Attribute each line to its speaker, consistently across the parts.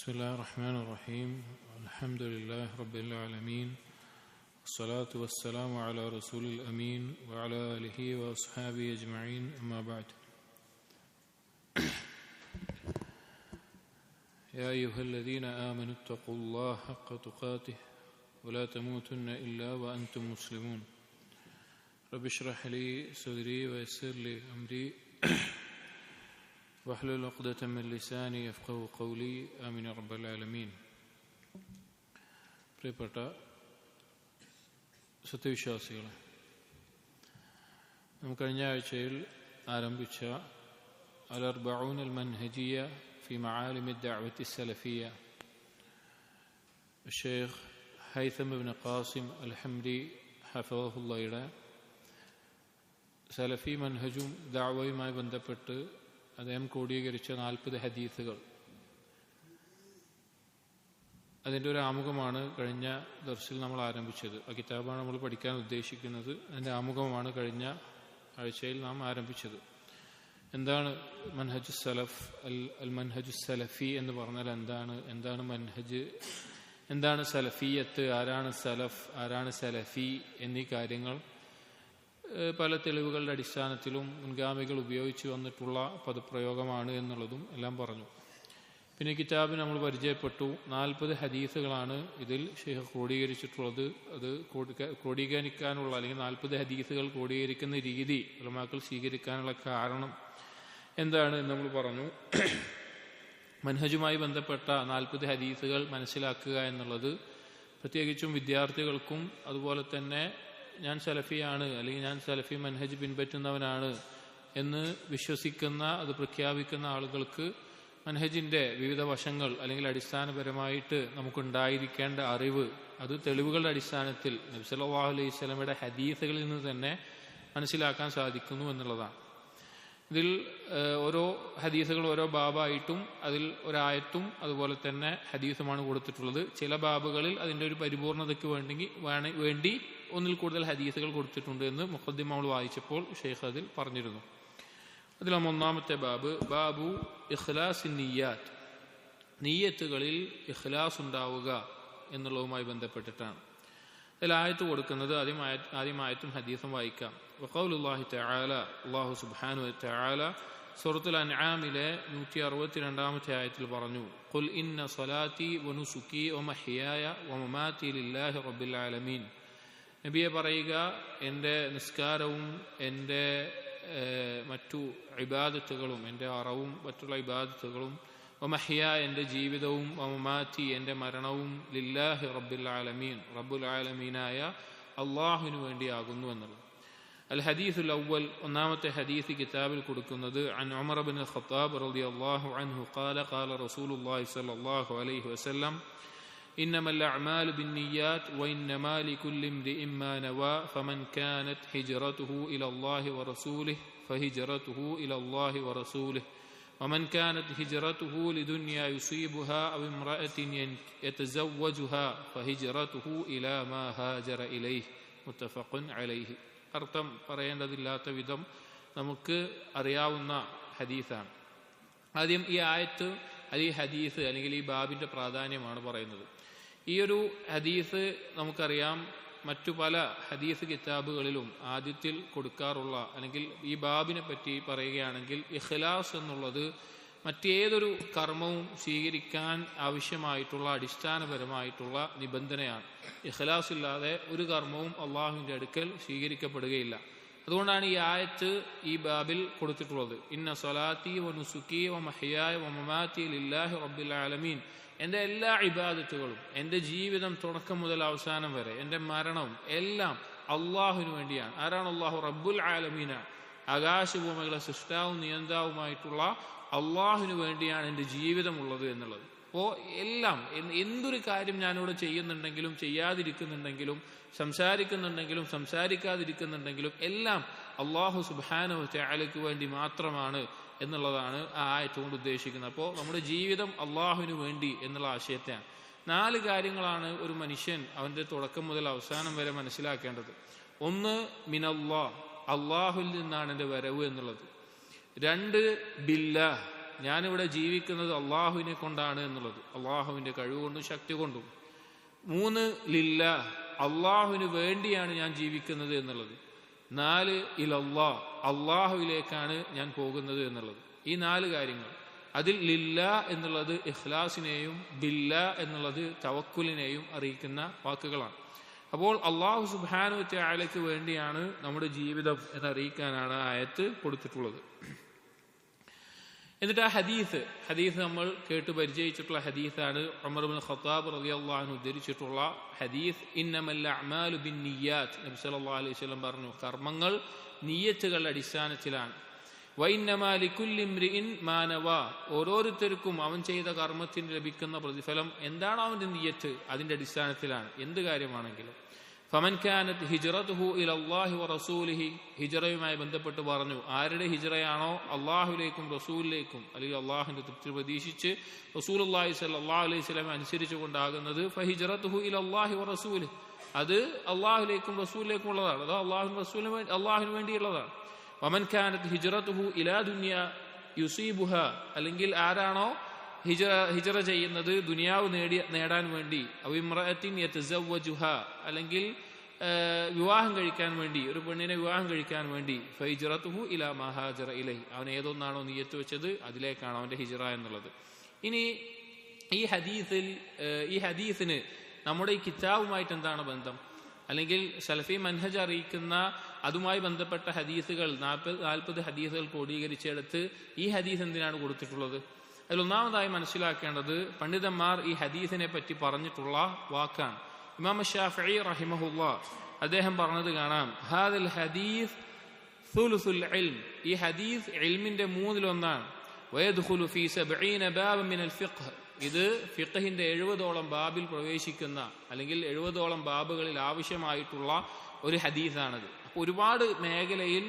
Speaker 1: بسم الله الرحمن الرحيم الحمد لله رب العالمين والصلاة والسلام على رسول الأمين وعلى آله وأصحابه أجمعين أما بعد يا أيها الذين آمنوا اتقوا الله حق تقاته ولا تموتن إلا وأنتم مسلمون رب اشرح لي صدري ويسر لي أمري واحلل عقدة من لساني يفقهوا قولي آمين يا رب العالمين. പ്രിയപ്പെട്ട സത്യവിശ്വാസികളെ, നാം കഴിഞ്ഞ ആഴ്ചയിൽ ആരംഭിച്ച അൽ-അർബഊൻ അൽ-മൻഹജിയ ഫി മആലിമി ദഅവത്തി സലഫിയ ഷെയ്ഖ് ഹൈതം ഇബ്നു ഖാസിം അൽ-ഹംരി ഹഫിളഹുല്ലാഹയുടെ സലഫി മൻഹജും ദഅവയുമായി ബന്ധപ്പെട്ട് അദ്ദേഹം ക്രോഡീകരിച്ച 40 ഹദീസുകൾ, അതിൻ്റെ ഒരു ആമുഖമാണ് കഴിഞ്ഞ ദർസിൽ നമ്മൾ ആരംഭിച്ചത്. ആ കിതാബാണ് നമ്മൾ പഠിക്കാൻ ഉദ്ദേശിക്കുന്നത്. അതിൻ്റെ ആമുഖമാണ് കഴിഞ്ഞ ആഴ്ചയിൽ നാം ആരംഭിച്ചത്. എന്താണ് മൻഹജു സലഫ്, അൽ മൻഹജു സലഫി എന്ന് പറഞ്ഞാൽ എന്താണ് മൻഹജ്, എന്താണ് സലഫിയത്ത്, ആരാണ് സലഫ്, ആരാണ് സലഫി എന്നീ കാര്യങ്ങൾ പല തെളിവുകളുടെ അടിസ്ഥാനത്തിലും മുൻഗാമികൾ ഉപയോഗിച്ചു വന്നിട്ടുള്ള പദപ്രയോഗമാണ് എന്നുള്ളതും എല്ലാം പറഞ്ഞു. പിന്നെ കിതാബ് നമ്മൾ പരിചയപ്പെട്ടു. 40 ഹദീസുകളാണ് ഇതിൽ ഷെയ്ഖ് ക്രോഡീകരിച്ചിട്ടുള്ളത്. അത് ക്രോഡീകരിക്കാനുള്ള അല്ലെങ്കിൽ 40 ഹദീസുകൾ ക്രോഡീകരിക്കുന്ന രീതി ഉലമാക്കൾ സ്വീകരിക്കാനുള്ള കാരണം എന്താണ് എന്ന് നമ്മൾ പറഞ്ഞു. മൻഹജുമായി ബന്ധപ്പെട്ട 40 ഹദീസുകൾ മനസ്സിലാക്കുക എന്നുള്ളത് പ്രത്യേകിച്ചും വിദ്യാർത്ഥികൾക്കും അതുപോലെ തന്നെ ഞാൻ സലഫിയാണ് അല്ലെങ്കിൽ ഞാൻ സലഫി മൻഹജ് പിൻപറ്റുന്നവനാണ് എന്ന് വിശ്വസിക്കുന്ന, അത് പ്രഖ്യാപിക്കുന്ന ആളുകൾക്ക് മൻഹജിന്റെ വിവിധ വശങ്ങൾ അല്ലെങ്കിൽ അടിസ്ഥാനപരമായിട്ട് നമുക്കുണ്ടായിരിക്കേണ്ട അറിവ് അത് തെളിവുകളുടെ അടിസ്ഥാനത്തിൽ നബി സല്ലല്ലാഹു അലൈഹി വസല്ലമയുടെ ഹദീസുകളിൽ നിന്ന് തന്നെ മനസ്സിലാക്കാൻ സാധിക്കുന്നു എന്നുള്ളതാണ്. ഇതിൽ ഓരോ ഹദീസുകൾ ഓരോ ബാബായിട്ടും അതിൽ ഒരായത്തും അതുപോലെ തന്നെ ഹദീസുമാണ് കൊടുത്തിട്ടുള്ളത്. ചില ബാബുകളിൽ അതിൻ്റെ ഒരു പരിപൂർണതയ്ക്ക് വേണ്ടി ഒന്നിൽ കൂടുതൽ ഹദീസുകൾ കൊടുത്തിട്ടുണ്ട് എന്ന് മുഖദ്ദിമ നമ്മൾ വായിച്ചപ്പോൾ ഷെയ്ഖ് അതിൽ പറഞ്ഞിരുന്നു. അതിൽ ഒന്നാമത്തെ ബാബു ഇഖ്ലാസിൻ നിയ്യാത്ത്, നിയ്യത്തുകളിൽ ഇഖ്ലാസ് ഉണ്ടാവുക എന്നുള്ളതുമായി ബന്ധപ്പെട്ടിട്ടാണ്. അതിൽ ആയത്ത് കൊടുക്കുന്നത് ആദ്യമായത്തും ഹദീസും വായിക്കാം. വഖൗലുല്ലാഹി തആല, അല്ലാഹു സുബ്ഹാനഹു വ തആല സൂറത്തുൽ അൻആമിലെ 162-ാമത്തെ ആയത്തിൽ പറഞ്ഞു, ഖുൽ ഇന്ന സ്വലാത്തി വനുസുക്കി വമഹ്യായ വമമാതി ലില്ലാഹി റബ്ബിൽ ആലമീൻ. നബിയെ പറയുക, എൻ്റെ നിസ്കാരവും എൻ്റെ മറ്റു ഇബാദത്തുകളും, എൻ്റെ അറവും മറ്റുള്ള ഇബാദത്തുകളും, വമഹ്യ എൻ്റെ ജീവിതവും, വമമാതി എൻ്റെ മരണവും, ലില്ലാഹി റബ്ബിൽ ആലമീൻ റബ്ബുൽ ആലമീനായ അള്ളാഹുവിന് വേണ്ടിയാകുന്നു എന്നുള്ളത്. അൽ ഹദീസുൽ അവ്വൽ, ഒന്നാമത്തെ ഹദീസ് കിതാബിൽ കൊടുക്കുന്നത് അൻ ഉമർ ഇബ്നുൽ ഖത്താബ് റളിയല്ലാഹു അൻഹു ഖാല ഖാല റസൂലുള്ളാഹി സ്വല്ലല്ലാഹു അലൈഹി വസല്ലം إنما الأعمال بالنيات وإنما لكل امرئ ما نوى فمن كانت هجرته إلى الله ورسوله فهجرته إلى الله ورسوله ومن كانت هجرته لدنيا يصيبها أو امرأة يتزوجها فهجرته إلى ما هاجر إليه متفق عليه. അർത്ഥം പറയേണ്ടതില്ലാത്ത വിധം നമുക്ക് അറിയാവുന്ന ഹദീസാണ്. ആദ്യം ഈ ആയത്ത് അല്ലെങ്കിൽ ഹദീസ് അല്ലെങ്കിൽ ഈ ബാബിന്റെ പ്രാധാന്യമാണ് പറയുന്നത്. ഈ ഒരു ഹദീസ് നമുക്കറിയാം, മറ്റു പല ഹദീസ് കിതാബുകളിലും ആദ്യത്തിൽ കൊടുക്കാറുള്ള അല്ലെങ്കിൽ ഈ ബാബിനെ പറ്റി പറയുകയാണെങ്കിൽ ഇഖ്ലാസ് എന്നുള്ളത് മറ്റേതൊരു കർമ്മവും സ്വീകരിക്കാൻ ആവശ്യമായിട്ടുള്ള അടിസ്ഥാനപരമായിട്ടുള്ള നിബന്ധനയാണ്. ഇഖ്ലാസ് ഇല്ലാതെ ഒരു കർമ്മവും അള്ളാഹുവിന്റെ അടുക്കൽ സ്വീകരിക്കപ്പെടുകയില്ല. അതുകൊണ്ടാണ് ഈ ആയത്ത് ഈ ബാബിൽ കൊടുത്തിട്ടുള്ളത്. ഇന്ന സ്വലാത്തി വനുസുക്കി വമഹ്യായ വമമാതി ലില്ലാഹി റബ്ബിൽ ആലമീൻ. എൻ്റെ എല്ലാ ഇബാദത്തുകളും, എൻ്റെ ജീവിതം തുടക്കം മുതൽ അവസാനം വരെ, എൻ്റെ മരണവും എല്ലാം അള്ളാഹുവിന് വേണ്ടിയാണ്. ആരാണ് അള്ളാഹു? റബ്ബുൽ ആലമീനാണ്. ആകാശഭൂമികളെ സൃഷ്ടാവും നിയന്താവുമായിട്ടുള്ള അള്ളാഹുവിന് വേണ്ടിയാണ് എൻ്റെ ജീവിതമുള്ളത് എന്നുള്ളത്. അപ്പോൾ എല്ലാം, എന്തൊരു കാര്യം ഞാനിവിടെ ചെയ്യുന്നുണ്ടെങ്കിലും ചെയ്യാതിരിക്കുന്നുണ്ടെങ്കിലും സംസാരിക്കുന്നുണ്ടെങ്കിലും സംസാരിക്കാതിരിക്കുന്നുണ്ടെങ്കിലും എല്ലാം അള്ളാഹു സുബ്ഹാനഹു വ തആലയ്ക്ക് വേണ്ടി മാത്രമാണ് എന്നുള്ളതാണ് ആ ആയത്ത് കൊണ്ട് ഉദ്ദേശിക്കുന്നത്. അപ്പോൾ നമ്മുടെ ജീവിതം അള്ളാഹുവിന് വേണ്ടി എന്നുള്ള ആശയത്തെയാണ്. 4 കാര്യങ്ങളാണ് ഒരു മനുഷ്യൻ അവൻ്റെ തുടക്കം മുതൽ അവസാനം വരെ മനസ്സിലാക്കേണ്ടത്. ഒന്ന്, മിനല്ലാഹ്, അള്ളാഹുവിൽ നിന്നാണ് എൻ്റെ വരവ് എന്നുള്ളത്. 2, ബില്ലാഹ്, ഞാനിവിടെ ജീവിക്കുന്നത് അള്ളാഹുവിനെ കൊണ്ടാണ് എന്നുള്ളത്, അള്ളാഹുവിന്റെ കഴിവുകൊണ്ടും ശക്തി കൊണ്ടും. 3 ലില്ല, അള്ളാഹുവിന് വേണ്ടിയാണ് ഞാൻ ജീവിക്കുന്നത് എന്നുള്ളത്. 4 ഇലല്ലാഹ്, അള്ളാഹുവിലേക്കാണ് ഞാൻ പോകുന്നത് എന്നുള്ളത്. ഈ 4 കാര്യങ്ങൾ. അതിൽ ലില്ല എന്നുള്ളത് ഇഖ്ലാസിനെയും ബില്ല എന്നുള്ളത് തവക്കുലിനെയും അറിയിക്കുന്ന വാക്കുകളാണ്. അപ്പോൾ അള്ളാഹു സുബ്ഹാനഹു വ തആലയ്ക്ക് വേണ്ടിയാണ് നമ്മുടെ ജീവിതം എന്നറിയിക്കാനാണ് ആയത്ത് കൊടുത്തിട്ടുള്ളത്. എന്നിട്ട് ആ ഹദീസ് നമ്മൾ കേട്ട് പരിചയിച്ചിട്ടുള്ള ഹദീസാണ്. ഉമർ ഇബ്നുൽ ഖത്താബ് റളിയല്ലാഹു അൻഹു ഉദ്ധരിച്ചിട്ടുള്ള ഹദീസ്. ഇന്നമൽ അഅ്മാലു ബിന്നിയ്യാത്ത്, നബി സല്ലല്ലാഹു അലൈഹി വസല്ലം പറഞ്ഞു, കർമ്മങ്ങൾ നിയ്യത്തുകളുടെ അടിസ്ഥാനത്തിലാണ്. വഇന്നമാ ലികുല്ലി ഇംറിഇൻ മാ നവാ, ഓരോരുത്തർക്കും അവൻ ചെയ്ത കർമ്മത്തിന് ലഭിക്കുന്ന പ്രതിഫലം എന്താണോ അവന്റെ നിയ്യത്ത് അതിന്റെ അടിസ്ഥാനത്തിലാണ്, എന്ത് കാര്യമാണെങ്കിലും. ഫമൻ കാനത് ഹിജ്റതുഹു ഇലല്ലാഹി വറസൂലിഹി, ഹിജ്റയുമായി ബന്ധപ്പെട്ട് പറഞ്ഞു, ആരുടെ ഹിജ്റയാണോ അള്ളാഹുലേക്കും റസൂലിലേക്കും, അല്ലെങ്കിൽ അള്ളാഹുവിന്റെ തൃപ്തി പ്രതീക്ഷിച്ച് റസൂലുള്ളാഹി സ്വല്ലല്ലാഹു അലൈഹി വസല്ലം അനുസരിച്ചു കൊണ്ടാകുന്നത്, ഫഹിജ്റതുഹു ഇലല്ലാഹി വറസൂലിഹി, അത് അള്ളാഹുലേക്കും റസൂലിലേക്കും ഉള്ളതാണ്, അത് അള്ളാഹുവിന് വേണ്ടിയുള്ളതാണ്. വമൻ കാനത് ഹിജ്റതുഹു ഇലാ ദുനിയ യുസീബുഹ, അല്ലെങ്കിൽ ആരാണോ ഹിജ്റ ചെയ്യുന്നത് ദുനിയാവ് നേടാൻ വേണ്ടി, അവ ഇംറഅത്തിൻ യതസവ്വജുഹ, അല്ലെങ്കിൽ വിവാഹം കഴിക്കാൻ വേണ്ടി, ഒരു പെണ്ണിനെ വിവാഹം കഴിക്കാൻ വേണ്ടി, ഫഹിജ്റതുഹു ഇലാ മാ ഹാജറ ഇലൈഹി, അവൻ ഏതൊന്നാണോ നിയ്യത്ത് വെച്ചത് അതിലേക്കാണ് അവന്റെ ഹിജ്റ എന്നുള്ളത്. ഇനി ഈ ഹദീസിന് നമ്മുടെ ഈ കിതാബുമായിട്ട് എന്താണ് ബന്ധം? അല്ലെങ്കിൽ സലഫി മൻഹജ് അറിയിക്കുന്ന അതുമായി ബന്ധപ്പെട്ട ഹദീസുകൾ 40 ഹദീസുകൾ ക്രോഡീകരിച്ചെടുത്ത് ഈ ഹദീസ് എന്തിനാണ് കൊടുത്തിട്ടുള്ളത്? അതിലൊന്നാമതായി മനസ്സിലാക്കേണ്ടത്, പണ്ഡിതന്മാർ ഈ ഹദീസിനെ പറ്റി പറഞ്ഞിട്ടുള്ള വാക്കാണ്. ഇമാം ശാഫിഈ റഹിമഹുല്ലാഹ് അദ്ദേഹം പറഞ്ഞത് കാണാം, ഹാദൽ ഹദീസ് സുലുസുൽ ഇൽം, ഈ ഹദീസ് ഇൽമിന്റെ 1/3 വയദ്ഖുലു ഫീ 70 ബാബൻ മിനൽ ഫിഖ്, ഇത് ഫിഖഹിന്റെ 70ഓളം ബാബിൽ പ്രവേശിക്കുന്ന, അല്ലെങ്കിൽ 70ഓളം ബാബുകളിൽ ആവശ്യമായിട്ടുള്ള ഒരു ഹദീസാണത്. അപ്പോൾ ഒരുപാട് മേഖലയിൽ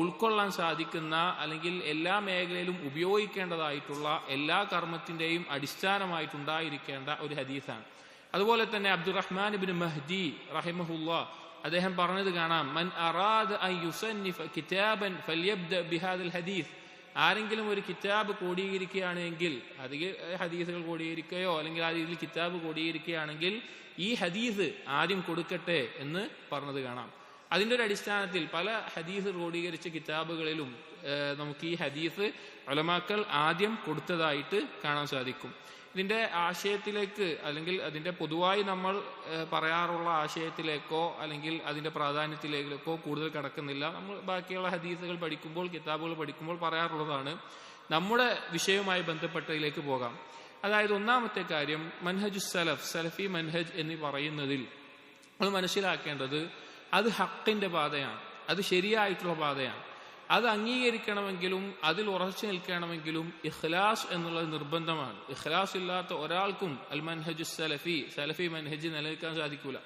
Speaker 1: ഉൾക്കൊള്ളാൻ സാധിക്കുന്ന, അല്ലെങ്കിൽ എല്ലാ മേഖലയിലും ഉപയോഗിക്കേണ്ടതായിട്ടുള്ള എല്ലാ കർമ്മത്തിന്റെയും അടിസ്ഥാനമായിട്ടുണ്ടായിരിക്കേണ്ട ഒരു ഹദീസാണ്. അതുപോലെ തന്നെ അബ്ദുറഹ്മാൻ ഇബ്നു മഹ്ദി റഹിമഹുല്ലാഹ് അദ്ദേഹം പറഞ്ഞത് കാണാം, മൻ അറാദ അൻ യുസന്നിഫ കിതാബൻ ഫൽയബ്ദ ബിഹാദൽ ഹദീസ്, ആരെങ്കിലും ഒരു കിതാബ് ക്രോഡീകരിക്കുകയാണെങ്കിൽ, അധികം ഹദീസുകൾ ക്രോഡീകരിക്കുകയോ അല്ലെങ്കിൽ ആ രീതിയിൽ കിതാബ് ക്രോഡീകരിക്കുകയാണെങ്കിൽ ഈ ഹദീസ് ആദ്യം കൊടുക്കട്ടെ എന്ന് പറഞ്ഞത് കാണാം. അതിന്റെ ഒരു അടിസ്ഥാനത്തിൽ പല ഹദീസ് ക്രോഡീകരിച്ച കിതാബുകളിലും നമുക്ക് ഈ ഹദീസ് ഉലമാക്കൾ ആദ്യം കൊടുത്തതായിട്ട് കാണാൻ സാധിക്കും. ഇതിന്റെ ആശയത്തിലേക്ക്, അല്ലെങ്കിൽ അതിന്റെ പൊതുവായി നമ്മൾ പറയാറുള്ള ആശയത്തിലേക്കോ അല്ലെങ്കിൽ അതിന്റെ പ്രാധാന്യത്തിലേക്കോ കൂടുതൽ കടക്കുന്നില്ല. നമ്മൾ ബാക്കിയുള്ള ഹദീസുകൾ പഠിക്കുമ്പോൾ, കിതാബുകൾ പഠിക്കുമ്പോൾ പറയാറുള്ളതാണ്. നമ്മുടെ വിഷയവുമായി ബന്ധപ്പെട്ടതിലേക്ക് പോകാം. അതായത് ഒന്നാമത്തെ കാര്യം, മൻഹജുസ് സലഫ്, സലഫി മൻഹജ് എന്ന് പറയുന്നതിൽ നമ്മൾ മനസ്സിലാക്കേണ്ടത്, അത് ഹക്കിന്റെ പാതയാണ്, അത് ശരിയായിട്ടുള്ള പാതയാണ്. അത് അംഗീകരിക്കണമെങ്കിലും അതിൽ ഉറച്ചു നിൽക്കണമെങ്കിലും ഇഖ്ലാസ് എന്നുള്ളത് നിർബന്ധമാണ്. ഇഖ്ലാസ് ഇല്ലാത്ത ഒരാൾക്കും അൽ മൻഹജു സലഫി മൻഹജ് നിലനിൽക്കാൻ സാധിക്കില്ല,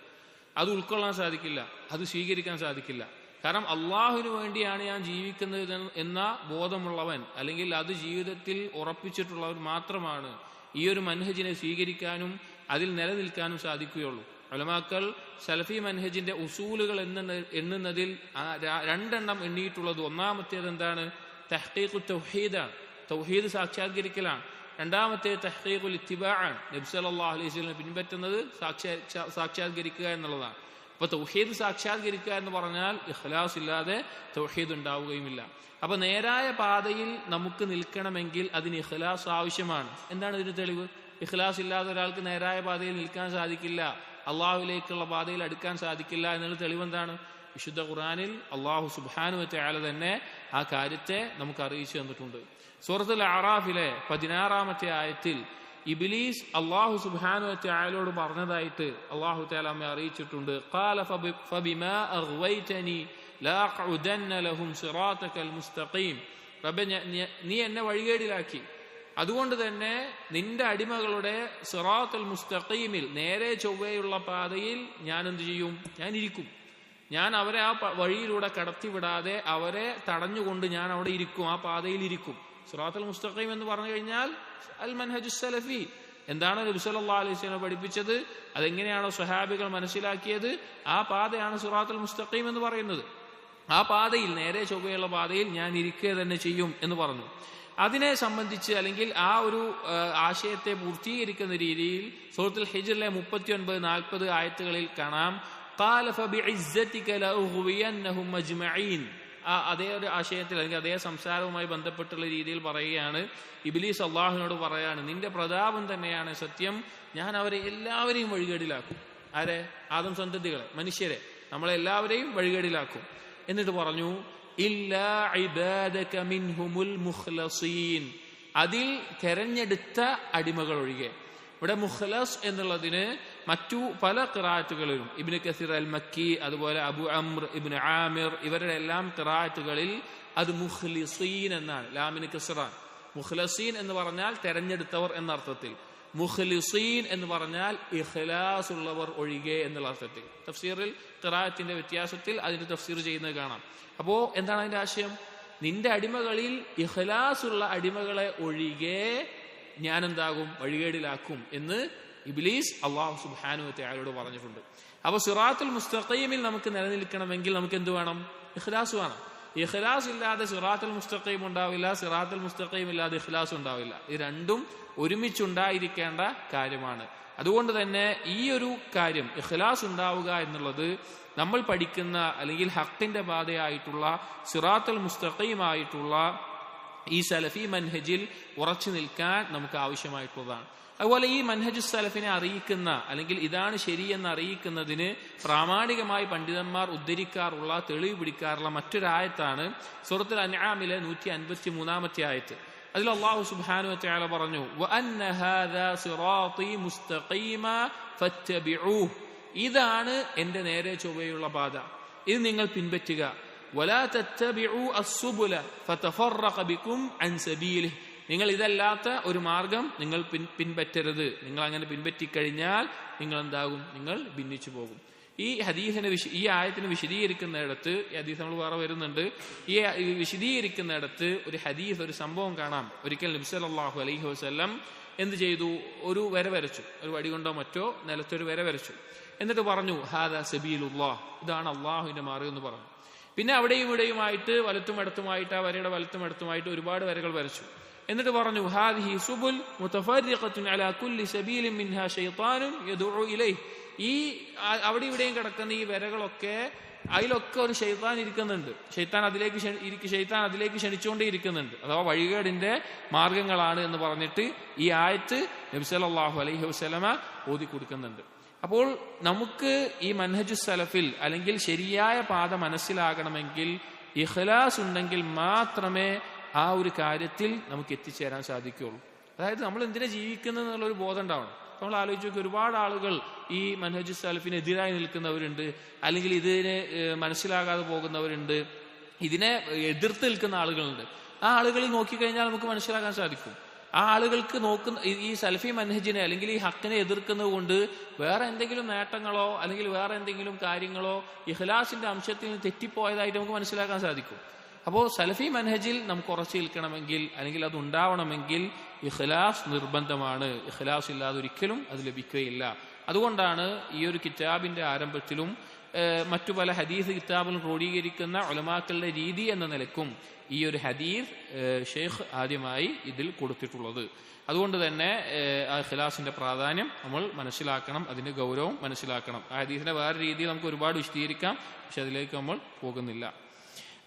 Speaker 1: അത് ഉൾക്കൊള്ളാൻ സാധിക്കില്ല, അത് സ്വീകരിക്കാൻ സാധിക്കില്ല. കാരണം അള്ളാഹുവിന് വേണ്ടിയാണ് ഞാൻ ജീവിക്കുന്നത് എന്ന ബോധമുള്ളവൻ, അല്ലെങ്കിൽ അത് ജീവിതത്തിൽ ഉറപ്പിച്ചിട്ടുള്ളവർ മാത്രമാണ് ഈ ഒരു മൻഹജിനെ സ്വീകരിക്കാനും അതിൽ നിലനിൽക്കാനും സാധിക്കുകയുള്ളൂ. ഉലമാക്കൾ സലഫി മൻഹജിന്റെ ഉസൂലുകൾ എണ്ണുന്നതിൽ 2 എണ്ണിയിട്ടുള്ളത്. ഒന്നാമത്തേത് എന്താണ്? തഹ്ഖീഖു തൗഹീദാണ്, തൗഹീദ് സാക്ഷാത്കരിക്കലാണ്. രണ്ടാമത്തേത് തഹ്ഖീഖുൽ ഇത്തിബാഅണ്, നബി സല്ലല്ലാഹു അലൈഹി വസല്ലം പിൻപറ്റുന്നത് സാക്ഷാത്കരിക്കുക എന്നുള്ളതാണ്. അപ്പൊ തൗഹീദ് സാക്ഷാത്കരിക്കുക എന്ന് പറഞ്ഞാൽ ഇഖ്ലാസ് ഇല്ലാതെ തൗഹീദ് ഉണ്ടാവുകയുമില്ല. അപ്പൊ നേരായ പാതയിൽ നമുക്ക് നിൽക്കണമെങ്കിൽ അതിന് ഇഖ്ലാസ് ആവശ്യമാണ്. എന്താണ് ഇതിന് തെളിവ്? ഇഖ്ലാസ് ഇല്ലാതെ ഒരാൾക്ക് നേരായ പാതയിൽ നിൽക്കാൻ സാധിക്കില്ല, അള്ളാഹുവിലേക്കുള്ള പാതയിൽ അടുക്കാൻ സാധിക്കില്ല എന്നുള്ള തെളിവെന്താണ്? വിശുദ്ധ ഖുർആനിൽ അള്ളാഹു സുബ്ഹാനഹു വ തആല തന്നെ ആ കാര്യത്തെ നമുക്ക് അറിയിച്ചു തന്നിട്ടുണ്ട്. സൂറത്തുൽ അറാഫിലെ 16-ാമത്തെ ആയത്തിൽ ഇബ്ലീസ് അള്ളാഹു സുബ്ഹാനഹു വ തആലയോട് പറഞ്ഞതായിട്ട് അള്ളാഹു തആല നമ്മെ അറിയിച്ചിട്ടുണ്ട്. ഖാല ഫബിമാ അഗ്വൈതനി ലാ അഖുദന്ന ലഹും സിറാതകൽ മുസ്തഖീം, റബ്ബേ നീ എന്നെ വഴികേടിലാക്കി, അതുകൊണ്ട് തന്നെ നിന്റെ അടിമകളുടെ സിറാത്തുൽ മുസ്തഖീമിൽ, നേരെ ചൊവ്വയുള്ള പാതയിൽ ഞാൻ എന്ത് ചെയ്യും? ഞാൻ ഇരിക്കും. ഞാൻ അവരെ ആ വഴിയിലൂടെ കടത്തിവിടാതെ അവരെ തടഞ്ഞുകൊണ്ട് ഞാൻ അവിടെ ഇരിക്കും, ആ പാതയിൽ ഇരിക്കും. സിറാത്തുൽ മുസ്തഖീം എന്ന് പറഞ്ഞു കഴിഞ്ഞാൽ അൽ മൻഹജുസ് സലഫി. എന്താണ് നബി സല്ലല്ലാഹു അലൈഹി വസല്ലം പഠിപ്പിച്ചത്, അതെങ്ങനെയാണോ സ്വഹാബികൾ മനസ്സിലാക്കിയത്, ആ പാതയാണ് സിറാത്തുൽ മുസ്തഖീം എന്ന് പറയുന്നത്. ആ പാതയിൽ, നേരെ ചൊവ്വയുള്ള പാതയിൽ ഞാൻ ഇരിക്കുക തന്നെ ചെയ്യും എന്ന് പറഞ്ഞു. അതിനെ സംബന്ധിച്ച് അല്ലെങ്കിൽ ആ ഒരു ആശയത്തെ പൂർത്തീകരിക്കുന്ന രീതിയിൽ സൂറത്തുൽ ഹിജ്റിലെ 39-40 ആയത്തുകളിൽ കാണാം ഖാല ഫബിഇസ്സതിക ലഉഗ്വിയന്നഹും അജ്മഈൻ. അതേ ഒരു ആശയത്തിൽ അല്ലെങ്കിൽ അതേ സംസാരവുമായി ബന്ധപ്പെട്ടുള്ള രീതിയിൽ പറയുകയാണ്, ഇബ്ലീസ് അള്ളാഹുവിനോട് പറയാണ്, നിന്റെ പ്രതാപം തന്നെയാണ് സത്യം, ഞാൻ അവരെ എല്ലാവരെയും വഴികേടിലാക്കും. ആരെ? ആദം സന്തതികളെ, മനുഷ്യരെ, നമ്മളെല്ലാവരെയും വഴികേടിലാക്കും. എന്നിട്ട് പറഞ്ഞു ഇല്ലാ ഇബാദക മിൻഹുമുൽ മുഖ്ലസീൻ, അതിൽ തെരഞ്ഞെടുത്ത അടിമകൾ ഒഴികെ. ഇവിടെ മുഖ്ലസ് എന്നുള്ളതിന് മറ്റു പല ഖിറാഅത്തുകളിലും ഇബ്നു കസീർ അൽ മക്കി, അതുപോലെ അബു അംർ ഇബ്നു ആമിർ, ഇവരുടെ എല്ലാം ഖിറാഅത്തുകളിൽ അത് മുഖ്ലിസീൻ എന്നാണ്, ലാമിന് കസ്റാൻ. മുഖ്ലസീൻ എന്ന് പറഞ്ഞാൽ തെരഞ്ഞെടുത്തവർ എന്ന അർത്ഥത്തിൽ, മുഖ്ലിസീൻ എന്ന് പറഞ്ഞാൽ ഇഖ്ലാസ് ഉള്ളവർ ഒഴികെ എന്നുള്ള അർത്ഥത്തിൽ. തഫ്സീറിൽ ഖിറാഅത്തിന്റെ വ്യത്യാസത്തിൽ അതിന്റെ തഫ്സീർ ചെയ്യുന്നത് കാണാം. അപ്പോ എന്താണ് അതിന്റെ ആശയം? നിന്റെ അടിമകളിൽ ഇഖ്ലാസ് ഉള്ള അടിമകളെ ഒഴികെ ഞാൻ എന്താകും? വഴികേടിലാക്കും എന്ന് ഇബ്ലീസ് അല്ലാഹു സുബ്ഹാനഹു വ തആലയോട് പറഞ്ഞിട്ടുണ്ട്. അപ്പൊ സിറാത്തുൽ മുസ്തഖീമിൽ നമുക്ക് നിലനിൽക്കണമെങ്കിൽ നമുക്ക് എന്ത് വേണം? ഇഖ്ലാസ് വേണം. ഇഖ്ലാസ് ഇല്ലാതെ സിറാത്തുൽ മുസ്തഖീം ഉണ്ടാവില്ല, സിറാത്തുൽ മുസ്തഖീം ഇല്ലാതെ ഇഖ്ലാസ് ഉണ്ടാവില്ല. ഇത് രണ്ടും ഒരുമിച്ചുണ്ടായിരിക്കേണ്ട കാര്യമാണ്. അതുകൊണ്ട് തന്നെ ഈ ഒരു കാര്യം ഇഖ്ലാസ് ഉണ്ടാവുക എന്നുള്ളത് നമ്മൾ പഠിക്കുന്ന അല്ലെങ്കിൽ ഹഖിന്റെ പാതയായിട്ടുള്ള സിറാത്തുൽ മുസ്തഖീമായിട്ടുള്ള ഈ സലഫി മൻഹജിൽ ഉറച്ചു നിൽക്കാൻ നമുക്ക് ആവശ്യമായിട്ടുള്ളതാണ്. അതുപോലെ ഈ മൻഹജു സലഫിനെ അറിയിക്കുന്ന അല്ലെങ്കിൽ ഇതാണ് ശരിയെന്ന് അറിയിക്കുന്നതിന് പ്രാമാണികമായി പണ്ഡിതന്മാർ ഉദ്ധരിക്കാറുള്ള, തെളിവ് പിടിക്കാറുള്ള മറ്റൊരായത്താണ് സൂറത്തുൽ അൻആമിലെ 153-ാമത്തെ ആയത്ത്. അതിൽ അല്ലാഹു സുബ്ഹാനഹു വ തആല പറഞ്ഞു വഅന്ന ഹാദാ സിറാത്തി മുസ്തഖീമ ഫത്തബിഊഹ്, ഇതാണ് എന്റെ നേരെ ചൊവ്വയുള്ള പാത, ഇത് നിങ്ങൾ പിൻപറ്റുക. വലാ തത്തബിഊ അസ്സുബുല ഫതഫറഖ ബികും അൻ സബീലിഹി, നിങ്ങൾ ഇതല്ലാത്ത ഒരു മാർഗം നിങ്ങൾ പിൻപറ്റരുത്. നിങ്ങൾ അങ്ങനെ പിൻപറ്റിക്കഴിഞ്ഞാൽ നിങ്ങൾ എന്താകും? നിങ്ങൾ ഭിന്നിച്ചു പോകും. ഈ ഹദീസിനെ ഈ ആയത്തിനെ വിശദീകരിക്കുന്നിടത്ത്, ഈ ഹദീസ് നമ്മൾ വേറെ വരുന്നുണ്ട്, ഈ വിശദീകരിക്കുന്നിടത്ത് ഒരു ഹദീസ്, ഒരു സംഭവം കാണാം. ഒരിക്കൽ നബി സല്ലല്ലാഹു അലൈഹി വസല്ലം എന്ത് ചെയ്തു? ഒരു വര വരച്ചു, ഒരു വടി കൊണ്ടോ മറ്റോ നിലത്തൊരു വര വരച്ചു. എന്നിട്ട് പറഞ്ഞു ഹാദാ സബീലുല്ലാഹ്, ഇതാണ് അള്ളാഹുവിന്റെ മാർഗം എന്ന് പറഞ്ഞു. പിന്നെ അവിടെയും ഇവിടെയുമായിട്ട് വലത്തും ഇടത്തുമായിട്ട്, ആ വരയുടെ വലത്തും ഇടത്തുമായിട്ട് ഒരുപാട് വരകൾ വരച്ചു. എന്നിട്ട് പറഞ്ഞു ഹാദിഹി സുബുൽ മുതഫർരിഖത്തുൻ അലാ കുല്ലി സബീലിൻ മിൻഹാ ശൈത്താനുൻ യദഉ ഇലൈഹി, ഈ അവിടെ ഇവിടെയും കിടക്കുന്ന ഈ വരകളൊക്കെ, അതിലൊക്കെ ഒരു ശൈത്താൻ ഇരിക്കുന്നുണ്ട്, ഷെയ്ത്താൻ അതിലേക്ക് ക്ഷണിച്ചുകൊണ്ടേ ഇരിക്കുന്നുണ്ട്, അഥവാ വഴികേടിന്റെ മാർഗങ്ങളാണ് എന്ന് പറഞ്ഞിട്ട് ഈ ആയത്ത് നബി സല്ലല്ലാഹു അലൈഹി വസല്ലമ ഓതി കൊടുക്കുന്നുണ്ട്. അപ്പോൾ നമുക്ക് ഈ മൻഹജു സലഫിൽ അല്ലെങ്കിൽ ശരിയായ പാത മനസ്സിലാകണമെങ്കിൽ ഇഖ്ലാസ് ഉണ്ടെങ്കിൽ മാത്രമേ ആ ഒരു കാര്യത്തിൽ നമുക്ക് എത്തിച്ചേരാൻ സാധിക്കുകയുള്ളൂ. അതായത് നമ്മൾ എന്തിനാ ജീവിക്കുന്നത് എന്നുള്ളൊരു ബോധം ഉണ്ടാവണം. നമ്മൾ ആലോചിച്ച് നോക്കി, ഒരുപാട് ആളുകൾ ഈ മൻഹജു സലഫിന് എതിരായി നിൽക്കുന്നവരുണ്ട്, അല്ലെങ്കിൽ ഇതിനെ മനസ്സിലാകാതെ പോകുന്നവരുണ്ട്, ഇതിനെ എതിർത്ത് നിൽക്കുന്ന ആളുകളുണ്ട്. ആ ആളുകളിൽ നോക്കിക്കഴിഞ്ഞാൽ നമുക്ക് മനസ്സിലാക്കാൻ സാധിക്കും, ആ ആളുകൾക്ക് ഈ സലഫി മൻഹജിനെ അല്ലെങ്കിൽ ഈ ഹക്കിനെ എതിർക്കുന്നത് കൊണ്ട് വേറെ എന്തെങ്കിലും നേട്ടങ്ങളോ അല്ലെങ്കിൽ വേറെ എന്തെങ്കിലും കാര്യങ്ങളോ ഇഖ്ലാസിന്റെ അംശത്തിൽ നിന്ന് തെറ്റിപ്പോയതായിട്ട് നമുക്ക് മനസ്സിലാക്കാൻ സാധിക്കും. അപ്പോൾ സലഫി മൻഹജിൽ നമുക്ക് ഉറച്ചു നിൽക്കണമെങ്കിൽ അല്ലെങ്കിൽ അത് ഉണ്ടാവണമെങ്കിൽ ഇഖ്ലാസ് നിർബന്ധമാണ്. ഇഖ്ലാസ് ഇല്ലാതെ ഒരിക്കലും അത് ലഭിക്കുകയില്ല. അതുകൊണ്ടാണ് ഈ ഒരു കിതാബിന്റെ ആരംഭത്തിലും മറ്റു പല ഹദീസ് കിതാബുകൾ ക്രോഡീകരിക്കുന്ന ഉലമാക്കളുടെ രീതി എന്ന നിലക്കും ഈ ഒരു ഹദീസ് ഷെയ്ഖ് ആദ്യമായി ഇതിൽ കൊടുത്തിട്ടുള്ളത്. അതുകൊണ്ട് തന്നെ ആ ഇഖ്ലാസിന്റെ പ്രാധാന്യം നമ്മൾ മനസ്സിലാക്കണം, അതിന്റെ ഗൗരവം മനസ്സിലാക്കണം. ആ ഹദീസിന്റെ വേറെ രീതിയിൽ നമുക്ക് ഒരുപാട് വിശദീകരിക്കാം, പക്ഷെ അതിലേക്ക് നമ്മൾ പോകുന്നില്ല.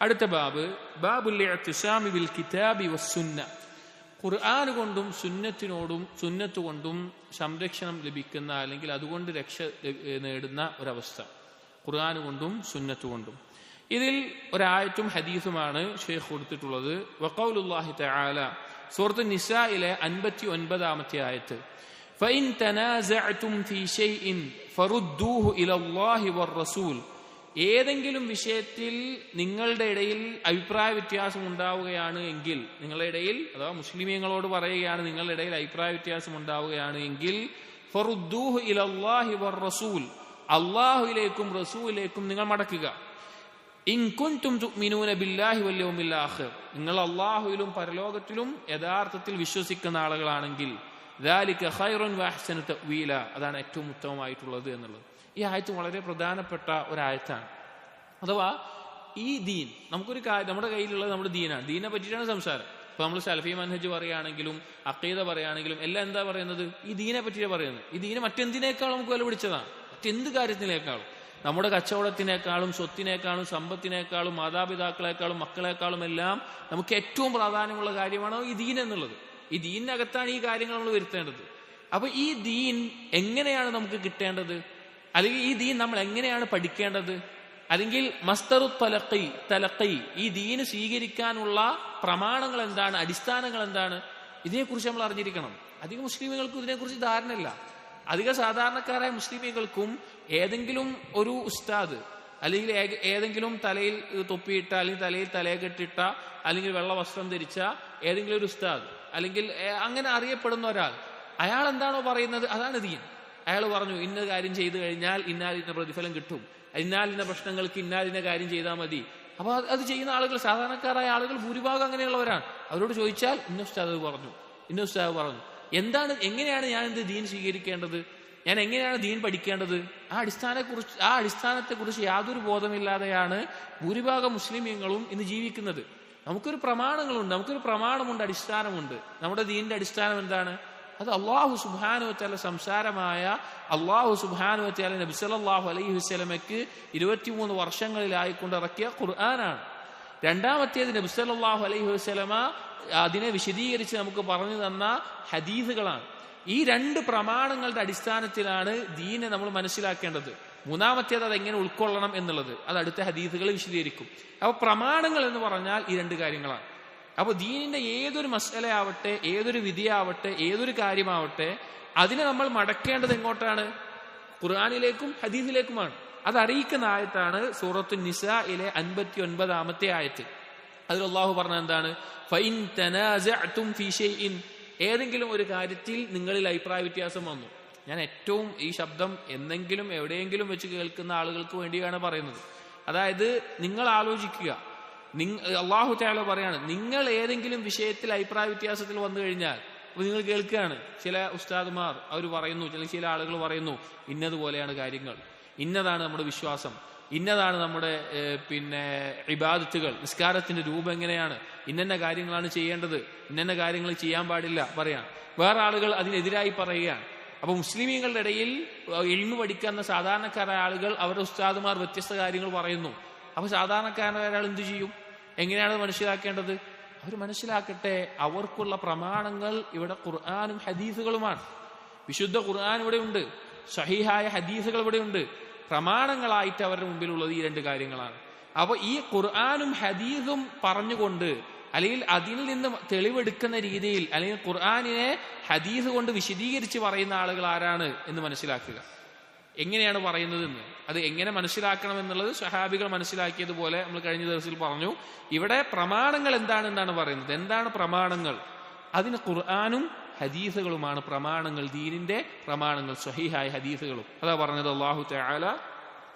Speaker 1: അടുത്ത ബാബ് ബാബുൽ ഇഅ്തിസാമി ബിൽ കിതാബി വസ്സുന്ന, ഖുർആൻ കൊണ്ടും സുന്നത്ത് കൊണ്ടും സംരക്ഷണം ലഭിക്കുന്ന അല്ലെങ്കിൽ അതുകൊണ്ട് രക്ഷ നേടുന്ന ഒരവസ്ഥ, ഖുർആൻ കൊണ്ടും സുന്നത്ത് കൊണ്ടും. ഇതിൽ ഒരായത്തും ഹദീസുമാണ് ഷെയ്ഖ് കൊടുത്തിട്ടുള്ളത്. വഖൗലുല്ലാഹി തആല സൂറത്ത് നിസായിലെ 59-ാമത്തെ ആയത്ത്, ഫഇൻ തനാസഅതും ഫീ ഷൈഇൻ ഫറുദ്ദൂഹു ഇലല്ലാഹി വർ-റസൂൽ, ഏതെങ്കിലും വിഷയത്തിൽ നിങ്ങളുടെ ഇടയിൽ അഭിപ്രായ വ്യത്യാസം ഉണ്ടാവുകയാണ് എങ്കിൽ, നിങ്ങളുടെ ഇടയിൽ അഥവാ മുസ്ലിമീങ്ങളോട് പറയുകയാണ്, നിങ്ങളുടെ ഇടയിൽ അഭിപ്രായ വ്യത്യാസം ഉണ്ടാവുകയാണ് എങ്കിൽ ഫറുദ്ദൂഹു ഇലല്ലാഹി വർ-റസൂൽ, അല്ലാഹുവിലേക്കും റസൂലിലേക്കും നിങ്ങൾ മടക്കുക. ഇൻ കുൻതും തുഅ്മിനൂന ബില്ലാഹി വൽ യൗമിൽ ആഖിർ, നിങ്ങൾ അല്ലാഹുവിലും പരലോകത്തിലും യഥാർത്ഥത്തിൽ വിശ്വസിക്കുന്ന ആളുകളാണെങ്കിൽ, ദാലിക ഖൈറുൻ വഅഹ്സനു തഅ്വീല, അതാണ് ഏറ്റവും ഉത്തമമായിട്ടുള്ളത് എന്നുള്ളത്. ഈ ആയത്ത് വളരെ പ്രധാനപ്പെട്ട ഒരായത്താണ്. അഥവാ ഈ ദീൻ, നമുക്കൊരു കാര്യം, നമ്മുടെ കയ്യിലുള്ളത് നമ്മുടെ ദീനാണ്, ദീനെ പറ്റിയിട്ടാണ് സംസാരം. ഇപ്പൊ നമ്മൾ സലഫി മൻഹജ് പറയുകയാണെങ്കിലും അഖീദ പറയുകയാണെങ്കിലും എല്ലാം എന്താ പറയുന്നത്? ഈ ദീനെ പറ്റിയാണ് പറയുന്നത്. ഈ ദീന് മറ്റെന്തിനേക്കാളും നമുക്ക് വില പിടിച്ചതാണ്. മറ്റെന്ത് കാര്യത്തിനേക്കാളും, നമ്മുടെ കച്ചവടത്തിനേക്കാളും സ്വത്തിനേക്കാളും സമ്പത്തിനേക്കാളും മാതാപിതാക്കളെക്കാളും മക്കളെക്കാളും എല്ലാം നമുക്ക് ഏറ്റവും പ്രാധാന്യമുള്ള കാര്യമാണ് ഈ ദീൻ എന്നുള്ളത്. ഈ ദീനിനകത്താണ് ഈ കാര്യങ്ങൾ നമ്മൾ വരുത്തേണ്ടത്. അപ്പൊ ഈ ദീൻ എങ്ങനെയാണ് നമുക്ക് കിട്ടേണ്ടത്, അല്ലെങ്കിൽ ഈ ദീൻ നമ്മൾ എങ്ങനെയാണ് പഠിക്കേണ്ടത്, അല്ലെങ്കിൽ മസ്തറു തലഖി ഈ ദീന് സ്വീകരിക്കാനുള്ള പ്രമാണങ്ങൾ എന്താണ്, അടിസ്ഥാനങ്ങൾ എന്താണ്, ഇതിനെക്കുറിച്ച് നമ്മൾ അറിഞ്ഞിരിക്കണം. അധികം മുസ്ലിമുകൾക്കും ഇതിനെക്കുറിച്ച് ധാരണയില്ല. അധിക സാധാരണക്കാരായ മുസ്ലിമുകൾക്കും ഏതെങ്കിലും ഒരു ഉസ്താദ് അല്ലെങ്കിൽ ഏതെങ്കിലും തലയിൽ തൊപ്പിയിട്ട അല്ലെങ്കിൽ തലയിൽ തലയെക്കെട്ടിട്ട അല്ലെങ്കിൽ വെള്ള വസ്ത്രം ധരിച്ച ഏതെങ്കിലും ഒരു ഉസ്താദ് അല്ലെങ്കിൽ അങ്ങനെ അറിയപ്പെടുന്ന ഒരാൾ, അയാൾ എന്താണോ പറയുന്നത് അതാണ് ദീൻ. അയാൾ പറഞ്ഞു ഇന്ന കാര്യം ചെയ്തു കഴിഞ്ഞാൽ ഇന്നാലിന്ന പ്രതിഫലം കിട്ടും, ഇന്നാലിന്ന പ്രശ്നങ്ങൾക്ക് ഇന്നാലിന്ന കാര്യം ചെയ്താൽ മതി. അപ്പൊ അത് ചെയ്യുന്ന ആളുകൾ, സാധാരണക്കാരായ ആളുകൾ ഭൂരിഭാഗം അങ്ങനെയുള്ളവരാണ്. അവരോട് ചോദിച്ചാൽ ഇന്ന ഉസ്താദ് പറഞ്ഞു, ഇന്ന ഉസ്താദ് പറഞ്ഞു. എങ്ങനെയാണ് ഞാൻ എന്ത് ദീൻ സ്വീകരിക്കേണ്ടത്, ഞാൻ എങ്ങനെയാണ് ദീൻ പഠിക്കേണ്ടത്, ആ അടിസ്ഥാനത്തെക്കുറിച്ച് യാതൊരു ബോധമില്ലാതെയാണ് ഭൂരിഭാഗം മുസ്ലിമീങ്ങളും ഇന്ന് ജീവിക്കുന്നത്. നമുക്കൊരു പ്രമാണങ്ങളുണ്ട്, നമുക്കൊരു പ്രമാണമുണ്ട്, അടിസ്ഥാനമുണ്ട്. നമ്മുടെ ദീനിന്റെ അടിസ്ഥാനം എന്താണ്? അത് അള്ളാഹു സുബ്ഹാനഹു വ തആല സംസാരമായ അള്ളാഹു സുബ്ഹാനഹു വ തആല നബി സല്ലല്ലാഹു അലൈഹി വസല്ലമയ്ക്ക് 23 വർഷങ്ങളിലായിക്കൊണ്ട് ഇറക്കിയ ഖുർആനാണ്. രണ്ടാമത്തേത് നബി സല്ലല്ലാഹു അലൈഹി വസല്ലമ അതിനെ വിശദീകരിച്ച് നമുക്ക് പറഞ്ഞു തന്ന ഹദീസുകളാണ്. ഈ രണ്ട് പ്രമാണങ്ങളുടെ അടിസ്ഥാനത്തിലാണ് ദീനെ നമ്മൾ മനസ്സിലാക്കേണ്ടത്. മൂന്നാമത്തേത് അതെങ്ങനെ ഉൾക്കൊള്ളണം എന്നുള്ളത് അത് അടുത്ത ഹദീസുകൾ വിശദീകരിക്കും. അപ്പൊ പ്രമാണങ്ങൾ എന്ന് പറഞ്ഞാൽ ഈ രണ്ട് കാര്യങ്ങളാണ്. അപ്പൊ ദീനിന്റെ ഏതൊരു മസ്അലയാവട്ടെ, ഏതൊരു വിധിയാവട്ടെ, ഏതൊരു കാര്യമാവട്ടെ, അതിനെ നമ്മൾ മടക്കേണ്ടത് എങ്ങോട്ടാണ്? ഖുർആനിലേക്കും ഹദീസിലേക്കുമാണ്. അത് അറിയിക്കുന്ന ആയത്താണ് സൂറത്തു നിസായിലെ 59-ാമത്തെ ആയത്ത്. അതിൽ അല്ലാഹു പറഞ്ഞ എന്താണ്? ഫഇൻ തനാസഅതും ഫീ ഷൈഇൻ, ഏതെങ്കിലും ഒരു കാര്യത്തിൽ നിങ്ങളിൽ അഭിപ്രായ വ്യത്യാസം വന്നു. ഞാൻ ഏറ്റവും ഈ ശബ്ദം എന്തെങ്കിലും എവിടെയെങ്കിലും വെച്ച് കേൾക്കുന്ന ആളുകൾക്ക് വേണ്ടിയാണ് പറയുന്നത്. അതായത് നിങ്ങൾ ആലോചിക്കുക, അല്ലാഹു തആല പറയാണ്, നിങ്ങൾ ഏതെങ്കിലും വിഷയത്തിൽ അഭിപ്രായ വ്യത്യാസത്തിൽ വന്നു കഴിഞ്ഞാൽ അപ്പൊ നിങ്ങൾ കേൾക്കുകയാണ്. ചില ഉസ്താദുമാർ അവർ പറയുന്നു, ചില ആളുകൾ പറയുന്നു ഇന്നതുപോലെയാണ് കാര്യങ്ങൾ, ഇന്നതാണ് നമ്മുടെ വിശ്വാസം, ഇന്നതാണ് നമ്മുടെ ഇബാദത്തുകൾ, നിസ്കാരത്തിന്റെ രൂപം എങ്ങനെയാണ്, ഇന്ന കാര്യങ്ങളാണ് ചെയ്യേണ്ടത്, ഇന്ന കാര്യങ്ങൾ ചെയ്യാൻ പാടില്ല പറയാം. വേറെ ആളുകൾ അതിനെതിരായി പറയുകയാണ്. അപ്പൊ മുസ്ലിമീങ്ങളുടെ ഇടയിൽ ഇൽമു പഠിക്കുന്ന സാധാരണക്കാരായ ആളുകൾ അവരുടെ ഉസ്താദുമാർ വ്യത്യസ്ത കാര്യങ്ങൾ പറയുന്നു. അപ്പൊ സാധാരണക്കാരായ ഒരാൾ എന്തു ചെയ്യും? എങ്ങനെയാണ് മനസ്സിലാക്കേണ്ടത്? അവർ മനസ്സിലാക്കട്ടെ, അവർക്കുള്ള പ്രമാണങ്ങൾ ഇവിടെ ഖുർആനും ഹദീസുകളുമാണ്. വിശുദ്ധ ഖുർആൻ ഇവിടെ ഉണ്ട്, സഹീഹായ ഹദീസുകൾ ഇവിടെ ഉണ്ട്. പ്രമാണങ്ങളായിട്ട് അവരുടെ മുമ്പിലുള്ളത് ഈ രണ്ട് കാര്യങ്ങളാണ്. അപ്പൊ ഈ ഖുർആനും ഹദീസും പറഞ്ഞുകൊണ്ട് അല്ലെങ്കിൽ അതിൽ നിന്ന് തെളിവെടുക്കുന്ന രീതിയിൽ അല്ലെങ്കിൽ ഖുർആനിനെ ഹദീസ് കൊണ്ട് വിശദീകരിച്ച് പറയുന്ന ആളുകൾ ആരാണ് എന്ന് മനസ്സിലാക്കുക. എങ്ങനെയാണ് പറയുന്നതെന്ന്, അത് എങ്ങനെ മനസ്സിലാക്കണം എന്നുള്ളത് സ്വഹാബികൾ മനസ്സിലാക്കിയതുപോലെ നമ്മൾ കഴിഞ്ഞ ദിവസത്തിൽ പറഞ്ഞു. ഇവിടെ പ്രമാണങ്ങൾ എന്താണെന്നാണ് പറയുന്നത്. എന്താണ് പ്രമാണങ്ങൾ? അതിന് ഖുർആനും ഹദീസുകളുമാണ് പ്രമാണങ്ങൾ, ദീനിന്റെ പ്രമാണങ്ങൾ, സ്വഹീഹായ ഹദീസുകളും. അതാ പറഞ്ഞത് അല്ലാഹു തആല,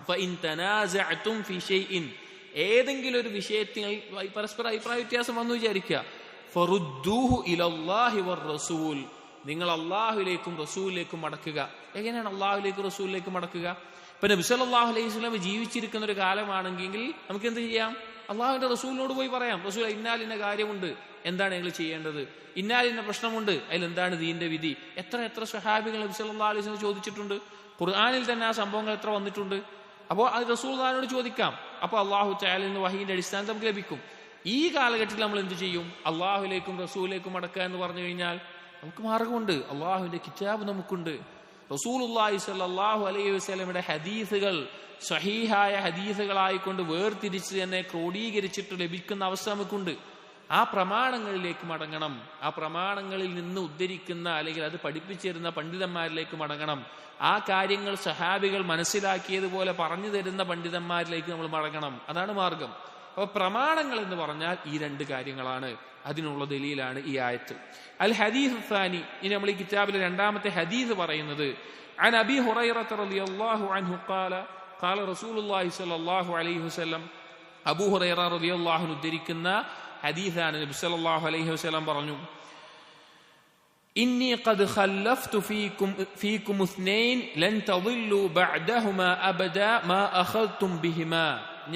Speaker 1: ഫഇൻ തനാസഅതും ഫീ ഷൈഇൻ, ഏതെങ്കിലും ഒരു വിഷയത്തിൽ പരസ്പര അഭിപ്രായ വ്യത്യാസം വന്നു വിചാരിക്കുക, ഫറുദ്ദൂഹു ഇലല്ലാഹി വറസൂൽ, നിങ്ങൾ അള്ളാഹുലേക്കും റസൂലിലേക്കും മടക്കുക. എങ്ങനെയാണ് അള്ളാഹുലേക്കും റസൂലിലേക്കും മടക്കുക? ഇപ്പൊ നബി സല്ലല്ലാഹു അലൈഹി വസല്ലം ജീവിച്ചിരിക്കുന്ന ഒരു കാലമാണെങ്കിൽ നമുക്ക് എന്ത് ചെയ്യാം? അള്ളാഹുവിന്റെ റസൂലിനോട് പോയി പറയാം, റസൂൽ ഇന്നാലിന്ന കാര്യമുണ്ട്, എന്താണ് ഞങ്ങൾ ചെയ്യേണ്ടത്, ഇന്നാലിന്ന പ്രശ്നമുണ്ട്, അതിൽ എന്താണ് ദീന്റെ വിധി. എത്ര സ്വഹാബികൾ നബി സല്ലല്ലാഹു അലൈഹി വസല്ലം ചോദിച്ചിട്ടുണ്ട്. ഖുർആനിൽ തന്നെ ആ സംഭവങ്ങൾ എത്ര വന്നിട്ടുണ്ട്. അപ്പോൾ അത് റസൂലുള്ളാഹിനോട് ചോദിക്കാം. അപ്പൊ അള്ളാഹു തആലയിൽ നിന്ന് വഹീന്റെ അടിസ്ഥാനത്തിൽ നമുക്ക് ലഭിക്കും. ഈ കാലഘട്ടത്തിൽ നമ്മൾ എന്ത് ചെയ്യും? അള്ളാഹുലേക്കും റസൂലിലേക്കും മടക്കുക എന്ന് പറഞ്ഞു കഴിഞ്ഞാൽ നമുക്ക് മാർഗമുണ്ട്. അള്ളാഹുവിന്റെ കിതാബ് നമുക്കുണ്ട്. റസൂലുള്ളാഹി സ്വല്ലല്ലാഹു അലൈഹി വസല്ലമയുടെ ഹദീസുകൾ സ്വഹീഹായ ഹദീസുകളായിക്കൊണ്ട് വേർതിരിച്ച് തന്നെ ക്രോഡീകരിച്ചിട്ട് ലഭിക്കുന്ന അവസ്ഥ നമുക്കുണ്ട്. ആ പ്രമാണങ്ങളിലേക്ക് മടങ്ങണം. ആ പ്രമാണങ്ങളിൽ നിന്ന് ഉദ്ധരിക്കുന്ന അല്ലെങ്കിൽ അത് പഠിപ്പിച്ചിരുന്ന പണ്ഡിതന്മാരിലേക്ക് മടങ്ങണം. ആ കാര്യങ്ങൾ സഹാബികൾ മനസ്സിലാക്കിയതുപോലെ പറഞ്ഞു തരുന്ന പണ്ഡിതന്മാരിലേക്ക് നമ്മൾ മടങ്ങണം. അതാണ് മാർഗം. അപ്പൊ പ്രമാണങ്ങൾ എന്ന് പറഞ്ഞാൽ ഈ രണ്ട് കാര്യങ്ങളാണ്. അതിനുള്ള ദലീലാണ് ഈ ആയത്ത്. അൽ ഹദീസ് സാനി, ഇനി നമ്മൾ ഈ കിതാബിലെ രണ്ടാമത്തെ ഹദീസ് പറയുന്നത്, അൻ അബീ ഹുറൈറത റളിയല്ലാഹു അൻഹു ഖാല ഖാല റസൂലുള്ളാഹി സ്വല്ലല്ലാഹു അലൈഹി വസല്ലം, അബൂ ഹുറൈറ റളിയല്ലാഹു അൻഹു ഉദ്ധരിക്കുന്ന ഹദീസാണ്. നബി സല്ലല്ലാഹു അലൈഹി വസല്ലം പറഞ്ഞു, ഇന്നി ഖദ് ഖല്ലഫ്തു ഫീകും ഇത്നൈൻ ലൻ തദില്ലു ബഅദഹുമാ അബദാ മാ അഖൽതും ബിഹിമാ,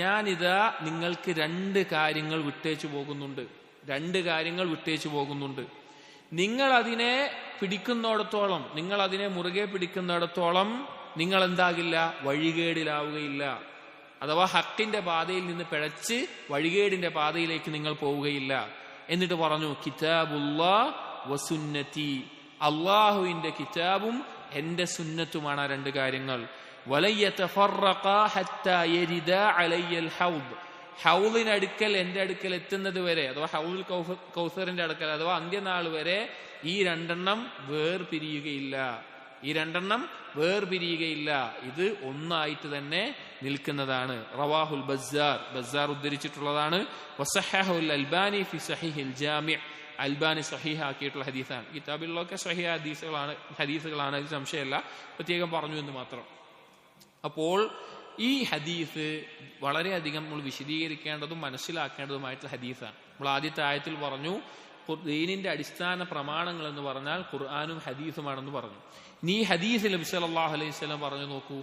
Speaker 1: ഞാനിതാ നിങ്ങൾക്ക് രണ്ട് കാര്യങ്ങൾ വിട്ടേച്ചു പോകുന്നുണ്ട്. രണ്ട് കാര്യങ്ങൾ വിട്ടേച്ചു പോകുന്നുണ്ട്. നിങ്ങൾ അതിനെ പിടിക്കുന്നിടത്തോളം, നിങ്ങൾ അതിനെ മുറുകെ പിടിക്കുന്നിടത്തോളം നിങ്ങൾ എന്താകില്ല, വഴികേടിലാവുകയില്ല. അഥവാ ഹക്കിന്റെ പാതയിൽ നിന്ന് പിഴച്ച് വഴികേടിന്റെ പാതയിലേക്ക് നിങ്ങൾ പോവുകയില്ല. എന്നിട്ട് പറഞ്ഞു, കിതാബുല്ലാഹ് വസുന്നതി, അള്ളാഹുവിന്റെ കിതാബും എന്റെ സുന്നത്തുമാണ് ആ രണ്ട് കാര്യങ്ങൾ. വലയതഫറഖാ ഹത്താ യരിദാ അലയ്യൽ ഹൗദ്, ഹൗദിനടുക്കൽ, എന്റെ അടുക്കൽ എത്തുന്നത് വരെ, അഥവാ ഹൗദുൽ കൗസറിന്റെ അടുക്കൽ, അഥവാ അന്ത്യനാൾ വരെ ഈ രണ്ടെണ്ണം വേർപിരിയുകയില്ല. ഈ രണ്ടെണ്ണം വേർപിരിയുകയില്ല. ഇത് ഒന്നായിട്ട് തന്നെ നിൽക്കുന്നതാണ്. റവാഹുൽ ബസ്സാർ, ബസ്സാർ ഉദ്ധരിച്ചിട്ടുള്ളതാണ്. വസഹഹുൽ അൽബാനി ഫി സഹീഹിൽ ജാമി', അൽബാനി സഹീഹാക്കിയിട്ടുള്ള ഹദീസാണ്. കിതാബിലൊക്കെ സഹീഹ ഹദീസുകളാണ്, അതിൽ സംശയമല്ല, പ്രത്യേകം പറഞ്ഞു എന്ന് മാത്രം. അപ്പോൾ ഈ ഹദീസ് വളരെയധികം നമ്മൾ വിശദീകരിക്കേണ്ടതും മനസ്സിലാക്കേണ്ടതുമായിട്ടുള്ള ഹദീസാണ്. നമ്മൾ ആദ്യത്തെ ആയത്തിൽ പറഞ്ഞു ദീനിന്റെ അടിസ്ഥാന പ്രമാണങ്ങൾ എന്ന് പറഞ്ഞാൽ ഖുർആനും ഹദീസുമാണെന്ന് പറഞ്ഞു. ഇനി ഈ ഹദീസിൽ നബി സല്ലല്ലാഹു അലൈഹി വസല്ലം പറഞ്ഞു നോക്കൂ,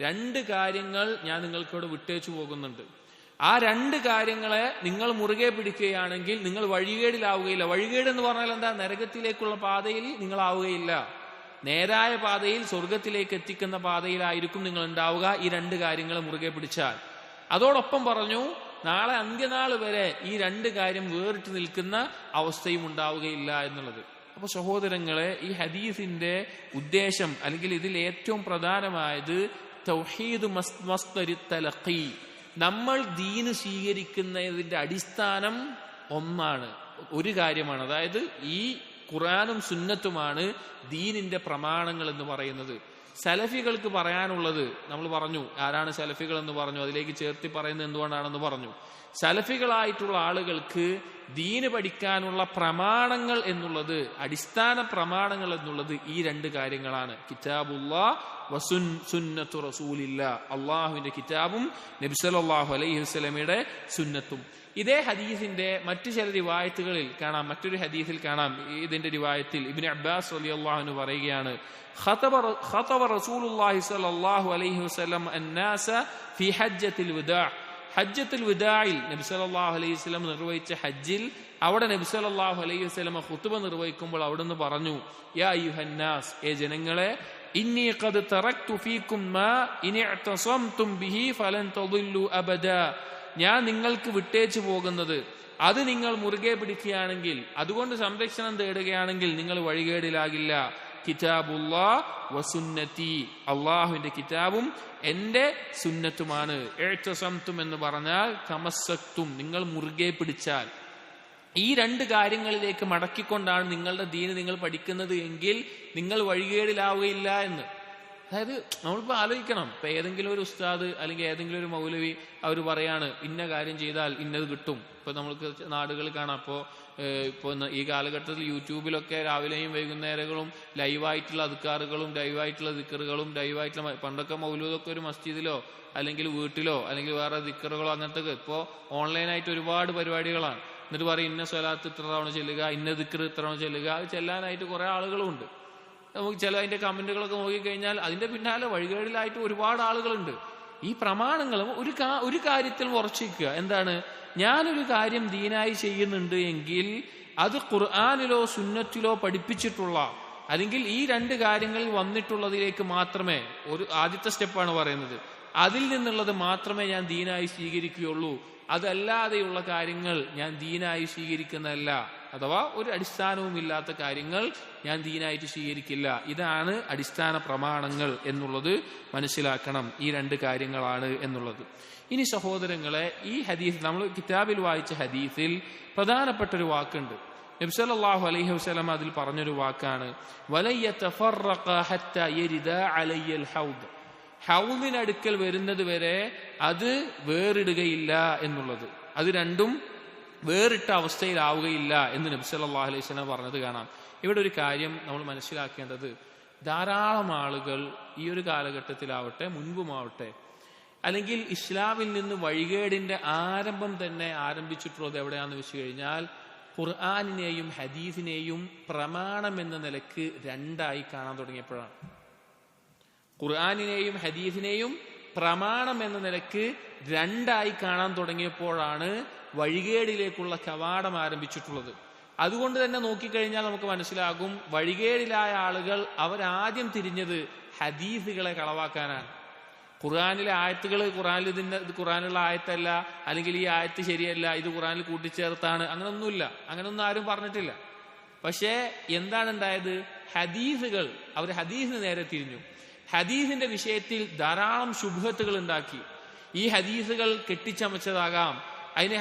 Speaker 1: രണ്ട് കാര്യങ്ങൾ ഞാൻ നിങ്ങൾക്കിവിടെ വിട്ടേച്ചു പോകുന്നുണ്ട്. ആ രണ്ട് കാര്യങ്ങളെ നിങ്ങൾ മുറുകെ പിടിക്കുകയാണെങ്കിൽ നിങ്ങൾ വഴികേടിലാവുകയില്ല. വഴികേട് എന്ന് പറഞ്ഞാൽ എന്താ? നരകത്തിലേക്കുള്ള പാതയിൽ നിങ്ങളാവുകയില്ല. നേരായ പാതയിൽ, സ്വർഗത്തിലേക്ക് എത്തിക്കുന്ന പാതയിലായിരിക്കും നിങ്ങൾ ഉണ്ടാവുക ഈ രണ്ട് കാര്യങ്ങൾ മുറുകെ പിടിച്ചാൽ. അതോടൊപ്പം പറഞ്ഞു, നാളെ അന്ത്യനാൾ വരെ ഈ രണ്ട് കാര്യം വേറിട്ട് നിൽക്കുന്ന അവസ്ഥയും ഉണ്ടാവുകയില്ല എന്നുള്ളത്. അപ്പൊ സഹോദരങ്ങളെ, ഈ ഹദീസിന്റെ ഉദ്ദേശം, അല്ലെങ്കിൽ ഇതിൽ ഏറ്റവും പ്രധാനമായത് തൗഹീദ് മസ്ദരി തലഖി, നമ്മൾ ദീന് സ്വീകരിക്കുന്നതിന്റെ അടിസ്ഥാനം ഒന്നാണ്, ഒരു കാര്യമാണ്. അതായത് ഈ ഖുർആനും സുന്നത്തുമാണ് ദീനിന്റെ പ്രമാണങ്ങൾ എന്ന് പറയുന്നത്. സലഫികൾക്ക് പറയാനുള്ളത് നമ്മൾ പറഞ്ഞു. ആരാണ് സലഫികൾ എന്ന് പറഞ്ഞു, അതിലേക്ക് ചേർത്തി പറയുന്നത് എന്തുകൊണ്ടാണെന്ന് പറഞ്ഞു. സലഫികളായിട്ടുള്ള ആളുകൾക്ക് ദീന് പഠിക്കാനുള്ള പ്രമാണങ്ങൾ എന്നുള്ളത്, അടിസ്ഥാന പ്രമാണങ്ങൾ എന്നുള്ളത് ഈ രണ്ട് കാര്യങ്ങളാണ്. കിതാബുല്ലാഹ് വസുന്നത്തു റസൂലില്ലാഹ്, അള്ളാഹുവിന്റെ കിതാബും നബി സല്ലല്ലാഹു അലൈഹി വസല്ലമയുടെ സുന്നത്തും. ഇതേ ഹദീസിന്റെ മറ്റു ചില റിവായത്തുകളിൽ കാണാം, മറ്റൊരു ഹദീസിൽ കാണാം. ഇതിന്റെ റിവായത്തിൽ ഇബ്നു അബ്ബാസ് റളിയല്ലാഹു അൻഹു പറയുകയാണ്, ഖതബ റസൂലുള്ളാഹി സ്വല്ലല്ലാഹു അലൈഹി വസല്ലം അന്നാസ ഫി ഹജ്ജത്തുൽ വിദാ, ഹജ്ജത്തുൽ വിദായിൽ നബി സല്ലല്ലാഹു അലൈഹി വസല്ലം നിർവഹിച്ച ഹജ്ജിൽ അവിടെ നബി സല്ലല്ലാഹു അലൈഹി വസല്ലം ഖുതുബ നിർവഹിക്കുമ്പോൾ അവിടുന്ന് പറഞ്ഞു, യാ അയ്യുഹന്നാസ്, ഏ ജനങ്ങളെ, ഇന്നി ഖദ് തറക്തു ഫീകും മാ ഇൻ ഇഅ്തസംതും ബിഹി ഫലൻ തദില്ലു അബദാ, ഞാൻ നിങ്ങൾക്ക് വിട്ടേച്ചു പോകുന്നത് അത് നിങ്ങൾ മുറുകെ പിടിക്കുകയാണെങ്കിൽ, അതുകൊണ്ട് സംരക്ഷണം തേടുകയാണെങ്കിൽ നിങ്ങൾ വഴികേടിലാകില്ല. കിതാബുല്ലാഹ് വസുന്നതി, അള്ളാഹുവിന്റെ കിതാബും എന്റെ സുന്നത്തുമാണ്. ഇഅ്തസംതും എന്ന് പറഞ്ഞാൽ തമസ്സക്തും, നിങ്ങൾ മുറുകെ പിടിച്ചാൽ. ഈ രണ്ട് കാര്യങ്ങളിലേക്ക് മടക്കിക്കൊണ്ടാണ് നിങ്ങളുടെ ദീന് നിങ്ങൾ പഠിക്കുന്നത് എങ്കിൽ നിങ്ങൾ വഴികേടിലാവുകയില്ല എന്ന്. അതായത് നമ്മളിപ്പോൾ ആലോചിക്കണം, ഇപ്പൊ ഏതെങ്കിലും ഒരു ഉസ്താദ് അല്ലെങ്കിൽ ഏതെങ്കിലും ഒരു മൗലവി അവർ പറയാണ് ഇന്ന കാര്യം ചെയ്താൽ ഇന്നത് കിട്ടും. ഇപ്പൊ നമ്മൾക്ക് നാടുകളിൽ കാണാം. ഇപ്പോൾ ഈ കാലഘട്ടത്തിൽ യൂട്യൂബിലൊക്കെ രാവിലെയും വൈകുന്നേരങ്ങളും ലൈവായിട്ടുള്ള അദ്കാറുകളും ലൈവായിട്ടുള്ള ദിക്കറുകളും ലൈവായിട്ടുള്ള, പണ്ടൊക്കെ മൗലൂദൊക്കെ ഒരു മസ്ജിദിലോ അല്ലെങ്കിൽ വീട്ടിലോ അല്ലെങ്കിൽ വേറെ ദിക്കറുകളോ അങ്ങനത്തെ, ഇപ്പോൾ ഓൺലൈനായിട്ട് ഒരുപാട് പരിപാടികളാണ്. എന്നിട്ട് പറയും ഇന്ന സ്വലാത്ത് ഇത്ര തവണ ചെല്ലുക, ഇന്ന ദിക്കർ ഇത്ര തവണ ചെല്ലുക. അത് ചെല്ലാനായിട്ട് കുറെ ആളുകളുണ്ട്. നമുക്ക് ചില അതിന്റെ കമന്റുകളൊക്കെ നോക്കിക്കഴിഞ്ഞാൽ അതിന്റെ പിന്നാലെ വഴികേടിലായിട്ട് ഒരുപാട് ആളുകളുണ്ട്. ഈ പ്രമാണങ്ങളും ഒരു കാര്യത്തിൽ ഉറച്ചിരിക്കുക, എന്താണ്? ഞാനൊരു കാര്യം ദീനായി ചെയ്യുന്നുണ്ട് എങ്കിൽ അത് ഖുർആനിലോ സുന്നത്തിലോ പഠിപ്പിച്ചിട്ടുള്ള, അല്ലെങ്കിൽ ഈ രണ്ട് കാര്യങ്ങളിൽ വന്നിട്ടുള്ളതിലേക്ക് മാത്രമേ, ഒരു ആദ്യത്തെ സ്റ്റെപ്പാണ് പറയുന്നത്, അതിൽ നിന്നുള്ളത് മാത്രമേ ഞാൻ ദീനായി സ്വീകരിക്കുകയുള്ളൂ. അതല്ലാതെയുള്ള കാര്യങ്ങൾ ഞാൻ ദീനായി സ്വീകരിക്കുന്നതല്ല. അഥവാ ഒരു അടിസ്ഥാനവും ഇല്ലാത്ത കാര്യങ്ങൾ ഞാൻ ദീനായിട്ട് സ്വീകരിക്കില്ല. ഇതാണ് അടിസ്ഥാന പ്രമാണങ്ങൾ എന്നുള്ളത് മനസ്സിലാക്കണം. ഈ രണ്ട് കാര്യങ്ങളാണ് എന്നുള്ളത്. ഇനി സഹോദരങ്ങളെ, ഈ ഹദീസ് നമ്മൾ കിതാബിൽ വായിച്ച ഹദീസിൽ പ്രധാനപ്പെട്ട ഒരു വാക്കുണ്ട്. നബി സല്ലല്ലാഹു അലൈഹി വസല്ലം അതിൽ പറഞ്ഞൊരു വാക്കാണ് വലയതഫറഖ ഹത്താ യരിദാ അലയ്യൽ ഹൗദ്, ഹൗദിനടുക്കൽ വരുന്നത് വരെ അത് വേറിടുകയില്ല എന്നുള്ളത്. അത് രണ്ടും വേറിട്ട അവസ്ഥയിലാവുകയില്ല എന്ന് നബി സല്ലല്ലാഹു അലൈഹി വസല്ലം പറഞ്ഞത് കാണാം. ഇവിടെ ഒരു കാര്യം നമ്മൾ മനസ്സിലാക്കേണ്ടത്, ധാരാളം ആളുകൾ ഈ ഒരു കാലഘട്ടത്തിലാവട്ടെ മുൻപുമാവട്ടെ, അല്ലെങ്കിൽ ഇസ്ലാമിൽ നിന്ന് വഴികേടിന്റെ ആരംഭം തന്നെ ആരംഭിച്ചിട്ടുള്ളത് എവിടെയാണെന്ന് വെച്ച് കഴിഞ്ഞാൽ ഖുർആനിനെയും ഹദീസിനെയും പ്രമാണം എന്ന നിലക്ക് രണ്ടായി കാണാൻ തുടങ്ങിയപ്പോഴാണ്. ഖുർആനിനെയും ഹദീസിനെയും പ്രമാണം എന്ന നിലക്ക് രണ്ടായി കാണാൻ തുടങ്ങിയപ്പോഴാണ് വഴികേടിലേക്കുള്ള കവാടം ആരംഭിച്ചിട്ടുള്ളത്. അതുകൊണ്ട് തന്നെ നോക്കിക്കഴിഞ്ഞാൽ നമുക്ക് മനസ്സിലാകും, വഴികേടിലായ ആളുകൾ അവരാദ്യം തിരിഞ്ഞത് ഹദീസുകളെ കളവാക്കാനാണ്. ഖുർആനിലെ ആയത്തുകൾ ഖുർആനിലുള്ള ആയത്തല്ല, അല്ലെങ്കിൽ ഈ ആയത്ത് ശരിയല്ല, ഇത് ഖുർആനിൽ കൂട്ടിച്ചേർത്താണ്, അങ്ങനൊന്നുമില്ല, അങ്ങനൊന്നും ആരും പറഞ്ഞിട്ടില്ല. പക്ഷേ എന്താണ് ഉണ്ടായത്? ഹദീസുകൾ, അവർ ഹദീസിന് നേരെ തിരിഞ്ഞു. ഹദീസിന്റെ വിഷയത്തിൽ ധാരാളം ശുബ്ഹത്തുകൾ ഉണ്ടാക്കി. ഈ ഹദീസുകൾ കെട്ടിച്ചമച്ചതാകാം. അതിന്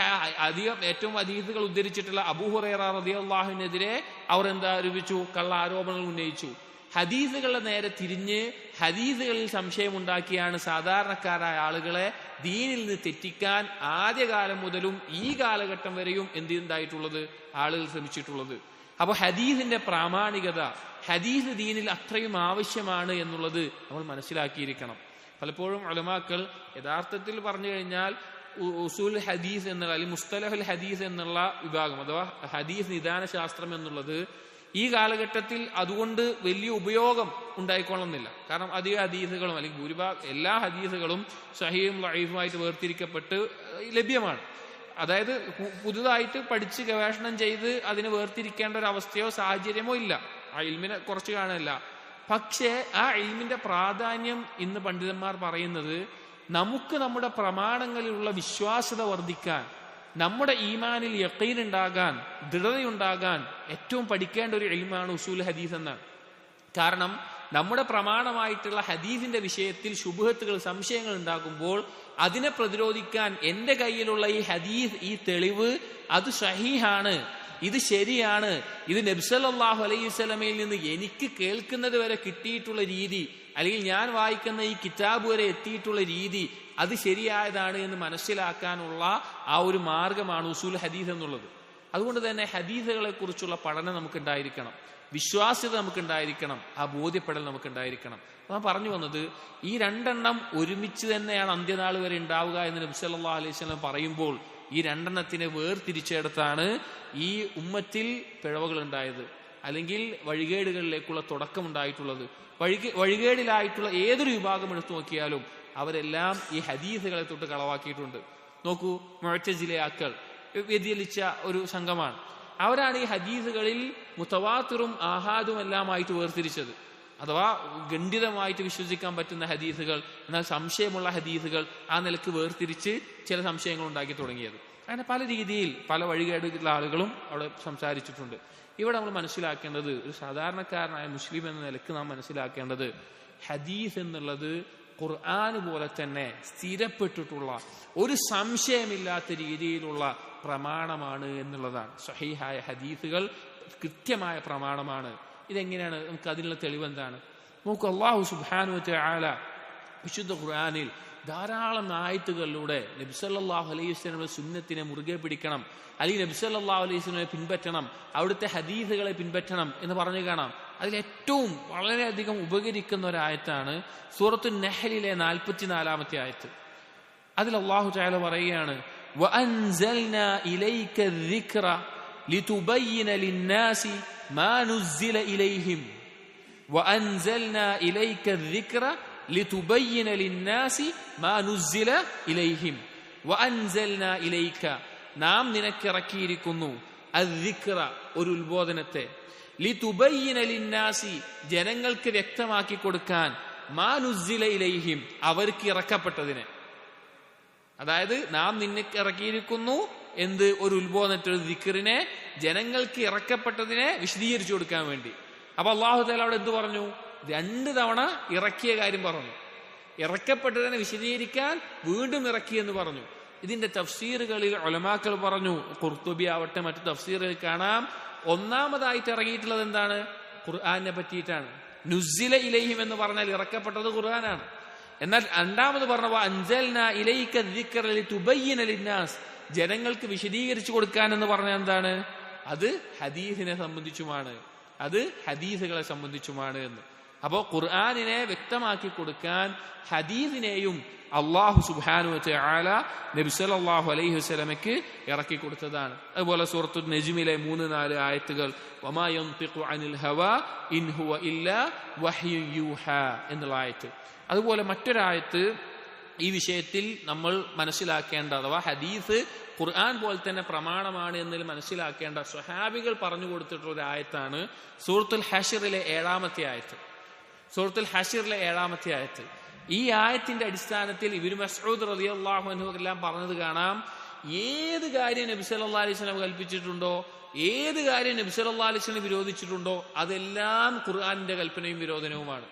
Speaker 1: ഏറ്റവും ഹദീസുകൾ ഉദ്ധരിച്ചിട്ടുള്ള അബൂ ഹുറൈറ റളിയല്ലാഹുവിനെതിരെ അവർ ആരോപിച്ചു? കള്ള ആരോപണങ്ങൾ ഉന്നയിച്ചു. ഹദീസുകളുടെ നേരെ തിരിഞ്ഞ് ഹദീസുകളിൽ സംശയമുണ്ടാക്കിയാണ് സാധാരണക്കാരായ ആളുകളെ ദീനിൽ നിന്ന് തെറ്റിക്കാൻ ആദ്യകാലം മുതലും ഈ കാലഘട്ടം വരെയും എന്തുണ്ടായിട്ടുള്ളത്? ആളുകൾ ശ്രമിച്ചിട്ടുള്ളത്. അപ്പൊ ഹദീസിന്റെ പ്രാമാണികത, ഹദീസ് ദീനിൽ അത്രയും ആവശ്യമാണ് എന്നുള്ളത് നമ്മൾ മനസ്സിലാക്കിയിരിക്കണം. പലപ്പോഴും ഉലമാക്കൾ യഥാർത്ഥത്തിൽ പറഞ്ഞു കഴിഞ്ഞാൽ ഉസൂൽ ഹദീസ് എന്നുള്ള, അല്ലെങ്കിൽ മുസ്തലഹുൽ ഹദീസ് എന്നുള്ള വിഭാഗം അഥവാ ഹദീസ് നിദാന ശാസ്ത്രം എന്നുള്ളത് ഈ കാലഘട്ടത്തിൽ അതുകൊണ്ട് വലിയ ഉപയോഗം ഉണ്ടായിക്കൊള്ളുന്നില്ല. കാരണം അധിക ഹദീസുകളും അല്ലെങ്കിൽ ഭൂരിഭാഗം എല്ലാ ഹദീസുകളും സഹീഹും ലഈഫുമായിട്ട് വേർതിരിക്കപ്പെട്ട് ലഭ്യമാണ്. അതായത് പുതുതായിട്ട് പഠിച്ച് ഗവേഷണം ചെയ്ത് അതിനെ വേർതിരിക്കേണ്ട ഒരു അവസ്ഥയോ സാഹചര്യമോ ഇല്ല. ആ ഇൽമിനെ കുറച്ച് കാണുന്നില്ല. പക്ഷേ ആ ഇൽമിന്റെ പ്രാധാന്യം ഇന്ന് പണ്ഡിതന്മാർ പറയുന്നത്, നമുക്ക് നമ്മുടെ പ്രമാണങ്ങളിലുള്ള വിശ്വാസ്യത വർദ്ധിക്കാൻ, നമ്മുടെ ഈമാനിൽ യഖീൻ ഉണ്ടാകാൻ, ദൃഢതയുണ്ടാകാൻ ഏറ്റവും പഠിക്കേണ്ട ഒരു ഇൽമാണ് ഉസൂൽ ഹദീസ് എന്നാണ്. കാരണം നമ്മുടെ പ്രമാണമായിട്ടുള്ള ഹദീസിന്റെ വിഷയത്തിൽ ശുബ്ഹത്തുകൾ, സംശയങ്ങൾ ഉണ്ടാകുമ്പോൾ അതിനെ പ്രതിരോധിക്കാൻ എന്റെ കയ്യിലുള്ള ഈ ഹദീസ്, ഈ തെളിവ്, അത് സഹീഹാണ്, ഇത് ശരിയാണ്, ഇത് നബി സല്ലല്ലാഹു അലൈഹി വസല്ലമയിൽ നിന്ന് എനിക്ക് കേൾക്കുന്നത് വരെ കിട്ടിയിട്ടുള്ള രീതി, അല്ലെങ്കിൽ ഞാൻ വായിക്കുന്ന ഈ കിതാബ് വരെ എത്തിയിട്ടുള്ള രീതി, അത് ശരിയായതാണ് എന്ന് മനസ്സിലാക്കാനുള്ള ആ ഒരു മാർഗമാണ് ഉസൂൽ ഹദീസ് എന്നുള്ളത്. അതുകൊണ്ട് തന്നെ ഹദീസുകളെ കുറിച്ചുള്ള പഠനം നമുക്കുണ്ടായിരിക്കണം, വിശ്വാസ്യത നമുക്കുണ്ടായിരിക്കണം, ആ ബോധ്യപ്പെടൽ നമുക്കുണ്ടായിരിക്കണം. ഞാൻ പറഞ്ഞു വന്നത്, ഈ രണ്ടെണ്ണം ഒരുമിച്ച് തന്നെയാണ് അന്ത്യനാൾ വരെ ഉണ്ടാവുക എന്ന് നബി സല്ലല്ലാഹു അലൈഹി വസല്ലം പറയുമ്പോൾ ഈ രണ്ടെണ്ണത്തിനെ വേർതിരിച്ചെടുത്താണ് ഈ ഉമ്മത്തിൽ പിഴവുകൾ ഉണ്ടായത്, അല്ലെങ്കിൽ വഴികേടുകളിലേക്കുള്ള തുടക്കം ഉണ്ടായിട്ടുള്ളത്. വഴികേടിലായിട്ടുള്ള ഏതൊരു വിഭാഗം എടുത്തു നോക്കിയാലും അവരെല്ലാം ഈ ഹദീസുകളെ തൊട്ട് കളവാക്കിയിട്ടുണ്ട്. നോക്കൂ, മുഅ്തസിലയാക്കൾ വ്യതിചലിച്ച ഒരു സംഘമാണ്. അവരാണ് ഈ ഹദീസുകളിൽ മുതവാത്തിറും ആഹാദും എല്ലാമായിട്ട് വേർതിരിച്ചത്. അഥവാ ഖണ്ഡിതമായിട്ട് വിശ്വസിക്കാൻ പറ്റുന്ന ഹദീസുകൾ, എന്നാൽ സംശയമുള്ള ഹദീസുകൾ, ആ നിലക്ക് വേർതിരിച്ച് ചില സംശയങ്ങൾ ഉണ്ടാക്കി തുടങ്ങിയത്. അങ്ങനെ പല രീതിയിൽ പല വഴികേടുള്ള ആളുകളും അവിടെ സംസാരിച്ചിട്ടുണ്ട്. ഇവിടെ നമ്മൾ മനസ്സിലാക്കേണ്ടത്, ഒരു സാധാരണക്കാരനായ മുസ്ലിം എന്ന നിലക്ക് നാം മനസ്സിലാക്കേണ്ടത്, ഹദീസ് എന്നുള്ളത് ഖുർആൻ പോലെ തന്നെ സ്ഥിരപ്പെട്ടിട്ടുള്ള ഒരു സംശയമില്ലാത്ത രീതിയിലുള്ള പ്രമാണമാണ് എന്നുള്ളതാണ്. സ്വഹീഹായ ഹദീസുകൾ കൃത്യമായ പ്രമാണമാണ്. ഇതെങ്ങനെയാണ്? നമുക്ക് അതിനുള്ള തെളിവെന്താണ്? നോക്കൂ, അല്ലാഹു സുബ്ഹാനഹു വ തആല വിശുദ്ധ ഖുർആനിൽ ധാരാളം ആയത്തുകളിലൂടെ നബി സല്ലല്ലാഹു അലൈഹി വസല്ലമയുടെ സുന്നത്തിനെ മുറുകെ പിടിക്കണം, അല്ലെങ്കിൽ നബി സല്ലല്ലാഹു അലൈഹി വസല്ലമയെ പിൻപറ്റണം, അവിടുത്തെ ഹദീസുകളെ പിൻപറ്റണം എന്ന് പറഞ്ഞു കാണാം. അതിലേറ്റവും വളരെയധികം ഉപകരിക്കുന്ന ഒരായത്താണ് സൂറത്തുൻ നഹ്ലിലെ 44-ാമത്തെ ആയത്ത്. അതിൽ അല്ലാഹു തആല പറയുകയാണ്, വഅൻസൽനാ ഇലൈക الذിക്റ ലിതുബയ്യിന ലിന്നാസി മാ നുസ്സില ഇലൈഹിം വഅൻസൽനാ ഇലൈക الذിക്റ ലിതുബയ്യിന ലിന്നാസി മാ നുസ്സില ഇലൈഹിം വഅൻസൽനാ ഇലൈക, നാം നിനക്കിറക്കിയിരിക്കുന്നു, അദ്ദിക്റ, ഒരു ഉത്ബോധനത്തെ, ലിതുബയ്യിന ലിന്നാസി, ജനങ്ങൾക്ക് വ്യക്തമാക്കി കൊടുക്കാൻ, മാ നുസ്സില ഇലൈഹിം, അവർക്ക് ഇറക്കപ്പെട്ടതിനെ. അതായത് നാം നിനക്ക് ഇറക്കിയിരിക്കുന്നു എന്ത്? ഒരു ഉത്ബോധനത്തെ, ഒരു ദിക്റിനെ, ജനങ്ങൾക്ക് ഇറക്കപ്പെട്ടതിനെ വിശദീകരിച്ചു കൊടുക്കാൻ വേണ്ടി. അപ്പൊ അല്ലാഹു തആല അവിടെ എന്ത് പറഞ്ഞു? 2 തവണ ഇറക്കിയ കാര്യം പറഞ്ഞു. ഇറക്കപ്പെട്ടതിനെ വിശദീകരിക്കാൻ വീണ്ടും ഇറക്കിയെന്ന് പറഞ്ഞു. ഇതിന്റെ തഫ്സീറുകളിൽ ഉലമാക്കൾ പറഞ്ഞു, ഖുർത്തുബി ആവട്ടെ മറ്റു തഫ്സീറുകളിൽ കാണാം, ഒന്നാമതായിട്ട് ഇറങ്ങിയിട്ടുള്ളത് എന്താണ്? ഖുർആനെ പറ്റിയിട്ടാണ്. നുസ്സില ഇലൈഹിം എന്ന് പറഞ്ഞാൽ ഇറക്കപ്പെട്ടത് ഖുർആനാണ്. എന്നാൽ രണ്ടാമത് പറഞ്ഞ അൻസൽനാ ഇലൈക الذിക്റ ലിതുബയ്യിന ലിന്നാസ്, ജനങ്ങൾക്ക് വിശദീകരിച്ചു കൊടുക്കാൻ എന്ന് പറഞ്ഞാൽ എന്താണ്? അത് ഹദീസിനെ സംബന്ധിച്ചുമാണ്, അത് ഹദീസുകളെ സംബന്ധിച്ചുമാണ് എന്ന്. അപ്പോ ഖുർആനിനെ വ്യക്തമാക്കി കൊടുക്കാൻ ഹദീസിനെയും അല്ലാഹു സുബ്ഹാനഹു വ തആല നബി സല്ലല്ലാഹു അലൈഹി വസല്ലമയ്ക്ക് ഇറക്കി കൊടുത്തതാണ്. അതുപോലെ സൂറത്തുൻ നജ്മിലെ 3-4 ആയത്തുകൾ, വമാ യൻതിഖു അനിൽ ഹവാ ഇൻ ഹുവ ഇല്ലാ വഹ്യുൻ യൂഹാ എന്നുള്ള ആയത്ത്. അതുപോലെ മറ്റൊരായത്ത് ഈ വിഷയത്തിൽ നമ്മൾ മനസ്സിലാക്കേണ്ട, അഥവാ ഹദീസ് ഖുർആൻ പോലെ തന്നെ പ്രമാണമാണ് എന്നതിൽ മനസ്സിലാക്കേണ്ട സ്വഹാബികൾ പറഞ്ഞു കൊടുത്തിട്ടുള്ള ഒരു ആയത്താണ് സൂറത്തുൽ ഹശ്റിലെ 7-ാമത്തെ ആയത്ത്. സൂറത്തുൽ ഹശ്റിലെ 7-ാമത്തെ ആയത്ത്. ഈ ആയത്തിന്റെ അടിസ്ഥാനത്തിൽ ഇബ്നു മസ്ഊദ് റളിയല്ലാഹു അൻഹു എല്ലാം പറഞ്ഞത് കാണാം, ഏത് കാര്യം നബി സല്ലല്ലാഹു അലൈഹി വസല്ലം കൽപ്പിച്ചിട്ടുണ്ടോ, ഏത് കാര്യം നബി സല്ലല്ലാഹു അലൈഹി വസല്ലം വിരോധിച്ചിട്ടുണ്ടോ, അതെല്ലാം ഖുർആനിന്റെ കൽപ്പനയും വിരോധനവുമാണ്.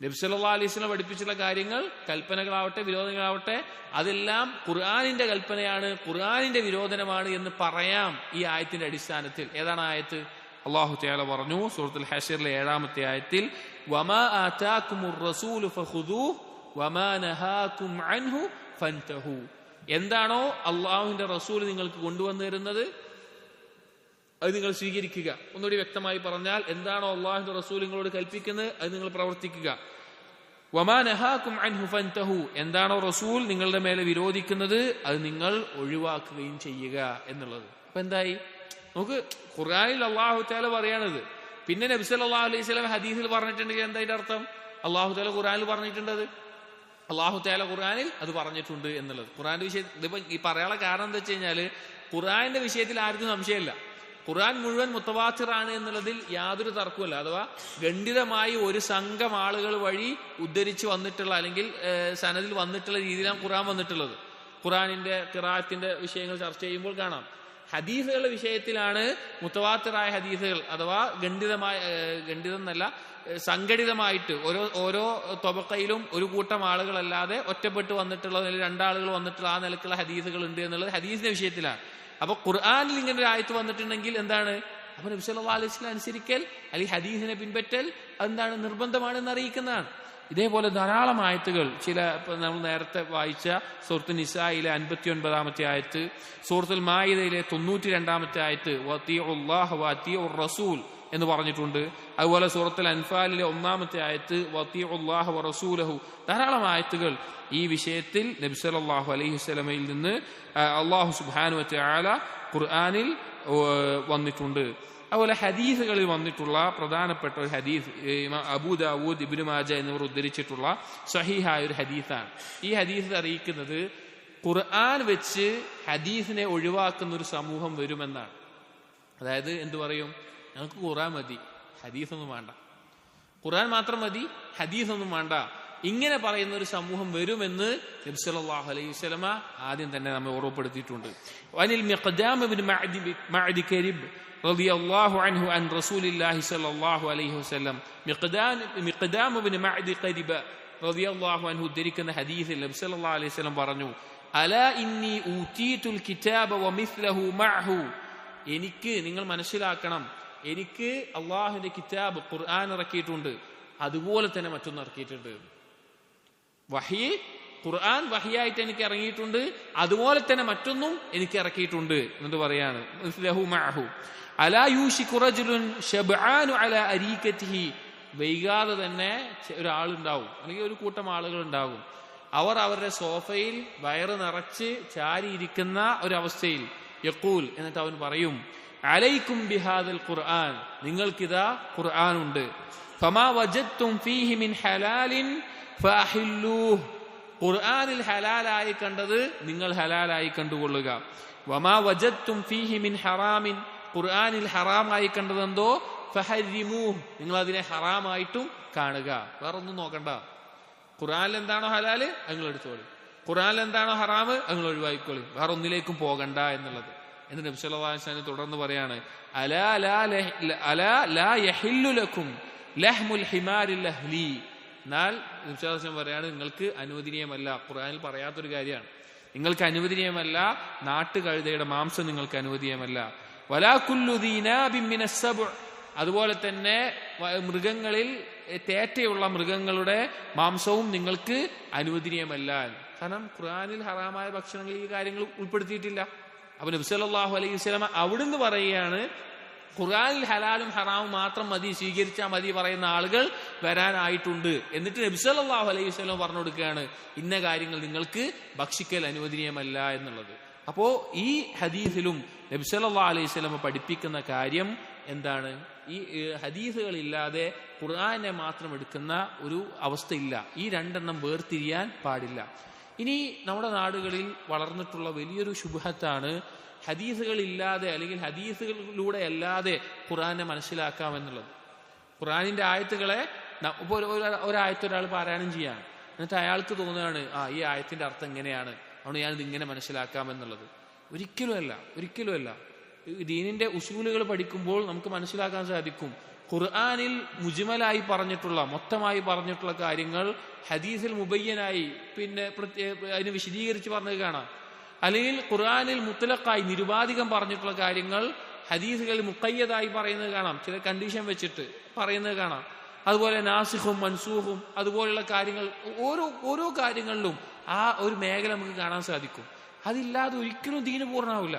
Speaker 1: നബി സല്ലല്ലാഹു അലൈഹി വസല്ലം പഠിപ്പിച്ചിട്ടുള്ള കാര്യങ്ങൾ, കൽപ്പനകളാവട്ടെ വിരോധനങ്ങളാവട്ടെ, അതെല്ലാം ഖുർആനിന്റെ കൽപ്പനയാണ്, ഖുർആനിന്റെ വിരോധനമാണ് എന്ന് പറയാം ഈ ആയത്തിന്റെ അടിസ്ഥാനത്തിൽ. ഏതാണ് ആയത്ത്? അല്ലാഹു തആല പറഞ്ഞു സൂറത്തുൽ ഹശ്റിലെ 7-ാമത്തെ ആയത്തിൽ, വമാ ആതാകുമുർ റസൂലു ഫഖുദൂഹു വമാ നഹാകും അൻഹു ഫൻതഹു. എന്താണോ അള്ളാഹുവിന്റെ റസൂൽ നിങ്ങൾക്ക് കൊണ്ടുവന്നു തരുന്നത് അത് നിങ്ങൾ സ്വീകരിക്കുക. ഒന്നുകൂടി വ്യക്തമായി പറഞ്ഞാൽ, എന്താണോ അള്ളാഹുവിന്റെ റസൂൽ നിങ്ങളോട് കൽപ്പിക്കുന്നത് അത് നിങ്ങൾ പ്രവർത്തിക്കുക. വമാ നഹാകും അൻഹു ഫൻതഹു. എന്താണോ റസൂൽ നിങ്ങളുടെ മേലെ വിരോധിക്കുന്നത് അത് നിങ്ങൾ ഒഴിവാക്കുകയും ചെയ്യുക എന്നുള്ളത്. അപ്പൊ എന്തായി? നമുക്ക് ഖുർആനിൽ അള്ളാഹു തആല പറയാണിത്. പിന്നെ നബി സല്ലല്ലാഹു അലൈഹി വസല്ലം ഹദീസിൽ പറഞ്ഞിട്ടുണ്ടെങ്കിൽ എന്താ അതിന്റെ അർത്ഥം? അള്ളാഹു തആല ഖുർആനിൽ പറഞ്ഞിട്ടുണ്ട്, അള്ളാഹു തആല ഖുർആനിൽ അത് പറഞ്ഞിട്ടുണ്ട് എന്നുള്ളത്. ഖുർആന്റെ വിഷയത്തിൽ ഇതിപ്പോ ഈ പറയാനുള്ള കാരണം എന്താ വെച്ച് കഴിഞ്ഞാല്, ഖുർആന്റെ വിഷയത്തിൽ ആർക്കും സംശയമില്ല. ഖുർആൻ മുഴുവൻ മുത്തവാത്തിറാണ് എന്നുള്ളതിൽ യാതൊരു തർക്കവുമില്ല. അഥവാ ഖണ്ഡിതമായി ഒരു സംഘം ആളുകൾ വഴി ഉദ്ധരിച്ച് വന്നിട്ടുള്ള അല്ലെങ്കിൽ സനദിൽ വന്നിട്ടുള്ള രീതിയിലാണ് ഖുർആൻ വന്നിട്ടുള്ളത്. ഖുർആനിന്റെ ഖിറാഅത്തിന്റെ വിഷയങ്ങൾ ചർച്ച ചെയ്യുമ്പോൾ കാണാം, ഹദീസുകളുടെ വിഷയത്തിലാണ് മുത്തവാത്തിറായ ഹദീസുകൾ അഥവാ ഖണ്ഡിതം എന്നല്ല, സംഘടിതമായിട്ട് ഓരോ തൊബക്കയിലും ഒരു കൂട്ടം ആളുകളല്ലാതെ ഒറ്റപ്പെട്ട് വന്നിട്ടുള്ള നിലയിൽ 2 ആളുകൾ വന്നിട്ടുള്ള ആ നിലക്കുള്ള ഹദീസുകൾ ഉണ്ട് എന്നുള്ളത് ഹദീസിന്റെ വിഷയത്തിലാണ്. അപ്പൊ ഖുർആനിൽ ഇങ്ങനെ ഒരു ആയത്ത് വന്നിട്ടുണ്ടെങ്കിൽ എന്താണ്? അപ്പൊ നബി സല്ലല്ലാഹു അലൈഹി വസല്ലം അനുസരിക്കൽ അല്ലെങ്കിൽ ഹദീസിനെ പിൻപറ്റൽ എന്താണ്? നിർബന്ധമാണെന്ന് അറിയിക്കുന്നതാണ്. ഇതേപോലെ ധാരാളം ആയത്തുകൾ, ചില നമ്മൾ നേരത്തെ വായിച്ച സൂറത്തുൽ നിസായിലെ 59-ാമത്തെ ആയത്ത്, സൂറത്തുൽ മാഇദയിലെ 92-ാമത്തെ ആയത്ത് വഅതിഉല്ലാഹ വഅതിഉർ റസൂൽ എന്ന് പറഞ്ഞിട്ടുണ്ട്. അതുപോലെ സൂറത്തുൽ അൻഫാലിലെ 1-ാമത്തെ ആയത്ത് വഅതിഉല്ലാഹ വറസൂലഹു. ധാരാളം ആയത്തുകൾ ഈ വിഷയത്തിൽ നബി സല്ലല്ലാഹു അലൈഹി വസല്ലമയിൽ നിന്ന് അല്ലാഹു സുബ്ഹാനഹു വ തആല ഖുർആനിൽ വന്നിട്ടുണ്ട്. അതുപോലെ ഹദീസുകളിൽ വന്നിട്ടുള്ള പ്രധാനപ്പെട്ട ഒരു ഹദീസ് അബൂ ദാവൂദ്, ഇബ്നു മാജ എന്നിവർ ഉദ്ധരിച്ചിട്ടുള്ള സ്വഹീഹായ ഒരു ഹദീസാണ്. ഈ ഹദീസ് അറിയിക്കുന്നത് ഖുർആൻ വെച്ച് ഹദീസിനെ ഒഴിവാക്കുന്ന ഒരു സമൂഹം വരുമെന്നാണ്. അതായത് എന്തു പറയും? ഞങ്ങൾക്ക് ഖുർആൻ മതി, ഹദീസൊന്നും വേണ്ട, ഖുർആൻ മാത്രം മതി, ഹദീസൊന്നും വേണ്ട, ഇങ്ങനെ പറയുന്ന ഒരു സമൂഹം വരുമെന്ന് നബി സല്ലല്ലാഹു അലൈഹി വസല്ലമ ആദ്യം തന്നെ നമ്മെ ഓർമ്മപ്പെടുത്തിയിട്ടുണ്ട്. വനിൽ മിഖ്ദാം ഇബ്നു മഅദി കരീബ് റളിയല്ലാഹു അൻഹു അൻ റസൂലില്ലാഹി സ്വല്ലല്ലാഹു അലൈഹി വസല്ലം. മിഖ്ദാം ഇബ്നു മഅദി കരീബ് റളിയല്ലാഹു അൻഹു ഉദ്ധരിക്കുന്ന ഹദീസിൽ നബി സല്ലല്ലാഹു അലൈഹി വസല്ലം പറഞ്ഞു, അലാ ഇന്നി ഊതീതുൽ കിതാബ വമിസ്ലഹു മഅഹു. എനിക്ക്, നിങ്ങൾ മനസ്സിലാക്കണം, എനിക്ക് അള്ളാഹുവിന്റെ കിതാബ് ഖുർആൻ ഇറക്കിയിട്ടുണ്ട്, അതുപോലെ തന്നെ മറ്റൊന്ന് ഇറക്കിയിട്ടുണ്ട്. വഹി, ഖുർആൻ വഹിയായിട്ട് എനിക്ക് ഇറങ്ങിയിട്ടുണ്ട്, അതുപോലെ തന്നെ മറ്റൊന്നും എനിക്ക് ഇറക്കിയിട്ടുണ്ട് എന്ന് പറയാണ്. മിസ്ലഹു മഅഹു അലാ യൂശികു റജുലുൻ ശബ്ആനു അലാ അരീകതിഹി. വൈകാതെ തന്നെ ഒരാളുണ്ടാവും, അല്ലെങ്കിൽ ഒരു കൂട്ടം ആളുകൾ ഉണ്ടാകും, അവർ അവരുടെ സോഫയിൽ വയറ് നിറച്ച് ചാരിയിരിക്കുന്ന ഒരവസ്ഥയിൽ യഖൂൽ, എന്നിട്ട് അവൻ പറയും, അലൈക്കും ബിഹാദൽ ഖുർആൻ, നിങ്ങൾക്കിതാ ഖുർആൻ ഉണ്ട്, ഫമാ വജദ്തും ഫീഹി മിൻ ഹലാലിൻ ഫഅഹില്ലൂഹ്. ഖുർആനിൽ ഹലാലായി കണ്ടത് നിങ്ങൾ ഹലാലായി കണ്ടുകൊള്ളുക. വമാ വജദ്തും ഫീഹി മിൻ ഹറാമിൻ, ഖുർആനിൽ ഹറാമായി കണ്ടതെന്തോ ഫഹരിമൂഹ്, നിങ്ങൾ അതിനെ ഹറാമായിട്ടും കാണുക. വേറൊന്നും നോക്കണ്ട. ഖുർആനിൽ എന്താണോ ഹലാല് നിങ്ങൾ എടുത്തോളി, ഖുർആനിൽ എന്താണോ ഹറാമ് നിങ്ങൾ ഒഴിവാക്കിക്കോളി, വേറെ ഒന്നിലേക്കും പോകണ്ട എന്നുള്ളത്. എന്ന് നബി സല്ലല്ലാഹു അലൈഹി വസല്ലം തുടർന്ന് പറയാണ്, അലാ ലാ യഹില്ലു ലക്കും ലഹ്മുൽ ഹിമാരിൽ അഹ്ലി. എന്നാൽ നബി സല്ലല്ലാഹു അലൈഹി വസല്ലം പറയാണ്, നിങ്ങൾക്ക് അനുവദനീയമല്ല, ഖുർആനിൽ പറയാത്തൊരു കാര്യമാണ്, നിങ്ങൾക്ക് അനുവദനീയമല്ല, നാട്ടുകഴുതയുടെ മാംസം നിങ്ങൾക്ക് അനുവദനീയമല്ല. വലാ കുല്ലു ദീനാബിൻ മിനസ് സബ്ഉ, അതുപോലെ തന്നെ മൃഗങ്ങളിൽ തേറ്റയുള്ള മൃഗങ്ങളുടെ മാംസവും നിങ്ങൾക്ക് അനുവദനീയമല്ല. കാരണം ഖുർആനിൽ ഹറാമായ ഭക്ഷണങ്ങളിൽ ഈ കാര്യങ്ങൾ ഉൾപ്പെടുത്തിയിട്ടില്ല. അപ്പൊ നബി സല്ലല്ലാഹു അലൈഹി വസല്ലം അവിടുന്ന് പറയുകയാണ്, ഖുർആനിൽ ഹലാലും ഹറാമും മാത്രം മതി, സ്വീകരിച്ചാൽ മതി പറയുന്ന ആളുകൾ വരാനായിട്ടുണ്ട്. എന്നിട്ട് നബി സല്ലല്ലാഹു അലൈഹി വസല്ലം പറഞ്ഞു കൊടുക്കുകയാണ്, ഇന്ന കാര്യങ്ങൾ നിങ്ങൾക്ക് ഭക്ഷിക്കൽ അനുവദനീയമല്ല എന്നുള്ളത്. അപ്പോ ഈ ഹദീസിലും നബി സല്ലല്ലാഹു അലൈഹി വസല്ലം പഠിപ്പിക്കുന്ന കാര്യം എന്താണ്? ഈ ഹദീസുകളില്ലാതെ ഖുർആനെ മാത്രം എടുക്കുന്ന ഒരു അവസ്ഥയില്ല. ഈ രണ്ടെണ്ണം വേർതിരിയാൻ പാടില്ല. ഇനി നമ്മുടെ നാടുകളിൽ വളർന്നിട്ടുള്ള വലിയൊരു ശുബ്ഹത്താണ് ഹദീസുകൾ ഇല്ലാതെ അല്ലെങ്കിൽ ഹദീസുകളിലൂടെ അല്ലാതെ ഖുർആനെ മനസ്സിലാക്കാമെന്നുള്ളത്. ഖുർആനിന്റെ ആയത്തുകളെ ഒരായത്ത് ഒരാൾ പാരായണം ചെയ്യാണ്, എന്നിട്ട് അയാൾക്ക് തോന്നുകയാണ് ഈ ആയത്തിന്റെ അർത്ഥം എങ്ങനെയാണ്, അതുകൊണ്ട് ഞാനിത് ഇങ്ങനെ മനസ്സിലാക്കാമെന്നുള്ളത്. ഒരിക്കലുമല്ല. ദീനിന്റെ ഉസൂലുകൾ പഠിക്കുമ്പോൾ നമുക്ക് മനസ്സിലാക്കാൻ സാധിക്കും, ഖുർആനിൽ മുജ്മലായി പറഞ്ഞിട്ടുള്ള മൊത്തമായി പറഞ്ഞിട്ടുള്ള കാര്യങ്ങൾ ഹദീസിൽ മുബയ്യനായി പിന്നെ അതിന് വിശദീകരിച്ച് പറഞ്ഞത് കാണാം. അല്ലെങ്കിൽ ഖുർആനിൽ മുത്തലഖായി നിരുപാധികം പറഞ്ഞിട്ടുള്ള കാര്യങ്ങൾ ഹദീസുകളിൽ മുഖയ്യതായി പറയുന്നത് കാണാം, ചില കണ്ടീഷൻ വെച്ചിട്ട് പറയുന്നത് കാണാം. അതുപോലെ നാസിഖും മൻസൂഖും അതുപോലുള്ള കാര്യങ്ങൾ ഓരോ കാര്യങ്ങളിലും ആ ഒരു മേഖല നമുക്ക് കാണാൻ സാധിക്കും. അതില്ലാതെ ഒരിക്കലും ദീന് പൂർണ്ണമാവില്ല.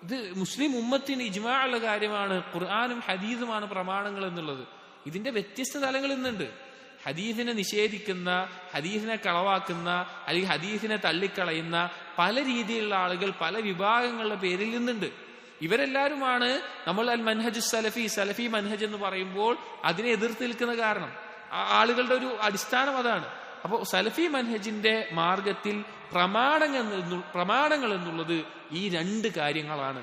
Speaker 1: ഇത് മുസ്ലിം ഉമ്മത്തിന് ഇജ്മാ ഉള്ള കാര്യമാണ്. ഖുർആനും ഹദീസുമാണ് പ്രമാണങ്ങൾ എന്നുള്ളത്. ഇതിന്റെ വ്യത്യസ്ത തലങ്ങൾ ഇന്നുണ്ട്. ഹദീസിനെ നിഷേധിക്കുന്ന, ഹദീസിനെ കളവാക്കുന്ന, അല്ലെങ്കിൽ ഹദീസിനെ തള്ളിക്കളയുന്ന പല രീതിയിലുള്ള ആളുകൾ പല വിഭാഗങ്ങളുടെ പേരിൽ നിന്നുണ്ട്. ഇവരെല്ലാവരുമാണ് നമ്മൾ അൽ മൻഹജ് സലഫി മൻഹജ് എന്ന് പറയുമ്പോൾ അതിനെ എതിർത്ത് നിൽക്കുന്ന കാരണം. ആളുകളുടെ ഒരു അടിസ്ഥാനം അതാണ്. അപ്പോൾ സലഫി മൻഹജിന്റെ മാർഗത്തിൽ പ്രമാണങ്ങൾ എന്നുള്ളത് ഈ രണ്ട് കാര്യങ്ങളാണ്.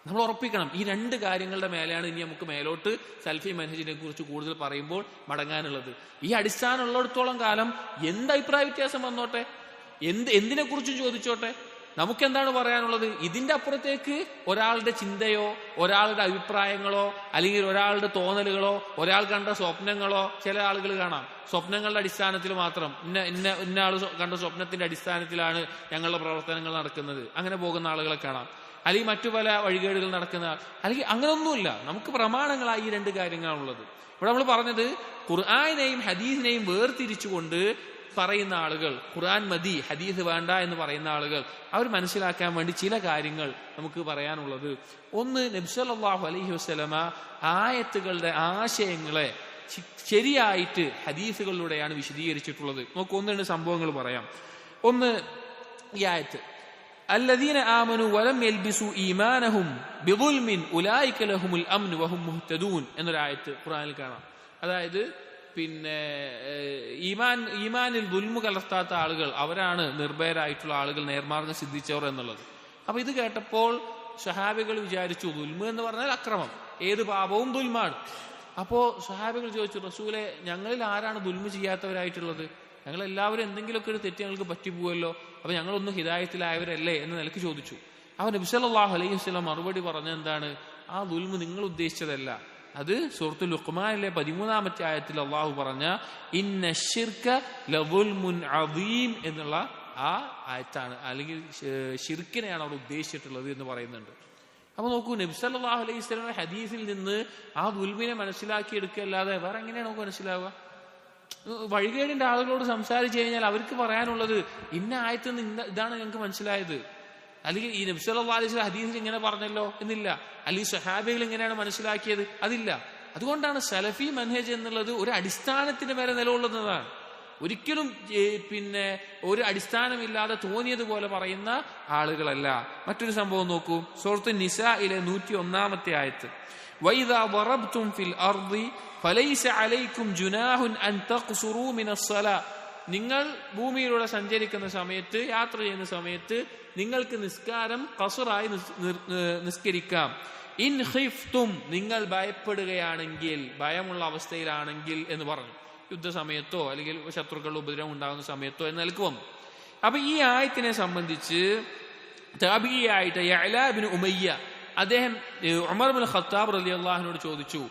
Speaker 1: നമ്മൾ ഉറപ്പിക്കണം, ഈ രണ്ട് കാര്യങ്ങളുടെ മേലെയാണ് ഇനി നമുക്ക് മേലോട്ട് സലഫി മൻഹജിനെ കുറിച്ച് കൂടുതൽ പറയുമ്പോൾ മടങ്ങാനുള്ളത്. ഈ അടിസ്ഥാനം ഉള്ളിടത്തോളം കാലം എന്ത് അഭിപ്രായ വ്യത്യാസം വന്നോട്ടെ, എന്തിനെ കുറിച്ചും ചോദിച്ചോട്ടെ, നമുക്കെന്താണ് പറയാനുള്ളത്? ഇതിന്റെ അപ്പുറത്തേക്ക് ഒരാളുടെ ചിന്തയോ ഒരാളുടെ അഭിപ്രായങ്ങളോ അല്ലെങ്കിൽ ഒരാളുടെ തോന്നലുകളോ ഒരാൾ കണ്ട സ്വപ്നങ്ങളോ ചില ആളുകൾ കാണാം. സ്വപ്നങ്ങളുടെ അടിസ്ഥാനത്തിൽ മാത്രം ഇന്ന ആൾ കണ്ട സ്വപ്നത്തിന്റെ അടിസ്ഥാനത്തിലാണ് ഞങ്ങളുടെ പ്രവർത്തനങ്ങൾ നടക്കുന്നത്, അങ്ങനെ പോകുന്ന ആളുകളെ കാണാം. അല്ലെങ്കിൽ മറ്റു പല വഴികേടുകൾ നടക്കുന്ന, അല്ലെങ്കിൽ അങ്ങനെയൊന്നുമില്ല. നമുക്ക് പ്രമാണങ്ങളായി ഈ രണ്ട് കാര്യങ്ങളാണുള്ളത്. ഇവിടെ നമ്മൾ പറഞ്ഞത് ഖുർആനെയും ഹദീസിനെയും വേർതിരിച്ചുകൊണ്ട് പറയുന്ന ആളുകൾ, ഖുർആൻ മതി ഹദീസ് വേണ്ട എന്ന് പറയുന്ന ആളുകൾ, അവർ മനസ്സിലാക്കാൻ വേണ്ടി ചില കാര്യങ്ങൾ നമുക്ക് പറയാനുള്ളത്. ഒന്ന്, നബി സല്ലല്ലാഹു അലൈഹി വസല്ലമ ആയത്തുകളുടെ ആശയങ്ങളെ ശരിയായിട്ട് ഹദീസുകളിലൂടെയാണ് വിശദീകരിച്ചിട്ടുള്ളത്. നമുക്ക് ഒന്ന് രണ്ട് സംഭവങ്ങൾ പറയാം. ഒന്ന്, ഈ ആയത്ത് അല്ലദീന ആമനു വലം യൽബിസു ഈമാനഹും ബിദുൽമിൻ ഉലൈക ലഹുമുൽ അംനു വഹും മുഹ്തദൂൻ എന്നൊരായത്ത് ഖുർആനിൽ കാണാം. അതായത് പിന്നെ ഈമാനിൽ ദുൽമു കലർത്താത്ത ആളുകൾ അവരാണ് നിർഭയരായിട്ടുള്ള ആളുകൾ, നേർമാർഗം സിദ്ധിച്ചവർ എന്നുള്ളത്. അപ്പൊ ഇത് കേട്ടപ്പോൾ സ്വഹാബികൾ വിചാരിച്ചു, ദുൽമു എന്ന് പറഞ്ഞാൽ അക്രമം, ഏത് പാപവും ദുൽമാണ്. അപ്പോ സ്വഹാബികൾ ചോദിച്ചു, റസൂലെ, ഞങ്ങളിൽ ആരാണ് ദുൽമു ചെയ്യാത്തവരായിട്ടുള്ളത്? ഞങ്ങളെല്ലാവരും എന്തെങ്കിലുമൊക്കെ ഒരു തെറ്റ് ഞങ്ങൾക്ക് പറ്റിപ്പോവല്ലോ, അപ്പൊ ഞങ്ങളൊന്നും ഹിദായത്തിലായവരല്ലേ എന്ന് നിലക്ക് ചോദിച്ചു. അവൻ നബി സല്ലല്ലാഹു അലൈഹി വസല്ലം മറുപടി പറഞ്ഞ എന്താണ്? ആ ദുൽമു നിങ്ങൾ ഉദ്ദേശിച്ചതല്ല. അത് സൂറത്തുൽ ലുഖ്മാനിലെ 13-ാമത്തെ ആയത്തിൽ അള്ളാഹു പറഞ്ഞ ഇന്ന ശിർക ലദുൽമുൻ അദീം എന്നുള്ള ആ ആയത്താണ്, അല്ലെങ്കിൽ ശിർക്കിനെയാണ് അവിടെ ഉദ്ദേശിച്ചിട്ടുള്ളത് എന്ന് പറയുന്നുണ്ട്. അപ്പൊ നോക്കൂ, നബി സല്ലല്ലാഹു അലൈഹി വസല്ലം ഹദീസിൽ നിന്ന് ആ ദുൽമിനെ മനസ്സിലാക്കിയെടുക്കല്ലാതെ വേറെ എങ്ങനെയാണ് നമുക്ക് മനസ്സിലാവുക? വഴികേടിന്റെ ആളുകളോട് സംസാരിച്ചു കഴിഞ്ഞാൽ അവർക്ക് പറയാനുള്ളത് ഇന്ന ആയത്ത് നിന്ന് ഇതാണ് ഞങ്ങൾക്ക് മനസ്സിലായത്, അല്ലെങ്കിൽ ഈ നബി സല്ലല്ലാഹു അലൈഹി വസല്ലം ഹദീസിൽ ഇങ്ങനെ പറഞ്ഞല്ലോ എന്നില്ല, അല്ലെങ്കിൽ സ്വഹാബികൾ ഇങ്ങനെയാണ് മനസ്സിലാക്കിയത് അതില്ല. അതുകൊണ്ടാണ് സലഫി മൻഹജ് എന്നുള്ളത് ഒരു അടിസ്ഥാനത്തിന് മേലെ നിലകൊള്ളുന്നതാണ്. ഒരിക്കലും പിന്നെ ഒരു അടിസ്ഥാനമില്ലാതെ തോന്നിയതുപോലെ പറയുന്ന ആളുകളല്ല. മറ്റൊരു സംഭവം നോക്കൂ, സൂറത്ത് നിസായിലെ 101-ാമത്തെ ആയത്ത്, വൈദാ ദറബ്തും ഫിൽ അർദി ഫലൈസ അലൈക്കും ജുനാഹുൻ അൻ തഖ്സുറൂ മിനസ്സലാ, നിങ്ങൾ ഭൂമിയിലൂടെ സഞ്ചരിക്കുന്ന സമയത്ത്, യാത്ര ചെയ്യുന്ന സമയത്ത് നിങ്ങൾക്ക് നിസ്കാരം ഖസ്റായി നിസ്കരിക്കാം. ഇൻ ഖിഫ്തും, നിങ്ങൾ ഭയപ്പെടുകയാണെങ്കിൽ, ഭയമുള്ള അവസ്ഥയിലാണെങ്കിൽ എന്ന് പറഞ്ഞു. യുദ്ധസമയത്തോ അല്ലെങ്കിൽ ശത്രുക്കളുടെ ഉപദ്രവം ഉണ്ടാകുന്ന സമയത്തോ എന്ന് നിലക്ക് വന്നു. അപ്പൊ ഈ ആയത്തിനെ സംബന്ധിച്ച് താബിഈയായിട്ട് യഅ്ലാ ഇബ്നു ഉമയ്യ അദ്ദേഹം ഉമർ ഇബ്നുൽ ഖത്താബ് റളിയല്ലാഹു അൻഹുവിനോട് ചോദിച്ചു,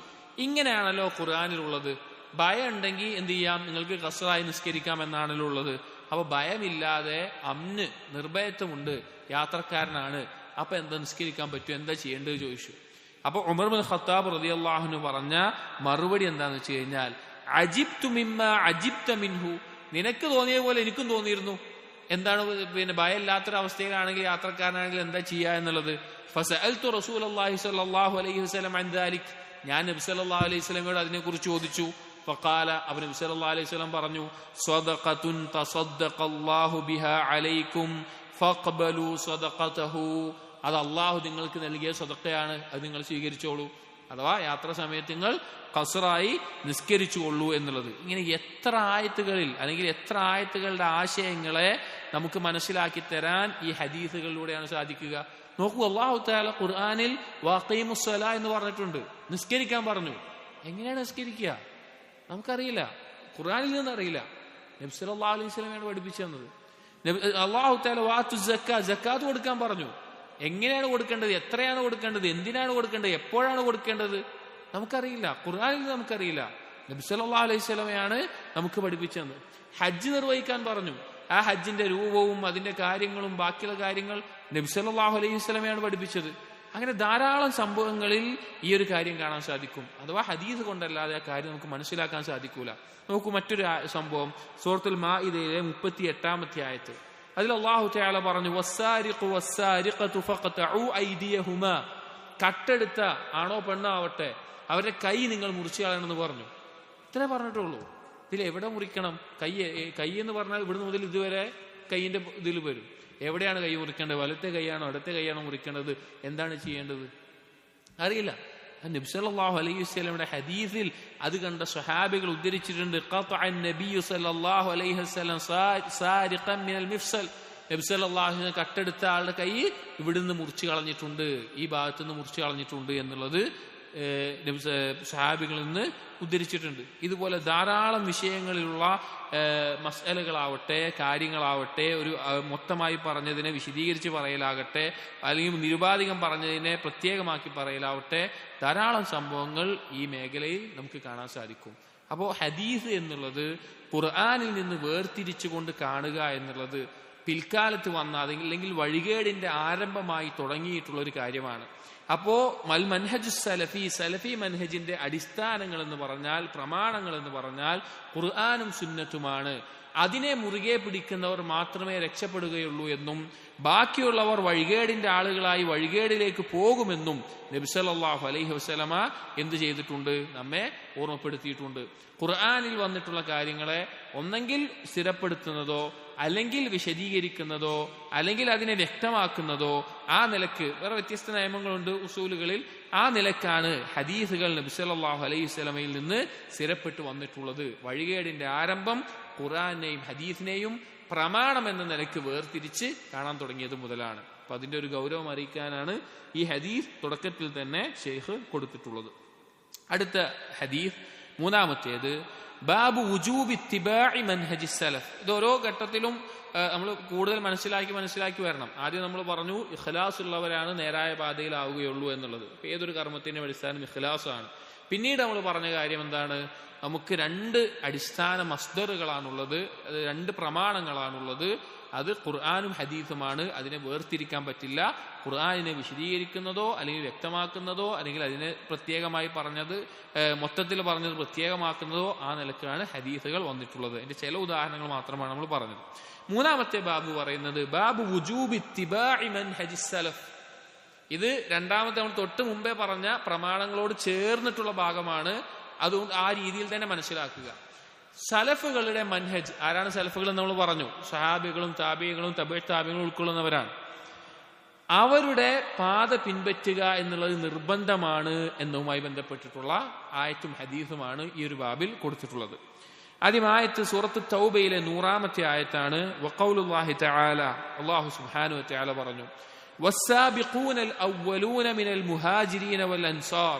Speaker 1: ഇങ്ങനെയാണല്ലോ ഖുർആനിലുള്ളത്, ഭയം ഉണ്ടെങ്കിൽ എന്ത് ചെയ്യാം, നിങ്ങൾക്ക് ഖസ്റായി നിസ്കരിക്കാം എന്നാണല്ലോ ഉള്ളത്. അപ്പൊ ഭയമില്ലാതെ അമ്ന്, നിർഭയത്വമുണ്ട്, യാത്രക്കാരനാണ്, അപ്പൊ എന്താ നിസ്കരിക്കാൻ പറ്റും, എന്താ ചെയ്യേണ്ടത് ചോദിച്ചു. അപ്പൊ ഉമർ ഇബ്നുൽ ഖത്താബ് റളിയല്ലാഹു അൻഹു പറഞ്ഞ മറുപടി എന്താന്ന് വെച്ച് കഴിഞ്ഞാൽ, അജിബ്തു മിമ്മാ അജിബ്ത മിൻഹു, നിനക്ക് തോന്നിയ പോലെ എനിക്കും തോന്നിയിരുന്നു. എന്താണ് പിന്നെ ഭയമില്ലാത്തൊരവസ്ഥയിലാണെങ്കിൽ, യാത്രക്കാരനാണെങ്കിൽ എന്താ ചെയ്യുക എന്നുള്ളത്. ഫസഅൽതു റസൂലുള്ളാഹി സ്വല്ലല്ലാഹു അലൈഹി വസല്ലം അൻ ദാലിക്, ഞാൻ നബി സല്ലല്ലാഹു അലൈഹി വസല്ലമയോട് അതിനെക്കുറിച്ച് ചോദിച്ചു. ഫഖാല, അവൻ നബി സല്ലല്ലാഹു അലൈഹി വസല്ലം പറഞ്ഞു, സ്വദഖത്തുൻ തസദ്ദഖല്ലാഹു ബിഹാ അലൈക്കും ഫഖ്ബലു സ്വദഖതഹു, അത് അല്ലാഹു നിങ്ങൾക്ക് നൽകിയ സ്വദഖയാണ്, അത് നിങ്ങൾ സ്വീകരിച്ചോളൂ. അഥവാ യാത്രാ സമയത്ത് നിങ്ങൾ ഖസ്റായി നിസ്കരിച്ചു കൊള്ളൂ എന്നുള്ളത്. ഇങ്ങനെ എത്ര ആയത്തുകളിൽ അല്ലെങ്കിൽ എത്ര ആയത്തുകളുടെ ആശയങ്ങളെ നമുക്ക് മനസ്സിലാക്കി തരാൻ ഈ ഹദീസുകളിലൂടെയാണ് സാധിക്കുക. നോക്കൂ, അല്ലാഹു തആല ഖുർആനിൽ വഖീമുസ്സലാ എന്ന് പറഞ്ഞിട്ടുണ്ട്, നിസ്കരിക്കാൻ പറഞ്ഞു. എങ്ങനെയാണ് നിസ്കരിക്കുക നമുക്കറിയില്ല, ഖുർആനിൽ നിന്നറിയില്ല, നബി സല്ലല്ലാഹു അലൈഹി വസല്ലമയാണ് പഠിപ്പിച്ചു തന്നത്. അല്ലാഹു തആല വാതു സക്കാത്ത് കൊടുക്കാൻ പറഞ്ഞു. എങ്ങനെയാണ് കൊടുക്കേണ്ടത്, എത്രയാണ് കൊടുക്കേണ്ടത്, എന്തിനാണ് കൊടുക്കേണ്ടത്, എപ്പോഴാണ് കൊടുക്കേണ്ടത് നമുക്കറിയില്ല, ഖുർആനിൽ നമുക്കറിയില്ല. നബി സല്ലല്ലാഹു അലൈഹി വസല്ലമയാണ് നമുക്ക് പഠിപ്പിച്ചു തന്നത്. ഹജ്ജ് നിർവഹിക്കാൻ പറഞ്ഞു. ആ ഹജ്ജിന്റെ രൂപവും അതിന്റെ കാര്യങ്ങളും ബാക്കിയുള്ള കാര്യങ്ങൾ നബി സല്ലല്ലാഹു അലൈഹി വസല്ലമയാണ് പഠിപ്പിച്ചത്. അങ്ങനെ ധാരാളം സംഭവങ്ങളിൽ ഈ ഒരു കാര്യം കാണാൻ സാധിക്കും. അഥവാ ഹദീസ് കൊണ്ടല്ലാതെ ആ കാര്യം നമുക്ക് മനസ്സിലാക്കാൻ സാധിക്കൂല. നോക്കൂ, മറ്റൊരു സംഭവം സൂറത്തുൽ മാഇദയിലെ 38-ാമത്തെ ആയത്ത്. അതിൽ അല്ലാഹു തആല പറഞ്ഞു, വസ്സാരിഖു വസ്സാരിഖതു ഫഖതഉ ഐദിയഹുമാ, കട്ടെടുത്ത ആണോ പെണ്ണാവട്ടെ അവരുടെ കൈ നിങ്ങൾ മുറിച്ചു കളയണമെന്ന് പറഞ്ഞു. ഇത്രേ പറഞ്ഞിട്ടുള്ളൂ. ഇതിൽ എവിടെ മുറിക്കണം? കൈ എന്ന് പറഞ്ഞാൽ ഇവിടുന്ന് മുതൽ ഇതുവരെ കൈയിന്റെ ഇതിൽ വരും. എവിടെയാണ് കൈ മുറിക്കേണ്ടത്? വലത്തെ കൈയാണോ ഇടത്തെ കൈയാണോ മുറിക്കേണ്ടത്? എന്താണ് ചെയ്യേണ്ടത്? അറിയില്ല. നബി സല്ലല്ലാഹു അലൈഹി വസല്ലമയുടെ ഹദീസിൽ അത് കണ്ട സ്വഹാബികൾ ഉദ്ധരിച്ചിട്ടുണ്ട്, ഖതഅ നബിയ്യു സല്ലല്ലാഹു അലൈഹി വസല്ലം സാരിഖൻ മിനൽ മിഫ്സൽ, നബി സല്ലല്ലാഹു അലൈഹി വസല്ലം കട്ടെടുത്ത ആളുടെ കൈ ഇവിടുന്ന് മുറിച്ചു കളഞ്ഞിട്ടുണ്ട്, ഈ ഭാഗത്തുനിന്ന് മുറിച്ചു കളഞ്ഞിട്ടുണ്ട് എന്നുള്ളത് സ്വഹാബികളിൽ നിന്ന് ഉദ്ധരിച്ചിട്ടുണ്ട്. ഇതുപോലെ ധാരാളം വിഷയങ്ങളിലുള്ള മസ്അലകളാവട്ടെ കാര്യങ്ങളാവട്ടെ, ഒരു മൊത്തമായി പറഞ്ഞതിനെ വിശദീകരിച്ച് പറയലാകട്ടെ, അല്ലെങ്കിൽ നിരുപാധികം പറഞ്ഞതിനെ പ്രത്യേകമാക്കി പറയലാവട്ടെ, ധാരാളം സംഭവങ്ങൾ ഈ മേഖലയിൽ നമുക്ക് കാണാൻ സാധിക്കും. അപ്പോൾ ഹദീസ് എന്നുള്ളത് ഖുർആനിൽ നിന്ന് വേർതിരിച്ചുകൊണ്ട് കാണുക എന്നുള്ളത് പിൽക്കാലത്ത് വന്ന അല്ലെങ്കിൽ വഴികേടിന്റെ ആരംഭമായി തുടങ്ങിയിട്ടുള്ള ഒരു കാര്യമാണ്. അപ്പോ മൻഹജു സലഫി മൻഹജിന്റെ അടിസ്ഥാനങ്ങൾ എന്ന് പറഞ്ഞാൽ, പ്രമാണങ്ങൾ എന്ന് പറഞ്ഞാൽ ഖുർആനും സുന്നത്തുമാണ്. അതിനെ മുറുകെ പിടിക്കുന്നവർ മാത്രമേ രക്ഷപ്പെടുകയുള്ളൂ എന്നും ബാക്കിയുള്ളവർ വഴികേടിന്റെ ആളുകളായി വഴികേടിലേക്ക് പോകുമെന്നും നബി സല്ലല്ലാഹു അലൈഹി വസല്ലമ എന്ത് ചെയ്തിട്ടുണ്ട്? നമ്മെ ഓർമ്മപ്പെടുത്തിയിട്ടുണ്ട്. ഖുർആനിൽ വന്നിട്ടുള്ള കാര്യങ്ങളെ ഒന്നെങ്കിൽ സ്ഥിരപ്പെടുത്തുന്നതോ അല്ലെങ്കിൽ വിശദീകരിക്കുന്നതോ അല്ലെങ്കിൽ അതിനെ വ്യക്തമാക്കുന്നതോ ആ നിലക്ക്, വേറെ വ്യത്യസ്ത നിയമങ്ങളുണ്ട് ഉസൂലുകളിൽ, ആ നിലക്കാണ് ഹദീസുകൾ നബി സല്ലല്ലാഹു അലൈഹി വസല്ലമയിൽ നിന്ന് സ്ഥിരപ്പെട്ടു വന്നിട്ടുള്ളത്. വഴികേടിന്റെ ആരംഭം ഖുർആനെയും ഹദീസിനെയും പ്രമാണം എന്ന നിലക്ക് വേർതിരിച്ച് കാണാൻ തുടങ്ങിയത് മുതലാണ്. അപ്പൊ അതിന്റെ ഒരു ഗൗരവം അറിയിക്കാനാണ് ഈ ഹദീസ് തുടക്കത്തിൽ തന്നെ ഷെയ്ഖ് കൊടുത്തിട്ടുള്ളത്. അടുത്ത ഹദീസ് മൂന്നാമത്തേത്, ബാബു വുജൂബി ഇത്തിബാഇ മൻഹജി സലഫ്. ഇത് ഓരോ ഘട്ടത്തിലും നമ്മൾ കൂടുതൽ മനസ്സിലാക്കി വരണം. ആദ്യം നമ്മൾ പറഞ്ഞു ഇഖ്ലാസ് ഉള്ളവരാണ് നേരായ പാതയിലാവുകയുള്ളൂ എന്നുള്ളത്. ഏതൊരു കർമ്മത്തിന്റെ അടിസ്ഥാനം ഇഖ്ലാസാണ്. പിന്നീട് നമ്മൾ പറഞ്ഞ കാര്യം എന്താണ്? നമുക്ക് രണ്ട് അടിസ്ഥാന മസ്ദറുകളാണുള്ളത്, അത് രണ്ട് പ്രമാണങ്ങളാണുള്ളത്. അത് ഖുർആനും ഹദീസുമാണ്. അതിനെ വേർതിരിക്കാൻ പറ്റില്ല. ഖുർആനിനെ വിശദീകരിക്കുന്നതോ അല്ലെങ്കിൽ വ്യക്തമാക്കുന്നതോ അല്ലെങ്കിൽ അതിനെ പ്രത്യേകമായി പറഞ്ഞത് മൊത്തത്തിൽ പറഞ്ഞത് പ്രത്യേകമാക്കുന്നതോ ആ നിലക്കാണ് ഹദീസുകൾ വന്നിട്ടുള്ളത്. അതിന്റെ ചില ഉദാഹരണങ്ങൾ മാത്രമാണ് നമ്മൾ പറഞ്ഞത്. മൂന്നാമത്തെ ബാബു പറയുന്നത് ബാബു വുജൂബി ഇത്തിബാഇ മൻഹജി സലഫ്. ഇത് രണ്ടാമത്തെ നമ്മൾ തൊട്ട് മുമ്പേ പറഞ്ഞ പ്രമാണങ്ങളോട് ചേർന്നിട്ടുള്ള ഭാഗമാണ്. അതുകൊണ്ട് ആ രീതിയിൽ തന്നെ മനസ്സിലാക്കുക. സലഫുകളുടെ മൻഹജ്, ആരാണ് സലഫുകൾ എന്ന് നമ്മൾ പറഞ്ഞു? സഹാബികളും താബികളും തബഇ താബികളും ഉൾക്കൊള്ളുന്നവരാണ്. അവരുടെ പാത പിൻപറ്റുക എന്നുള്ളത് നിർബന്ധമാണ് എന്നതുമായി ബന്ധപ്പെട്ടിട്ടുള്ള ആയത്തും ഹദീസുമാണ് ഈ ഒരു ബാബിൽ കൊടുത്തിട്ടുള്ളത്. ആദ്യം ആയത്ത് സൂറത്ത് തൗബയിലെ 100-ാമത്തെ ആയത്താണ്. വഖൗലുല്ലാഹി തആല, അല്ലാഹു സുബ്ഹാനഹു വ തആല പറഞ്ഞു, വസ്സാബിഖൂനൽ അവ്വലൂന മിനൽ മുഹാജിരീന വൽ അൻസാർ,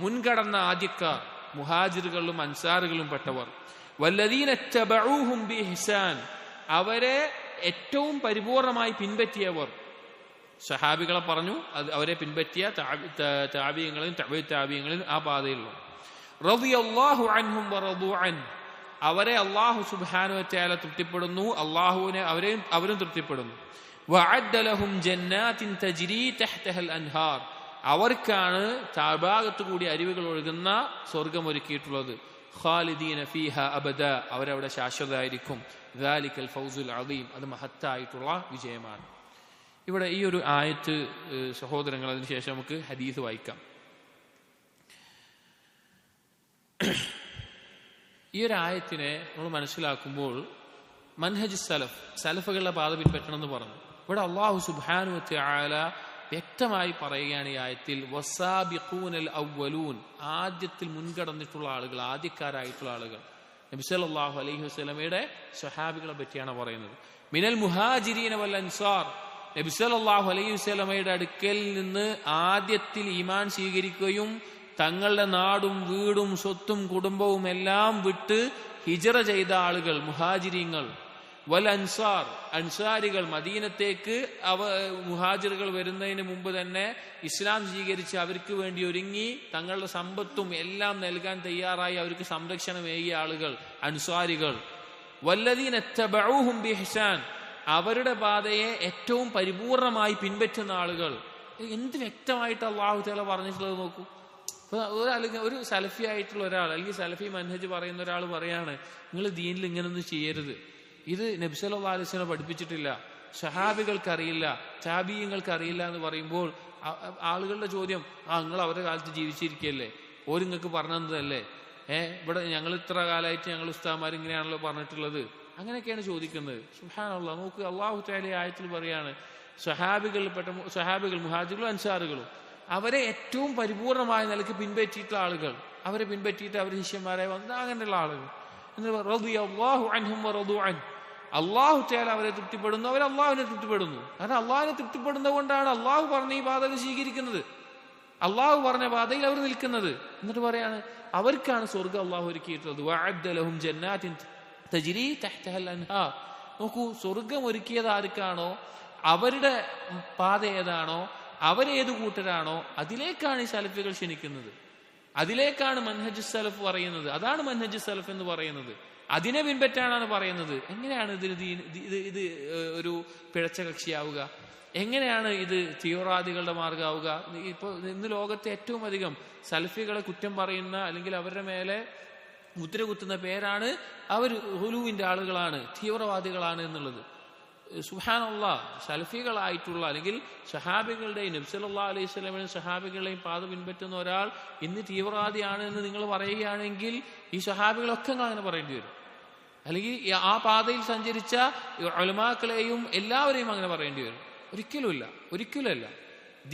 Speaker 1: മുൻകടന്ന ആദ്യക്കാർ മുഹാജിറുകളും അൻസാറുകളും പെട്ടവർ, വല്ലദീന തബഊഹും ബിഇഹ്സാൻ, അവരെ ഏറ്റവും പരിപൂർണമായി പിൻപറ്റിയവർ. സഹാബികളെ പറഞ്ഞു, അവരെ പിൻപറ്റിയ താബിഈങ്ങളും തബഇ താബിഈങ്ങളും ആ പാതയിലുള്ള. റളിയല്ലാഹു അൻഹും വറദു അൻ, അവരെ അല്ലാഹു സുബ്ഹാനഹു വ തആല തൃപ്തിപ്പെടുന്നു, അല്ലാഹുവിനെ അവരും തൃപ്തിപ്പെടുന്നു. വഅദ്ദ ലഹും ജന്നാത്തിൻ തജ്രി തഹ്തഹൽ അൻഹാർ, അവർക്കാണ് താഴ്ഭാഗത്തു കൂടി അരുവികൾ ഒഴുകുന്ന സ്വർഗം ഒരുക്കിയിട്ടുള്ളത്. ഖാലിദീന ഫീഹ അബദ, അവരവിടെ ശാശ്വതമായിരിക്കും. ദാലിക്കൽ ഫൗസുൽ അദീം, അത് മഹത്തായിട്ടുള്ള വിജയമാണ്. ഇവിടെ ഈ ഒരു ആയത്ത് സഹോദരങ്ങൾ, അതിനുശേഷം നമുക്ക് ഹദീസ് വായിക്കാം. ഈ ഒരു ആയത്തിനെ നമ്മൾ മനസ്സിലാക്കുമ്പോൾ മൻഹജ് സലഫുകളുടെ പാത പിൻപറ്റണം എന്ന് പറഞ്ഞു. ഇവിടെ അല്ലാഹു സുബ്ഹാനഹു വ തആല വ്യക്തമായി പറയുകയാണ് ഈ ആയത്തിൽ വസാബിഖൂനൽ അവ്വലൂൻ, ആദ്യത്തിൽ മുൻകടന്നിട്ടുള്ള ആളുകൾ, ആദ്യക്കാരായിട്ടുള്ള ആളുകൾ. നബി സല്ലല്ലാഹു അലൈഹി വസല്ലമയുടെ സ്വഹാബികളെ പറ്റിയാണ് പറയുന്നത്. മിനൽ മുഹാജിരീന വൽ അൻസാർ, നബി സല്ലല്ലാഹു അലൈഹി വസല്ലമയുടെ അടുക്കൽ നിന്ന് ആദ്യത്തിൽ ഈമാൻ സ്വീകരിക്കുകയും തങ്ങളുടെ നാടും വീടും സ്വത്തും കുടുംബവും എല്ലാം വിട്ട് ഹിജറ ചെയ്ത ആളുകൾ മുഹാജിരീങ്ങൾ. വൽ അൻസാർ, അൻസാരികൾ, മദീനത്തേക്ക് മുഹാജിറുകൾ വരുന്നതിന് മുമ്പ് തന്നെ ഇസ്ലാം സ്വീകരിച്ച് അവർക്ക് വേണ്ടി ഒരുങ്ങി തങ്ങളുടെ സമ്പത്തും എല്ലാം നൽകാൻ തയ്യാറായി അവർക്ക് സംരക്ഷണമേകിയ ആളുകൾ അൻസാരികൾ. വല്ലദീന തബഊഹും ബിഇഹ്സാൻ, അവരുടെ പാതയെ ഏറ്റവും പരിപൂർണമായി പിൻപറ്റുന്ന ആളുകൾ. എന്ത് വ്യക്തമായിട്ട് അല്ലാഹു തആല പറഞ്ഞിട്ടുള്ളത് നോക്കൂ. ഒരു സലഫി ആയിട്ടുള്ള ഒരാൾ, അല്ലെങ്കിൽ സലഫി മൻഹജ് പറയുന്ന ഒരാൾ പറയാണ്, നിങ്ങൾ ദീനിൽ ഇങ്ങനൊന്നും ചെയ്യരുത്, ഇത് നബി സല്ലല്ലാഹു അലൈഹി വസല്ലം പഠിപ്പിച്ചിട്ടില്ല, സ്വഹാബികൾക്ക് അറിയില്ല, താബിഈങ്ങൾക്ക് അറിയില്ല എന്ന് പറയുമ്പോൾ ആളുകളുടെ ചോദ്യം, നിങ്ങൾ അവരുടെ കാലത്ത് ജീവിച്ചിരിക്കുകയല്ലേ, ഓര് നിങ്ങൾക്ക് പറഞ്ഞതല്ലേ, ഇവിടെ ഞങ്ങൾ ഇത്ര കാലമായിട്ട് ഞങ്ങൾ ഉസ്താദ്മാർ ഇങ്ങനെയാണല്ലോ പറഞ്ഞിട്ടുള്ളത്, അങ്ങനെയൊക്കെയാണ് ചോദിക്കുന്നത്. സുബ്ഹാനല്ലാഹ്, നോക്ക് അല്ലാഹു തആല ആയത്തിൽ പറയാണ്, സ്വഹാബികൾ മുഹാജിറുകളും അൻസാറുകളും അവരെ ഏറ്റവും പരിപൂർണമായ നിലയ്ക്ക് പിൻപറ്റിയിട്ടുള്ള ആളുകൾ, അവരെ പിൻപറ്റിയിട്ട് അവർ ശിഷ്യന്മാരായി വന്നത് അങ്ങനെയുള്ള ആളുകൾ. റളിയല്ലാഹു അൻഹും വറദു അൻഹു, അല്ലാഹു തആല അവരെ തൃപ്തിപ്പെടുന്നു, അവർ അല്ലാഹുവിനെ തൃപ്തിപ്പെടുന്നു. കാരണം അല്ലാഹുവിനെ തൃപ്തിപ്പെടുന്നത് കൊണ്ടാണ് അല്ലാഹു പറഞ്ഞ ഈ പാതകൾ സ്വീകരിക്കുന്നത്, അല്ലാഹു പറഞ്ഞ പാതയിൽ അവർ നിൽക്കുന്നത്. എന്നിട്ട് പറയാണ്, അവർക്കാണ് സ്വർഗ്ഗം അല്ലാഹു ഒരുക്കിയിട്ടുള്ളത്. വഅദ്ദ ലഹും ജന്നാത്തിൻ തജ്രി തഹ്തഹൽ അൻഹാർ. നോക്കൂ, സ്വർഗ്ഗം ഒരുക്കിയത് ആർക്കാണോ, അവരുടെ പാത ഏതാണോ, അവരേത് കൂട്ടരാണോ, അതിലേക്കാണ് ഈ സലഫികൾ ക്ഷണിക്കുന്നത്, അതിലേക്കാണ് മൻഹജ് സലഫ് പറയുന്നത്. അതാണ് മൻഹജ് സലഫ് എന്ന് പറയുന്നത്, അതിനെ പിൻപറ്റാനാണ് പറയുന്നത്. എങ്ങനെയാണ് ഇത് ഒരു പിഴച്ച കക്ഷിയാവുക? എങ്ങനെയാണ് ഇത് തീവ്രവാദികളുടെ മാർഗമാവുക? ഇപ്പൊ ഇന്ന് ലോകത്തെ ഏറ്റവും അധികം സലഫികളെ കുറ്റം പറയുന്ന, അല്ലെങ്കിൽ അവരുടെ മേലെ മുദ്ര കുത്തുന്ന പേരാണ് അവർ ഹുലൂവിന്റെ ആളുകളാണ്, തീവ്രവാദികളാണ് എന്നുള്ളത്. സുബ്ഹാനല്ലാഹ്, സലഫികളായിട്ടുള്ള അല്ലെങ്കിൽ സഹാബികളുടെയും നബി സല്ലല്ലാഹു അലൈഹി വസല്ലമയുടെ സഹാബികളുടെയും പാത പിൻപറ്റുന്ന ഒരാൾ ഇന്ന് തീവ്രവാദിയാണ് എന്ന് നിങ്ങൾ പറയുകയാണെങ്കിൽ ഈ സഹാബികളൊക്കെ അങ്ങനെ പറയേണ്ടി വരും. അല്ലെങ്കിൽ ആ പാതയിൽ സഞ്ചരിച്ച ഉലമാക്കളെയും എല്ലാവരെയും അങ്ങനെ പറയേണ്ടി വരും. ഒരിക്കലുമല്ല.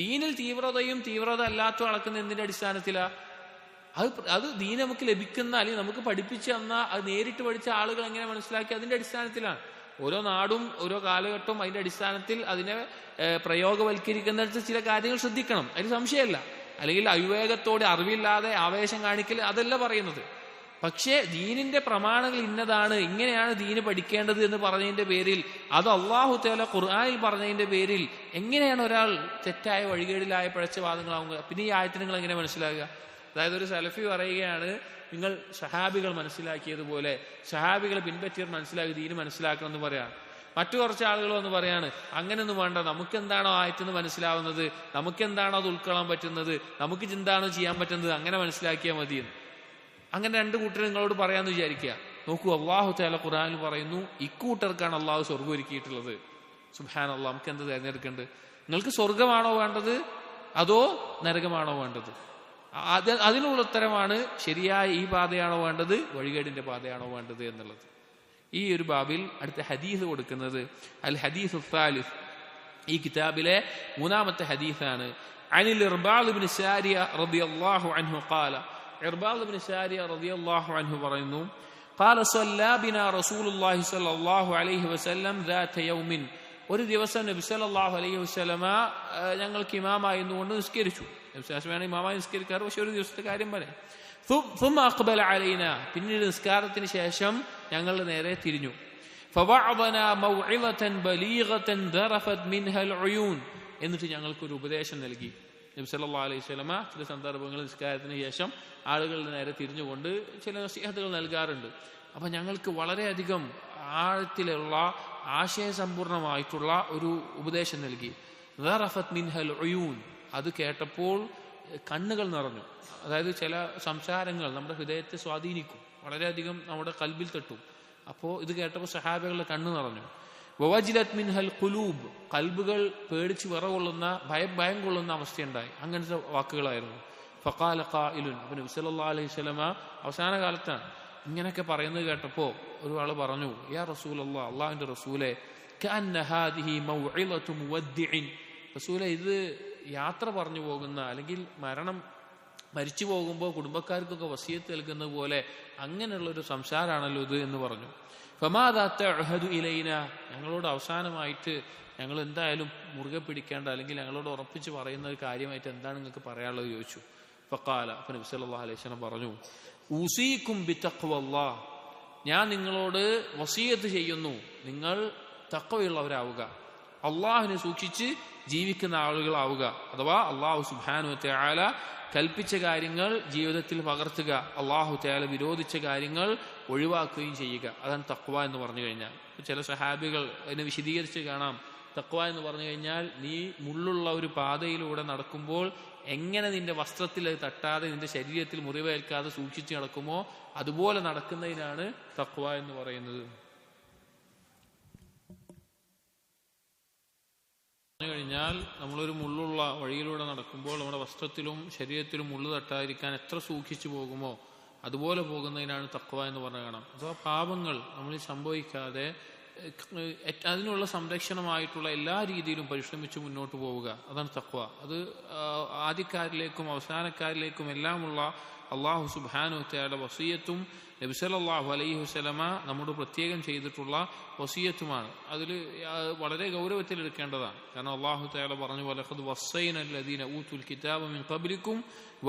Speaker 1: ദീനിൽ തീവ്രതയും തീവ്രത അല്ലാത്ത അളക്കുന്ന എന്തിന്റെ അടിസ്ഥാനത്തിലാ? അത് ദീൻ നമുക്ക് ലഭിക്കുന്ന, അല്ലെങ്കിൽ നമുക്ക് പഠിപ്പിച്ചു തന്ന, അത് നേരിട്ട് പഠിച്ച ആളുകൾ എങ്ങനെ മനസ്സിലാക്കി, അതിന്റെ അടിസ്ഥാനത്തിലാണ്. ഓരോ നാടും ഓരോ കാലഘട്ടവും അതിന്റെ അടിസ്ഥാനത്തിൽ അതിനെ പ്രയോഗവൽക്കരിക്കുന്നിടത്ത് ചില കാര്യങ്ങൾ ശ്രദ്ധിക്കണം, അതിന് സംശയമല്ല. അല്ലെങ്കിൽ അവിവേകത്തോടെ, അറിവില്ലാതെ ആവേശം കാണിക്കൽ, അതല്ല പറയുന്നത്. പക്ഷേ ദീനിന്റെ പ്രമാണങ്ങൾ ഇന്നതാണ്, ഇങ്ങനെയാണ് ദീന് പഠിക്കേണ്ടത് എന്ന് പറഞ്ഞതിന്റെ പേരിൽ, അത് അല്ലാഹു തആല ഖുർആനിൽ പറഞ്ഞതിന്റെ പേരിൽ എങ്ങനെയാണ് ഒരാൾ തെറ്റായ വഴികേടിലായ പിഴച്ച വാദങ്ങളാവുക? പിന്നെ ഈ ആയത്തിന് നിങ്ങൾ എങ്ങനെ മനസ്സിലാകുക? അതായത് ഒരു സലഫി പറയുകയാണ്, നിങ്ങൾ സഹാബികൾ മനസ്സിലാക്കിയതുപോലെ സഹാബികളെ പിൻപറ്റിയവർ മനസ്സിലാക്കി ദീന് മനസ്സിലാക്കണം എന്ന് പറയാണ്. മറ്റു കുറച്ച് ആളുകൾ വന്ന് പറയാണ്, അങ്ങനെയൊന്നും വേണ്ട, നമുക്കെന്താണോ ആയത്തെന്ന് മനസ്സിലാവുന്നത്, നമുക്കെന്താണോ അത് ഉൾക്കൊള്ളാൻ പറ്റുന്നത്, നമുക്ക് ചിന്താണോ ചെയ്യാൻ പറ്റുന്നത്, അങ്ങനെ മനസ്സിലാക്കിയാൽ മതിയെന്ന്. അങ്ങനെ രണ്ടു കൂട്ടർ നിങ്ങളോട് പറയാമെന്ന് വിചാരിക്കുക. നോക്കൂ, അല്ലാഹു തആല ഖുർആനിൽ പറയുന്നു, ഇക്കൂട്ടർക്കാണ് അല്ലാഹു സ്വർഗ്ഗം ഒരുക്കിയിട്ടുള്ളത്. സുബ്ഹാനല്ലാഹ്, നമുക്ക് എന്ത് തിരഞ്ഞെടുക്കേണ്ടത്? നിങ്ങൾക്ക് സ്വർഗമാണോ വേണ്ടത്, അതോ നരകമാണോ വേണ്ടത്? അതിനുള്ള ഉത്തരമാണ് ശരിയായ ഈ പാതയാണോ വേണ്ടത്, വഴികേടിന്റെ പാതയാണോ വേണ്ടത് എന്നുള്ളത്. ഈ ഒരു ബാബിൽ അടുത്ത ഹദീസ് കൊടുക്കുന്നത് അൽ ഹദീസ് സാലിസ്, ഈ കിതാബിലെ മൂന്നാമത്തെ ഹദീസാണ്. അനിൽ ഇർബാദ് ഇബ്നു സാരിയ റളിയല്ലാഹു അൻഹു ഖാല, ഇർബാദ് ഇബ്നു സാരിയ റളിയല്ലാഹു അൻഹു പറയുന്നു, ഖാല സല്ലല്ലാ ബിനാ റസൂലുള്ളാഹി സ്വല്ലല്ലാഹു അലൈഹി വസല്ലം ദാത യൗമിൻ, ഒരു ദിവസം നബി സല്ലല്ലാഹു അലൈഹി വസല്ലമ ഞങ്ങൾക്ക് ഇമാമായിരുന്നുകൊണ്ട് നിസ്കരിച്ചു. നബി സല്ലല്ലാഹു ഇമാമായി നിസ്കരിക്കാറ്, പക്ഷെ ഒരു ദിവസത്തെ കാര്യം പറയാം. ثم أقبل علينا, പിന്നീട് നിസ്കാരത്തിന് ശേഷം ഞങ്ങളുടെ നേരെ തിരിഞ്ഞു. فوعظنا موعظة بليغة ذرفت منها العيون, എന്നിട്ട് ഞങ്ങൾക്കൊരു ഉപദേശം നൽകി. നബി സല്ലല്ലാഹു അലൈഹി വസല്ലമ ചില സന്ദർഭങ്ങളിൽ നിസ്കാരത്തിന് ശേഷം ആളുകളുടെ നേരെ തിരിഞ്ഞുകൊണ്ട് ചില നസീഹത്തുകൾ നൽകാറുണ്ട്. അപ്പൊ ഞങ്ങൾക്ക് വളരെയധികം ആഴത്തിലുള്ള ആശയസമ്പൂർണമായിട്ടുള്ള ഒരു ഉപദേശം നൽകി. ذرفت منها العيون, അത് കേട്ടപ്പോൾ കണ്ണുകൾ നിറഞ്ഞു. അതായത് ചില സംസാരങ്ങൾ നമ്മുടെ ഹൃദയത്തെ സ്വാധീനിക്കും, വളരെയധികം നമ്മുടെ കൽബിൽ തട്ടും. അപ്പോൾ ഇത് കേട്ടപ്പോൾ സഹാബികളുടെ കണ്ണ് നിറഞ്ഞു. വവജിലത് മിൻഹൽ ഖുലൂബ്, കൽബുകൾ പേടിച്ച് വിറകൊള്ളുന്ന, ഭയം കൊള്ളുന്ന അവസ്ഥയുണ്ടായി. അങ്ങനത്തെ വാക്കുകളായിരുന്നു. ഫഖാല ഖായിലുൻ, അപ്പോൾ നബി സല്ലല്ലാഹു അലൈഹി വസല്ലമ അവസാന കാലത്താണ് ഇങ്ങനെയൊക്കെ പറയുന്നത് കേട്ടപ്പോൾ ഒരാൾ പറഞ്ഞു, യാ റസൂലല്ലാഹ്, അള്ളാഹുവിന്റെ റസൂലേ, കഅന്ന ഹാദിഹി മൗഇളതു മുവദ്ദിഇൻ, റസൂലെ ഇത് യാത്ര പറഞ്ഞു പോകുന്ന അല്ലെങ്കിൽ മരിച്ചു പോകുമ്പോൾ കുടുംബക്കാർക്കൊക്കെ വസിയത്ത് നൽകുന്നത് പോലെ അങ്ങനെയുള്ളൊരു സംസാരമാണല്ലോ ഇത് എന്ന് പറഞ്ഞു. ഫമാദാത്ത അഹദു ഇലൈന, ഞങ്ങളോട് അവസാനമായിട്ട് ഞങ്ങൾ എന്തായാലും മുറുകെ പിടിക്കേണ്ട അല്ലെങ്കിൽ ഞങ്ങളോട് ഉറപ്പിച്ച് പറയുന്ന ഒരു കാര്യമായിട്ട് എന്താണ് നിങ്ങൾക്ക് പറയാനുള്ളത് ചോദിച്ചു. ഫഖാല, അപ്പോൾ നബി സല്ലല്ലാഹു അലൈഹി വസല്ലം പറഞ്ഞു, ഊസീകും ബിത്തഖ്വല്ലാഹ്, ഞാൻ നിങ്ങളോട് വസിയത്ത് ചെയ്യുന്നു, നിങ്ങൾ തഖ്വയുള്ളവരാവുക, അള്ളാഹുവിനെ സൂക്ഷിച്ച് ജീവിക്കുന്ന ആളുകളാവുക. അഥവാ അള്ളാഹു സുബ്ഹാനഹു വ തആല കൽപ്പിച്ച കാര്യങ്ങൾ ജീവിതത്തിൽ പകർത്തുക, അള്ളാഹു തആല വിരോധിച്ച കാര്യങ്ങൾ ഒഴിവാക്കുകയും ചെയ്യുക. അതാണ് തഖ്വ എന്ന് പറഞ്ഞു കഴിഞ്ഞാൽ. ചില സഹാബികൾ അതിനെ വിശദീകരിച്ച് കാണാം. തഖ്വ എന്ന് പറഞ്ഞു കഴിഞ്ഞാൽ നീ മുള്ളുള്ള ഒരു പാതയിലൂടെ നടക്കുമ്പോൾ എങ്ങനെ നിന്റെ വസ്ത്രത്തിൽ അത് തട്ടാതെ നിന്റെ ശരീരത്തിൽ മുറിവേൽക്കാതെ സൂക്ഷിച്ച് നടക്കുമോ അതുപോലെ നടക്കുന്നതിനാണ് തഖ്വ എന്ന് പറയുന്നത്. പറഞ്ഞു കഴിഞ്ഞാൽ നമ്മളൊരു മുള്ളുള്ള വഴിയിലൂടെ നടക്കുമ്പോൾ നമ്മുടെ വസ്ത്രത്തിലും ശരീരത്തിലും മുള്ളു തട്ടാതിരിക്കാൻ എത്ര സൂക്ഷിച്ചു പോകുമോ അതുപോലെ പോകുന്നതിനാണ് തഖ്വ എന്ന് പറഞ്ഞു കാണാം. അഥവാ പാപങ്ങൾ നമ്മളിൽ സംഭവിക്കാതെ അതിനുള്ള സംരക്ഷണമായിട്ടുള്ള എല്ലാ രീതിയിലും പരിശ്രമിച്ച് മുന്നോട്ട് പോവുക, അതാണ് തഖ്വ. അത് ആദ്യക്കാരിലേക്കും അവസാനക്കാരിലേക്കും എല്ലാമുള്ള അള്ളാഹു സുബ്ഹാനഹു വ തആല വസിയത്തും നബി സല്ലല്ലാഹു അലൈഹി വസല്ലമ നമ്മോട് പ്രത്യേകം ചെയ്തിട്ടുള്ള വസിയത്തുമാണ്. അതിൽ വളരെ ഗൗരവത്തിൽ എടുക്കേണ്ടതാണ്. കാരണം അള്ളാഹു തആല പറഞ്ഞു, വലഖദ് വസ്സൈനൽ ലദീന ഊതുൽ കിതാബ മിൻ ഖബ്ലിക്കും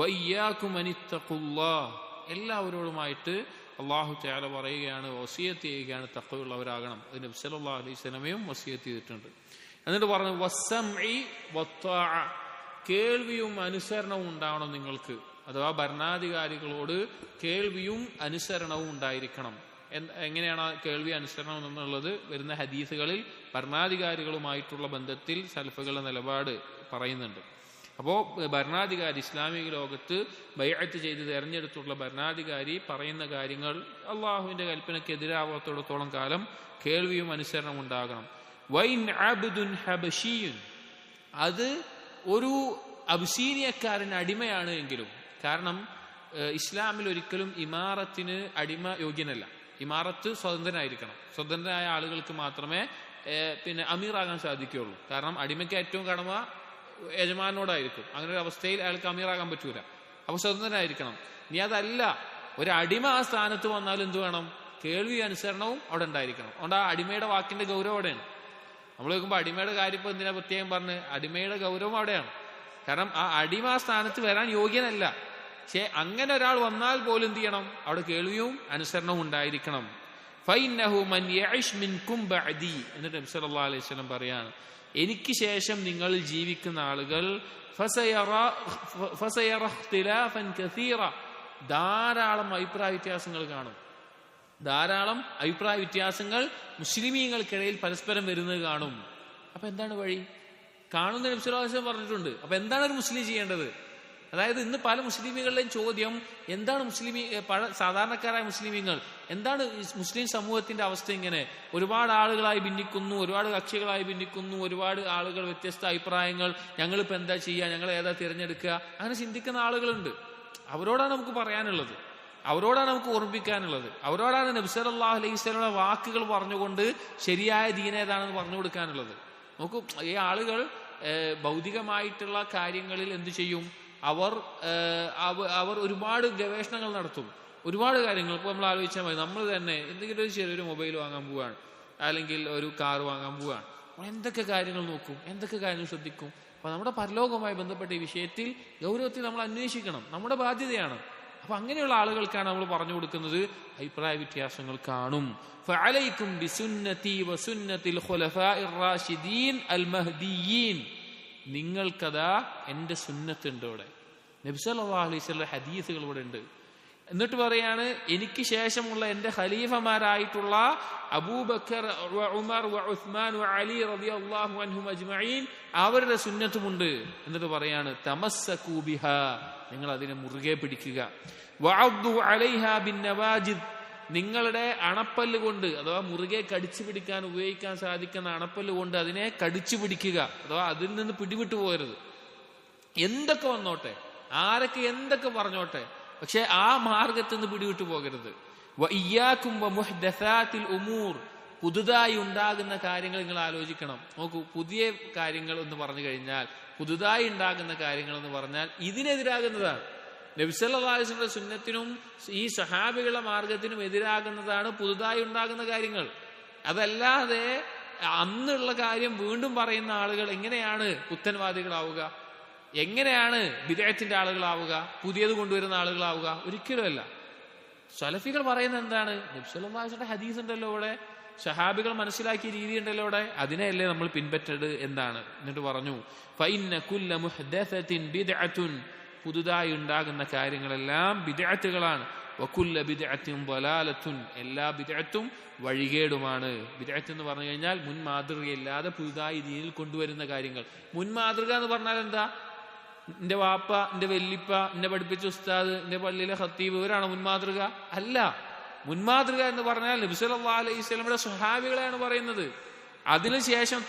Speaker 1: വഇയ്യാകും അനിത്തഖുല്ലാഹ്, എല്ലാവരോടുമായിട്ട് അള്ളാഹു തആല പറയുകയാണ്, വസിയത്ത് ചെയ്യുകയാണ്, തഖ്വയുള്ളവരാകണം. അത് നബി സല്ലല്ലാഹു അലൈഹി വസല്ലമയും വസിയത്ത് ചെയ്തിട്ടുണ്ട്. എന്നിട്ട് പറഞ്ഞു, വസ്സംഇ വത്വാഅ, കേൾവിയും അനുസരണവും ഉണ്ടാവണം നിങ്ങൾക്ക്. അഥവാ ഭരണാധികാരികളോട് കേൾവിയും അനുസരണവും ഉണ്ടായിരിക്കണം. എങ്ങനെയാണ് കേൾവി അനുസരണം എന്നുള്ളത് വരുന്ന ഹദീസുകളിൽ ഭരണാധികാരികളുമായിട്ടുള്ള ബന്ധത്തിൽ സലഫുകളുടെ നിലപാട് പറയുന്നുണ്ട്. അപ്പോൾ ഭരണാധികാരി ഇസ്ലാമിക ലോകത്ത് ബൈഅത്ത് ചെയ്ത് തെരഞ്ഞെടുത്തുള്ള ഭരണാധികാരി പറയുന്ന കാര്യങ്ങൾ അള്ളാഹുവിന്റെ കൽപ്പനയ്ക്ക് എതിരാവാത്തിടത്തോളം കാലം കേൾവിയും അനുസരണം ഉണ്ടാകണം. വൈൻ അബ്ദുൻ ഹബശിയുൻ, അത് ഒരു അബ്സീനിയക്കാരൻ അടിമയാണ് എങ്കിലും, കാരണം ഇസ്ലാമിൽ ഒരിക്കലും ഇമാറത്തിന് അടിമ യോഗ്യനല്ല. ഇമാറത്ത് സ്വതന്ത്രനായിരിക്കണം. സ്വതന്ത്രനായ ആളുകൾക്ക് മാത്രമേ പിന്നെ അമീറാകാൻ സാധിക്കുകയുള്ളൂ. കാരണം അടിമയ്ക്ക് ഏറ്റവും കടമ യജമാനോടായിരിക്കും. അങ്ങനെ ഒരു അവസ്ഥയിൽ അയാൾക്ക് അമീറാകാൻ പറ്റൂല. അപ്പൊ സ്വതന്ത്രനായിരിക്കണം. ഇനി അതല്ല, ഒരു അടിമ ആ സ്ഥാനത്ത് വന്നാൽ എന്ത് വേണം? കേൾവി അനുസരണവും അവിടെ ഉണ്ടായിരിക്കണം. അതുകൊണ്ട് ആ അടിമയുടെ വാക്കിന്റെ ഗൗരവം അവിടെയാണ്. നമ്മൾ നോക്കുമ്പോൾ അടിമയുടെ കാര്യം ഇപ്പൊ എന്തിനാ പ്രത്യേകം പറഞ്ഞ്? അടിമയുടെ ഗൗരവം അവിടെയാണ്. കാരണം ആ അടിമ ആ സ്ഥാനത്ത് വരാൻ യോഗ്യനല്ല. പക്ഷെ അങ്ങനെ ഒരാൾ വന്നാൽ പോലും എന്ത് ചെയ്യണം? അവിടെ കേൾവിയും അനുസരണവും ഉണ്ടായിരിക്കണം. ഫൈന്നഹു മൻ യഇശ് മിൻകും ബഅദി, എന്നിട്ട് നബി സല്ലല്ലാഹു അലൈഹി വസല്ലം പറയാണ്, എനിക്ക് ശേഷം നിങ്ങൾ ജീവിക്കുന്ന ആളുകൾ ഫസയറ ഇഖ്തിലാഫൻ കസീറ, ധാരാളം അഭിപ്രായ വ്യത്യാസങ്ങൾ കാണും. ധാരാളം അഭിപ്രായ വ്യത്യാസങ്ങൾ മുസ്ലിമീങ്ങൾക്കിടയിൽ പരസ്പരം വരുന്നത് കാണും. അപ്പൊ എന്താണ് വഴി? കാണുന്ന നബി സല്ലല്ലാഹു അലൈഹി വസല്ലം പറഞ്ഞിട്ടുണ്ട്. അപ്പൊ എന്താണ് ഒരു മുസ്ലിം ചെയ്യേണ്ടത്? അതായത് ഇന്ന് പല മുസ്ലിമുകളുടെയും ചോദ്യം എന്താണ്? സാധാരണക്കാരായ മുസ്ലിമീങ്ങൾ എന്താണ് മുസ്ലിം സമൂഹത്തിന്റെ അവസ്ഥ? ഇങ്ങനെ ഒരുപാട് ആളുകളായി ഭിന്നിക്കുന്നു, ഒരുപാട് കക്ഷികളായി ഭിന്നിക്കുന്നു, ഒരുപാട് ആളുകൾ വ്യത്യസ്ത അഭിപ്രായങ്ങൾ, ഞങ്ങളിപ്പോ എന്താ ചെയ്യുക, ഞങ്ങൾ ഏതാ തിരഞ്ഞെടുക്കുക, അങ്ങനെ ചിന്തിക്കുന്ന ആളുകളുണ്ട്. അവരോടാണ് നമുക്ക് പറയാനുള്ളത്, അവരോടാണ് നമുക്ക് ഓർമ്മിപ്പിക്കാനുള്ളത്, അവരോടാണ് നബി സല്ലല്ലാഹു അലൈഹി വസല്ലമയുടെ വാക്കുകൾ പറഞ്ഞുകൊണ്ട് ശരിയായ ദീൻ ഏതാണെന്ന് പറഞ്ഞു കൊടുക്കാനുള്ളത്. നോക്കൂ, ഈ ആളുകൾ ഭൗതികമായിട്ടുള്ള കാര്യങ്ങളിൽ എന്ത് ചെയ്യും? അവർ ഒരുപാട് ഗവേഷണങ്ങൾ നടത്തും, ഒരുപാട് കാര്യങ്ങൾ. ഇപ്പോൾ നമ്മൾ ആലോചിച്ചാൽ മതി, നമ്മൾ തന്നെ എന്തെങ്കിലും ഒരു ചെറിയൊരു മൊബൈൽ വാങ്ങാൻ പോവുകയാണ്, അല്ലെങ്കിൽ ഒരു കാർ വാങ്ങാൻ പോവുകയാണ്, എന്തൊക്കെ കാര്യങ്ങൾ നോക്കും, എന്തൊക്കെ കാര്യങ്ങൾ ശ്രദ്ധിക്കും. അപ്പൊ നമ്മുടെ പരലോകവുമായി ബന്ധപ്പെട്ട ഈ വിഷയത്തിൽ ഗൗരവത്തിൽ നമ്മൾ അന്വേഷിക്കണം, നമ്മുടെ ബാധ്യതയാണ്. അപ്പൊ അങ്ങനെയുള്ള ആളുകൾക്കാണ് നമ്മൾ പറഞ്ഞു കൊടുക്കുന്നത്, അഭിപ്രായ വ്യത്യാസങ്ങൾ കാണും. ഫഅലൈക്കും ബിസുന്നതി വസുന്നതിൽ ഖുലഫാഇർ റാഷിദീൻ അൽ മഹ്ദിയീൻ, നിങ്ങൾക്കതാ എന്റെ സുന്നത്തുണ്ട്. ഇവിടെ നബി സല്ലല്ലാഹു അലൈഹി വസല്ലം ഹദീസുകൾ ഇവിടെ ഉണ്ട്. എന്നിട്ട് പറയാണ്, എനിക്ക് ശേഷമുള്ള എന്റെ ഖലീഫമാരായിട്ടുള്ള അബൂബക്കർ ഉമർ ഉസ്മാൻ അലി റളിയല്ലാഹു അൻഹും അജ്മഈൻ, അവരുടെ സുന്നത്തുമുണ്ട്. എന്നിട്ട് പറയാണ്, തമസ്സകൂ ബിഹാ, നിങ്ങൾ അതിനെ മുറുകെ പിടിക്കുക. വഅദ്ദു അലൈഹാ ബിന്നവാജിദ്, നിങ്ങളുടെ അണപ്പല്ല് കൊണ്ട്, അഥവാ മുറുകെ കടിച്ചു പിടിക്കാൻ ഉപയോഗിക്കാൻ സാധിക്കുന്ന അണപ്പല്ല് കൊണ്ട് അതിനെ കടിച്ചു പിടിക്കുക. അഥവാ അതിൽ നിന്ന് പിടിവിട്ടു പോകരുത്. എന്തൊക്കെ വന്നോട്ടെ, ആരൊക്കെ എന്തൊക്കെ പറഞ്ഞോട്ടെ, പക്ഷെ ആ മാർഗത്തിൽ നിന്ന് പിടിവിട്ടു പോകരുത്. വഇയ്യാകും വമുഹ്ദസാത്തിൽ ഉമൂർ, പുതുതായി ഉണ്ടാകുന്ന കാര്യങ്ങൾ നിങ്ങൾ ആലോചിക്കണം. നോക്കൂ, പുതിയ കാര്യങ്ങൾ എന്ന് പറഞ്ഞു കഴിഞ്ഞാൽ, പുതുതായി ഉണ്ടാകുന്ന കാര്യങ്ങൾ എന്ന് പറഞ്ഞാൽ ഇതിനെതിരാകുന്നതാണ്. നബി സല്ലല്ലാഹു അലൈഹി വസല്ലം സുന്നത്തിനും ഈ സഹാബികളുടെ മാർഗത്തിനും എതിരാകുന്നതാണ് പുതുതായി ഉണ്ടാകുന്ന കാര്യങ്ങൾ. അതല്ലാതെ അന്നുള്ള കാര്യം വീണ്ടും പറയുന്ന ആളുകൾ എങ്ങനെയാണ് പുത്തൻവാദികളാവുക? എങ്ങനെയാണ് ബിദ്അത്തിന്റെ ആളുകളാവുക? പുതിയത് കൊണ്ടുവരുന്ന ആളുകളാവുക? ഒരിക്കലുമല്ല. സലഫികൾ പറയുന്നത് എന്താണ്? നബി സല്ലല്ലാഹു അലൈഹി വസല്ലം ഹദീസ് ഉണ്ടല്ലോ ഇവിടെ, സഹാബികൾ മനസ്സിലാക്കിയ രീതി ഉണ്ടല്ലോ ഇവിടെ, അതിനെയല്ലേ നമ്മൾ പിൻപറ്റേണ്ടത് എന്താണ്? എന്നിട്ട് പറഞ്ഞു, ഫഇന്ന കുല്ല മുഹ്ദസത്തിൻ ബിദ്അത്തുൻ, പുതുതായി ഉണ്ടാകുന്ന കാര്യങ്ങളെല്ലാം ബിദ്അത്തുകളാണ്. വകുല്ല ബിദ്അത്തിൻ ളലാലത്തുൻ, എല്ലാ ബിദ്അത്തും വഴികേടുമാണ്. ബിദ്അത്ത് എന്ന് പറഞ്ഞു കഴിഞ്ഞാൽ മുൻ മാതൃകയില്ലാതെ പുതുതായി ദീനിൽ കൊണ്ടുവരുന്ന കാര്യങ്ങൾ. മുൻ മാതൃക എന്ന് പറഞ്ഞാൽ എന്താ? എന്റെ വാപ്പ, എന്റെ വല്ലിപ്പ, എന്നെ പഠിപ്പിച്ച ഉസ്താദ്, എന്റെ പള്ളിയിലെ ഖത്തീബ്, ഇവരാണ് മുൻമാതൃക? അല്ല. മുൻമാതൃക എന്ന് പറഞ്ഞാൽ നബി സല്ലല്ലാഹു അലൈഹി വസല്ലമയുടെ സ്വഹാബികളെയാണ് പറയുന്നത്. അതിനുശേഷം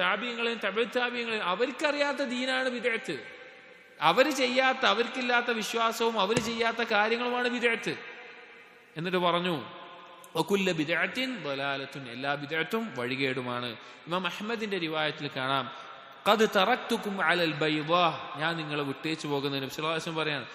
Speaker 1: താബിഈങ്ങളെയും തബഉ താബിഈങ്ങളെയും, അവർക്കറിയാത്ത ദീനാണ് ബിദ്അത്ത്. അവര് ചെയ്യാത്ത, അവർക്കില്ലാത്ത വിശ്വാസവും അവർ ചെയ്യാത്ത കാര്യങ്ങളുമാണ് ബിദ്അത്ത്. എന്നിട്ട് പറഞ്ഞു, വകുല്ല ബിദ്അത്തിൻ ളലാലത്തുൻ, എല്ലാ ബിദ്അത്തും വഴികേടുമാണ്. ഇമാം അഹ്മദിന്റെ റിവായത്തിൽ കാണാം, ഖദ് തറക്തുകും അലൽ ബൈദാ, ഞാൻ നിങ്ങളെ വിട്ടേച്ചു പോകുന്നത്. നബി സല്ലല്ലാഹു അലൈഹി വസല്ലം പറയാണ്.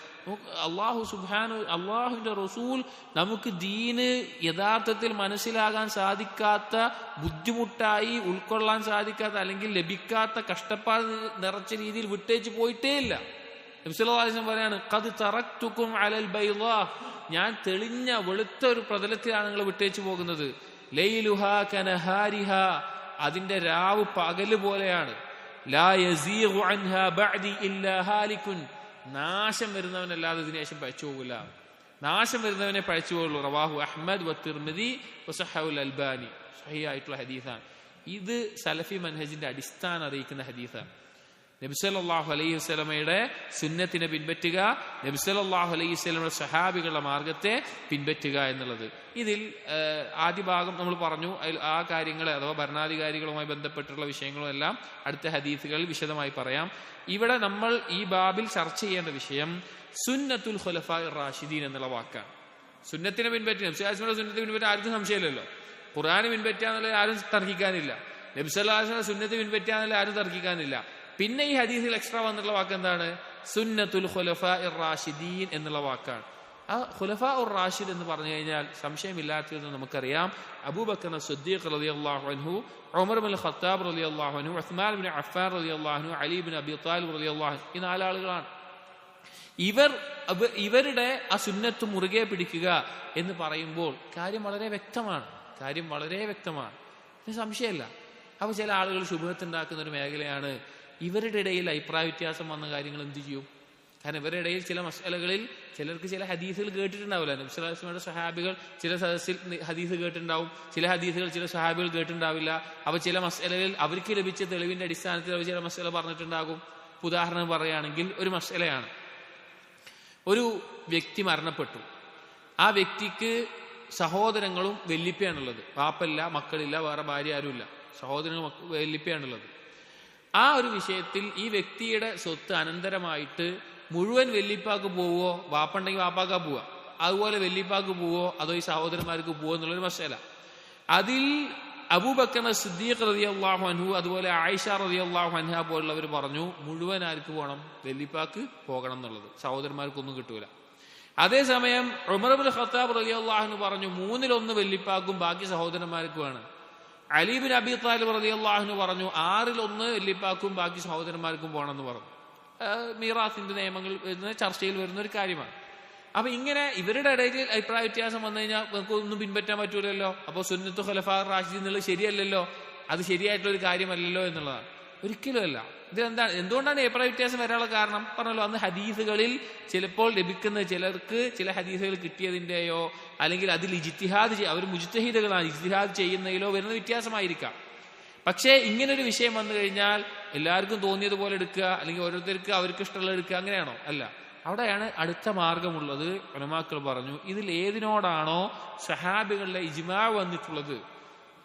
Speaker 1: അള്ളാഹുവിന്റെ റസൂൽ നമുക്ക് ദീന് യഥാർത്ഥത്തിൽ മനസ്സിലാകാൻ സാധിക്കാത്ത, ബുദ്ധിമുട്ടായി ഉൾക്കൊള്ളാൻ സാധിക്കാത്ത, അല്ലെങ്കിൽ ലഭിക്കാത്ത, കഷ്ടപ്പാട് നിറച്ച രീതിയിൽ വിട്ടേച്ച് പോയിട്ടേ ഇല്ല. നബി സല്ലല്ലാഹു അലൈഹി വസല്ലം പറയാണ്, ഖദ് തറക്തുകും അലൽ ബൈദാ, ഞാൻ തെളിഞ്ഞ വെളുത്ത ഒരു പ്രതലത്തിലാണ് നിങ്ങൾ വിട്ടേച്ചു പോകുന്നത്. ലൈലുഹാ കനഹാരിഹാ, അതിന്റെ രാവ് പകല് പോലെയാണ്. ലാ യസീഗു അൻഹാ ബഅദി ഇല്ലാ ഹാലികുൻ, നാശം വരുന്നവനല്ലാതെ ഇതിനുശേഷം പഴച്ചു പോകില്ല. നാശം വരുന്നവനെ പഴച്ചു പോകുള്ളൂ. റവാഹു അഹ്മദ് വത്തിർമിദി വസഹഹുൽ അൽബാനി, സഹിഹായിട്ടുള്ള ഹദീസാണ്. ഇത് സലഫി മൻഹജിന്റെ അടിസ്ഥാനം അറിയിക്കുന്ന ഹദീസാണ്. നബി സല്ലല്ലാഹു അലൈഹി വസല്ലമയുടെ സുന്നത്തിനെ പിൻപറ്റുക, നബി സല്ലല്ലാഹു അലൈഹി വസല്ലമയുടെ സഹാബികളുടെ മാർഗത്തെ പിൻപറ്റുക എന്നുള്ളത്. ഇതിൽ ആദ്യ ഭാഗം നമ്മൾ പറഞ്ഞു. ആ കാര്യങ്ങൾ അഥവാ ഭരണാധികാരികളുമായി ബന്ധപ്പെട്ടുള്ള വിഷയങ്ങളും എല്ലാം അടുത്ത ഹദീസുകളിൽ വിശദമായി പറയാം. ഇവിടെ നമ്മൾ ഈ ബാബിൽ ചർച്ച ചെയ്യേണ്ട വിഷയം സുന്നത്തുൽ ഖുലഫാഇർ റാഷിദീൻ എന്നുള്ള വാക്കാണ്. സുന്നത്തിനെ പിൻപറ്റി, നബി സല്ലല്ലാഹു അലൈഹി വസല്ലമയുടെ സുന്നത്തിനെ പിൻപറ്റി ആർക്കും സംശയമില്ലല്ലോ. ഖുർആനെ പിൻപറ്റാന്നുള്ളത് ആരും തർക്കിക്കാനില്ല. നബി സല്ലല്ലാഹു അലൈഹി വസല്ലമയുടെ സുന്നത്തെ പിൻപറ്റാന്നുള്ളത് ആരും തർക്കിക്കാനില്ല. പിന്നെ ഈ ഹദീസിൽ എക്സ്ട്രാ വന്നിട്ടുള്ള വാക്ക് എന്താണ്? സുന്നത്തുൽ ഖുലഫാഇർ റാഷിദീൻ എന്നുള്ള വാക്കാണ്. ആ ഖുലഫാഉർ റാഷിദ് എന്ന് പറഞ്ഞു കഴിഞ്ഞാൽ സംശയമില്ലാത്തതെന്ന് നമുക്കറിയാം. അബൂബക്കർ സിദ്ദീഖ് റളിയല്ലാഹു അൻഹു, ഉമർ ഇബ്നുൽ ഖത്താബ് റളിയല്ലാഹു അൻഹു, ഉസ്മാൻ ഇബ്നു അഫ്ഫാൻ റളിയല്ലാഹു അൻഹു, അലി ഇബ്നു അബി ത്വാലിബ് റളിയല്ലാഹു അൻഹു, ഈ നാലാളുകളാണ്. ഇവരുടെ ആ സുന്നത്ത് മുറുകെ പിടിക്കുക എന്ന് പറയുമ്പോൾ കാര്യം വളരെ വ്യക്തമാണ്. സംശയമില്ല. അപ്പൊ ചില ആളുകൾ ശുഭഹത്ത് ഉണ്ടാക്കുന്ന ഒരു മേഖലയാണ് ഇവരുടെ ഇടയിൽ അഭിപ്രായ വ്യത്യാസം വന്ന കാര്യങ്ങൾ എന്ത് ചെയ്യും? കാരണം ഇവരുടെ ഇടയിൽ ചില മസ്അലകളിൽ ചിലർക്ക് ചില ഹദീസുകൾ കേട്ടിട്ടുണ്ടാവില്ല. നബി സല്ലല്ലാഹു അലൈഹി വസല്ലമയുടെ സഹാബികൾ ചില സദസ്സിൽ ഹദീസ് കേട്ടിട്ടുണ്ടാവും, ചില ഹദീസുകൾ ചില സഹാബികൾ കേട്ടിട്ടുണ്ടാവില്ല. അപ്പൊ ചില മസ്അലകളിൽ അവർക്ക് ലഭിച്ച തെളിവിന്റെ അടിസ്ഥാനത്തിൽ അവർ ചില മസ്അല പറഞ്ഞിട്ടുണ്ടാകും. ഉദാഹരണം പറയുകയാണെങ്കിൽ, ഒരു മസ്അലയാണ്, ഒരു വ്യക്തി മരണപ്പെട്ടു. ആ വ്യക്തിക്ക് സഹോദരങ്ങളും വല്ലിപ്പയാണുള്ളത്. വാപ്പല്ല, മക്കളില്ല, വേറെ ഭാര്യ ആരുമില്ല, സഹോദരങ്ങൾ വല്ലിപ്പയാണുള്ളത്. ആ ഒരു വിഷയത്തിൽ ഈ വ്യക്തിയുടെ സ്വത്ത് അനന്തരമായിട്ട് മുഴുവൻ വല്ലിപ്പാക്ക് പോവോ, വാപ്പുണ്ടെങ്കിൽ വാപ്പാക്കാ പോവുക, അതുപോലെ വല്ലിപ്പാക്ക് പോവോ, അതോ ഈ സഹോദരന്മാർക്ക് പോവോ എന്നുള്ളൊരു മസല. അതിൽ അബൂബക്കർ സിദ്ദീഖ് റളിയല്ലാഹു അൻഹു, അതുപോലെ ആയിഷ റളിയല്ലാഹു അൻഹ പോലുള്ളവർ പറഞ്ഞു മുഴുവൻ ആർക്ക് പോകണം? വല്ലിപ്പാക്ക് പോകണം എന്നുള്ളത്, സഹോദരന്മാർക്കൊന്നും കിട്ടൂല. അതേസമയം ഉമർ ഇബ്നുൽ ഖത്താബ് റളിയല്ലാഹു അൻഹു പറഞ്ഞു 1/3 വല്ലിപ്പാക്കും ബാക്കി സഹോദരന്മാർക്കുമാണ്. അലി ഇബ്നു അബി ത്വാലിബ് റളിയല്ലാഹു അൻഹു പറഞ്ഞു 1/6 വല്ലിപ്പാക്കും ബാക്കി സഹോദരന്മാർക്കും പോകണമെന്ന് പറഞ്ഞു. മീറാത്തിന്റെ നിയമങ്ങൾ ചർച്ചയിൽ വരുന്ന ഒരു കാര്യമാണ്. അപ്പൊ ഇങ്ങനെ ഇവരുടെ ഇടയിൽ അഭിപ്രായ വ്യത്യാസം വന്നു കഴിഞ്ഞാൽ നമുക്ക് ഒന്നും പിൻപറ്റാൻ പറ്റൂലല്ലോ. അപ്പൊ സുന്നത്തു ഖുലഫാഉർ റാഷിദീൻ എന്നുള്ളത് ശരിയല്ലല്ലോ, അത് ശരിയായിട്ടുള്ള ഒരു കാര്യമല്ലല്ലോ എന്നുള്ളതാണ്. ഒരിക്കലും അല്ല. എന്തുകൊണ്ടാണ് അഭിപ്രായ വ്യത്യാസം വരാനുള്ള കാരണം? പറഞ്ഞല്ലോ, അന്ന് ഹദീസുകളിൽ ചിലപ്പോൾ ലഭിക്കുന്ന ചിലർക്ക് ചില ഹദീസുകൾ കിട്ടിയതിന്റെയോ അല്ലെങ്കിൽ അതിൽ ഇജ്തിഹാദ്, അവർ മുജ്തഹിദുകളാണ്, ഇജ്തിഹാദ് ചെയ്യുന്നതിലോ വരുന്ന വ്യത്യാസമായിരിക്കാം. പക്ഷേ ഇങ്ങനൊരു വിഷയം വന്നു കഴിഞ്ഞാൽ എല്ലാവർക്കും തോന്നിയതുപോലെ എടുക്കുക, അല്ലെങ്കിൽ ഓരോരുത്തർക്ക് അവർക്ക് ഇഷ്ടമുള്ള എടുക്കുക, അങ്ങനെയാണോ? അല്ല. അവിടെയാണ് അടുത്ത മാർഗമുള്ളത്. ഉലമാക്കൾ പറഞ്ഞു, ഇതിൽ ഏതിനോടാണോ സഹാബികളുടെ ഇജ്മാ വന്നിട്ടുള്ളത്,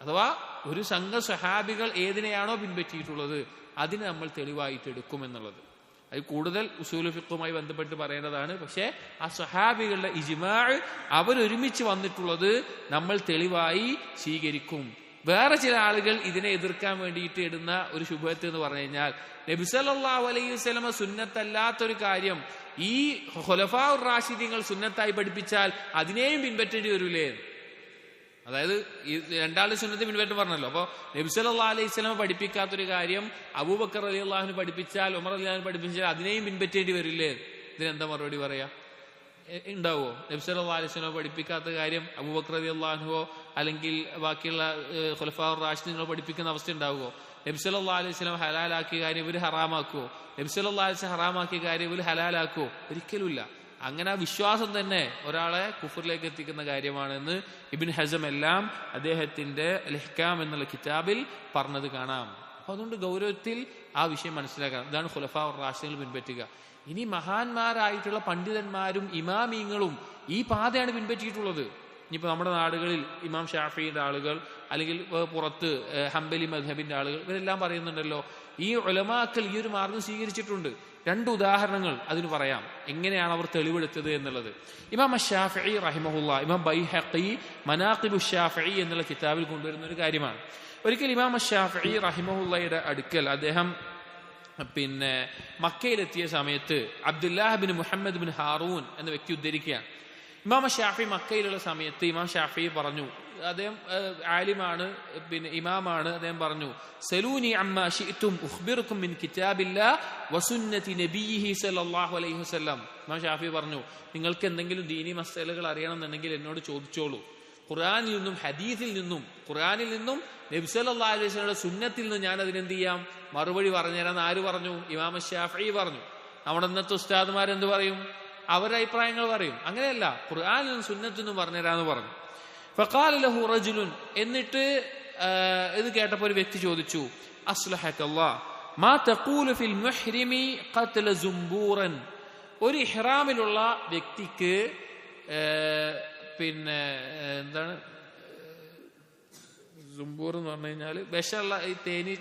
Speaker 1: അഥവാ ഒരു സംഘം സഹാബികൾ ഏതിനെയാണോ പിൻപറ്റിയിട്ടുള്ളത് അതിനെ നമ്മൾ തെളിവായിട്ട് എടുക്കുമെന്നുള്ളത്. അത് കൂടുതൽ ഉസൂൽ ഫിഖുമായി ബന്ധപ്പെട്ട് പറയേണ്ടതാണ്. പക്ഷേ ആ സ്വഹാബികളുടെ ഇജ്മാഅ് അവരൊരുമിച്ച് വന്നിട്ടുള്ളത് നമ്മൾ തെളിവായി സ്വീകരിക്കും. വേറെ ചില ആളുകൾ ഇതിനെ എതിർക്കാൻ വേണ്ടിയിട്ട് ഇടുന്ന ഒരു ശുഭത്ത് എന്ന് പറഞ്ഞു കഴിഞ്ഞാൽ, നബി സല്ലല്ലാഹു അലൈഹി വസല്ലമ സുന്നത്തല്ലാത്തൊരു കാര്യം ഈ ഖുലഫാഉർ റാഷിദീങ്ങൾ സുന്നത്തായി പഠിപ്പിച്ചാൽ അതിനെയും പിൻപറ്റേണ്ടി വരൂലേ? അതായത് ഈ രണ്ടാളുടെ സുന്നത്ത് പിൻപറ്റും പറഞ്ഞല്ലോ. അപ്പോൾ നബി സല്ലല്ലാഹു അലൈഹി വസല്ലമ പഠിപ്പിക്കാത്തൊരു കാര്യം അബൂബക്കർ റളിയല്ലാഹു അൻഹു പഠിപ്പിച്ചാൽ, ഉമർ റളിയല്ലാഹു അൻഹു പഠിപ്പിച്ചാൽ അതിനെയും പിൻപറ്റേണ്ടി വരില്ലേ? ഇതിനെന്താ മറുപടി പറയാ? ഉണ്ടാവോ? നബി സല്ലല്ലാഹു അലൈഹി വസല്ലം പഠിപ്പിക്കാത്ത കാര്യം അബൂബക്കർ റളിയല്ലാഹു അൻഹുവോ അല്ലെങ്കിൽ ബാക്കിയുള്ള ഖുലഫാഉർ റാഷിദീങ്ങൾ പഠിപ്പിക്കുന്ന അവസ്ഥ ഉണ്ടാവുമോ? നബി സല്ലല്ലാഹു അലൈഹി വസല്ലം ഹലാലാക്കിയ കാര്യം ഇവർ ഹറാമാക്കുവോ? നബി സല്ലല്ലാഹു അലൈഹി വസല്ലം ഹറാമാക്കിയ കാര്യം ഇവർ ഹലാലാക്കുവോ? ഒരിക്കലുമില്ല. അങ്ങനെ ആ വിശ്വാസം തന്നെ ഒരാളെ കുഫറിലേക്ക് എത്തിക്കുന്ന കാര്യമാണെന്ന് ഇബ്നു ഹസം എല്ലാം അദ്ദേഹത്തിന്റെ അൽ-ഇഹ്കാം എന്നുള്ള കിതാബിൽ പറഞ്ഞത് കാണാം. അപ്പൊ അതുകൊണ്ട് ഗൗരവത്തിൽ ആ വിഷയം മനസ്സിലാക്കണം. ഇതാണ് ഖുലഫാഉർ റാഷിദീങ്ങൾ പിൻപറ്റുക. ഇനി മഹാന്മാരായിട്ടുള്ള പണ്ഡിതന്മാരും ഇമാമീങ്ങളും ഈ പാതയാണ് പിൻപറ്റിയിട്ടുള്ളത്. ഇനിയിപ്പോൾ നമ്മുടെ നാടുകളിൽ ഇമാം ഷാഫിയുടെ ആളുകൾ അല്ലെങ്കിൽ പുറത്ത് ഹംബലി മദ്ഹബിന്റെ ആളുകൾ ഇവരെല്ലാം പറയുന്നുണ്ടല്ലോ, ഈ ഉലമാക്കൾ ഈ ഒരു മാർഗം സ്വീകരിച്ചിട്ടുണ്ട്. രണ്ട് ഉദാഹരണങ്ങൾ അതിന് പറയാം, എങ്ങനെയാണ് അവർ തെളിവെടുത്തത് എന്നുള്ളത്. ഇമാം അശ്ശാഫിഈ റഹിമഹുല്ലാ, ഇമാം ബൈഹഖി മനാഖിബു ശാഫിഈ എന്നുള്ള കിതാബിൽ കൊണ്ടുവരുന്ന ഒരു കാര്യമാണ്. ഒരിക്കൽ ഇമാം അശ്ശാഫിഈ റഹിമഹുല്ലയുടെ അടുക്കൽ അദ്ദേഹം മക്കയിലെത്തിയ സമയത്ത് അബ്ദുല്ലാഹ് ബിൻ മുഹമ്മദ് ബിൻ ഹാറൂൻ എന്ന വ്യക്തി ഉദ്ധരിക്കുകയാണ്. ഇമാം ഷാഫി മക്കയിലുള്ള സമയത്ത് ഇമാം ഷാഫി പറഞ്ഞു, അദ്ദേഹം ആലിമാണ്, ഇമാമാണ്, അദ്ദേഹം പറഞ്ഞു, സലൂനി അമ്മാ ശിഅ്തും ഉഖ്ബിറുക്കും മിൻ കിതാബില്ലാഹ് വസുന്നതി നബിയിഹി സല്ലല്ലാഹു അലൈഹി വസല്ലം. ഇമാം ഷാഫി പറഞ്ഞു, നിങ്ങൾക്ക് എന്തെങ്കിലും ദീനി മസലകൾ അറിയണമെന്നുണ്ടെങ്കിൽ എന്നോട് ചോദിച്ചോളൂ. ഖുർആനിൽ നിന്നും ഹദീസിൽ നിന്നും, ഖുർആനിൽ നിന്നും നബി സല്ലല്ലാഹു അലൈഹി വസല്ലമയുടെ സുന്നത്തിൽ നിന്നും ഞാൻ അതിനെന്ത് ചെയ്യാം, മറുപടി പറഞ്ഞുതരാന്ന് ആര് പറഞ്ഞു? ഇമാം ഷാഫി പറഞ്ഞു. നമ്മുടെ ഇന്നത്തെ ഉസ്താദുമാരെന്ത് പറയും? അവരുടെ അഭിപ്രായങ്ങൾ പറയും. അങ്ങനെയല്ല, ഖുർആനിൽ നിന്നും സുന്നത്തിൽ നിന്നും പറഞ്ഞുതരാന്ന് പറഞ്ഞു. ഫഖാല ലഹു റജുലുൻ, എന്നിട്ട് ഇത് കേട്ടപ്പോൾ ഒരു വ്യക്തി ചോദിച്ചു, അസ്ലഹക്കല്ലാഹ് മാ തഖൂലു ഫിൽ മുഹ്രിമി ഖത്ല സുംബൂറൻ. ഒരു ഇഹ്റാമിലുള്ള വ്യക്തിക്ക് എന്താണ് സുംബൂർ എന്ന് പറഞ്ഞു കഴിഞ്ഞാൽ വിഷമുള്ള ഈ തേനി,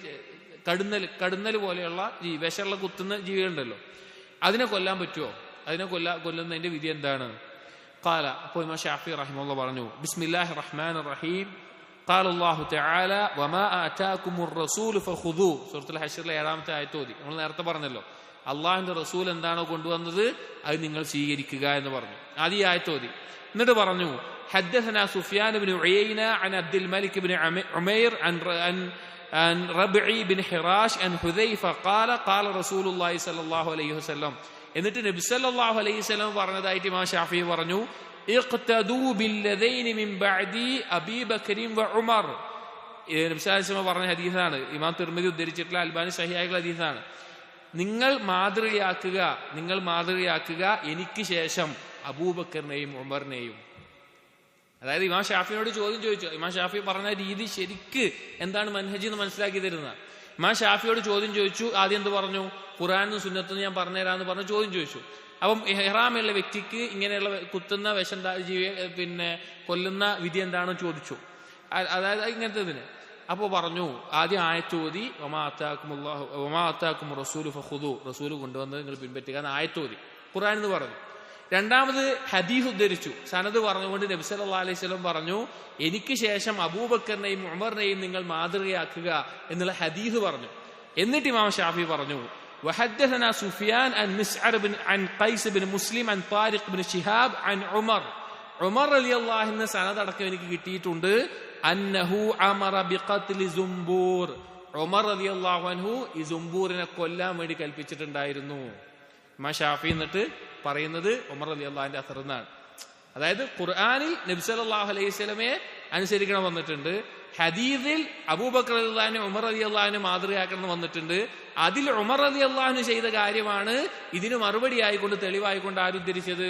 Speaker 1: കടുന്നൽ പോലെയുള്ള വിഷമുള്ള കുത്തുന്ന ജീവികളുണ്ടല്ലോ, അതിനെ കൊല്ലാൻ പറ്റുമോ? അതിനെ കൊല്ലുന്നതിന്റെ വിധി എന്താണ്? ഖാല, അപ്പോൾ ഇമാം ഷാഫി റഹിമഹുല്ലാഹ് പറഞ്ഞു, ബിസ്മില്ലാഹിർ റഹ്മാനിർ റഹീം, ഖാല അല്ലാഹു തആല വമാ ആതാകുമുർ റസൂലു ഫഖുദൂ. സൂറത്തുൽ ഹശ്റിലെ 7ാമത്തെ ആയത്ത് ഓതി. നമ്മൾ നേരത്തെ പറഞ്ഞല്ലോ, അള്ളാഹുവിന്റെ റസൂൽ എന്താണോ കൊണ്ടുവന്നത് അത് നിങ്ങൾ സ്വീകരിക്കുക എന്ന് പറഞ്ഞു. ആദ്യ ആയത്ത് ഓതി. എന്നിട്ട് പറഞ്ഞു, ഹദ്ദസനാ സുഫ്യാൻ ഇബ്നു ഉയൈന അൻ അബ്ദുൽ മലിക് ഇബ്നു ഉമൈർ عن ربعي بن حراش عن حذيفة قال قال رسول الله صلى الله عليه وسلم. എന്നിട്ട് നബി സല്ലല്ലാഹു അലൈഹി വസല്ലം പറഞ്ഞതായിട്ട് ഇമാം ഷാഫി പറഞ്ഞു, ഇഖ്തദൂ ബില്ലദൈനി മിൻ ബഅദി അബീ ബക്കറിൻ വ ഉമർ. നബി സല്ലല്ലാഹു അലൈഹി വസല്ലം പറഞ്ഞ ഹദീസാണ്, ഇമാം തിർമിദി ഉദ്ധരിച്ചിട്ടുള്ള, അൽബാനി സഹിഹായിട്ടുള്ള ഹദീസാണ്. നിങ്ങൾ മാതൃകയാക്കുക എനിക്ക് ശേഷം അബൂബക്കറിനെയും ഉമറിനെയും. അതായത് ഇമാം ഷാഫിയോട് ചോദ്യം ചോദിച്ചു. ഇമാം ഷാഫി പറഞ്ഞ രീതി ശരിക്ക് എന്താണ് മൻഹജ് എന്ന് മനസ്സിലാക്കി തരുന്ന. ഇമാം ഷാഫിയോട് ചോദ്യം ചോദിച്ചു. ആദ്യം എന്ത് പറഞ്ഞു? ഖുർആനും സുന്നത്തും ഞാൻ പറഞ്ഞുതരാന്ന് പറഞ്ഞ് ചോദ്യം ചോദിച്ചു. അപ്പം ഇഹ്റാമുള്ള വ്യക്തിക്ക് ഇങ്ങനെയുള്ള കുത്തുന്ന വിഷം കൊല്ലുന്ന വിധി എന്താണെന്ന് ചോദിച്ചു. അതായത് ഇങ്ങനത്തെ ഇതിന്. അപ്പോൾ പറഞ്ഞു, ആദ്യം ആയത്തോതി വമാ അതാകും റസൂലു ഫഖുദൂ, റസൂൽ കൊണ്ടുവന്നത് നിങ്ങൾ പിൻപറ്റുക എന്ന് ആയത്തോതി ഖുർആൻ എന്ന് പറഞ്ഞു. രണ്ടാമത് ഹദീസ് ഉദ്ധരിച്ചു, സനദ് പറഞ്ഞുകൊണ്ട് നബി സല്ലല്ലാഹു അലൈഹി വസല്ലം പറഞ്ഞു, എനിക്ക് ശേഷം അബൂബക്കറിനെയും ഉമറിനെയും നിങ്ങൾ മാതൃകയാക്കുക എന്നുള്ള ഹദീസ് പറഞ്ഞു. എന്നിട്ട് ഇമാം ഷാഫി പറഞ്ഞു, വഹദ്ദസനാ സുഫിയാൻ അൻ മിസ്അർ അൻ ഖൈസ് ബിൻ മുസ്ലിം അൻ താരിഖ് ബിൻ ശിഹാബ് അൻ ഉമർ റളിയല്ലാഹു അൻഹു സനദ് അടക്കം എനിക്ക് കിട്ടിയിട്ടുണ്ട്. അന്നഹു അമറ ബിഖത്ലി സുംബൂർ, ഉമർ റളിയല്ലാഹു അൻഹു ഈ സുംബൂറിനെ കൊല്ലാൻ വേണ്ടി കൽപ്പിച്ചിട്ടുണ്ടായിരുന്നു. ഇമാം ഷാഫി എന്നിട്ട് പറയുന്നത് ഉമർ റളിയല്ലാഹുവിന്റെ അസർ എന്നാണ്. അതായത് ഖുർആനിൽ നബി സല്ലല്ലാഹു അലൈഹി വസല്ലമയെ അനുസരിക്കണം വന്നിട്ടുണ്ട്, ഹദീസിൽ അബൂബക്കർ റളിയല്ലാഹു ഉമർ റളിയല്ലാഹുവിനെ മാതൃകയാക്കണം വന്നിട്ടുണ്ട്. അതിൽ ഉമർ റളിയല്ലാഹു ചെയ്ത കാര്യമാണ് ഇതിന് മറുപടി ആയിക്കൊണ്ട് തെളിവായിക്കൊണ്ട് ആര് ഉദ്ധരിച്ചത്?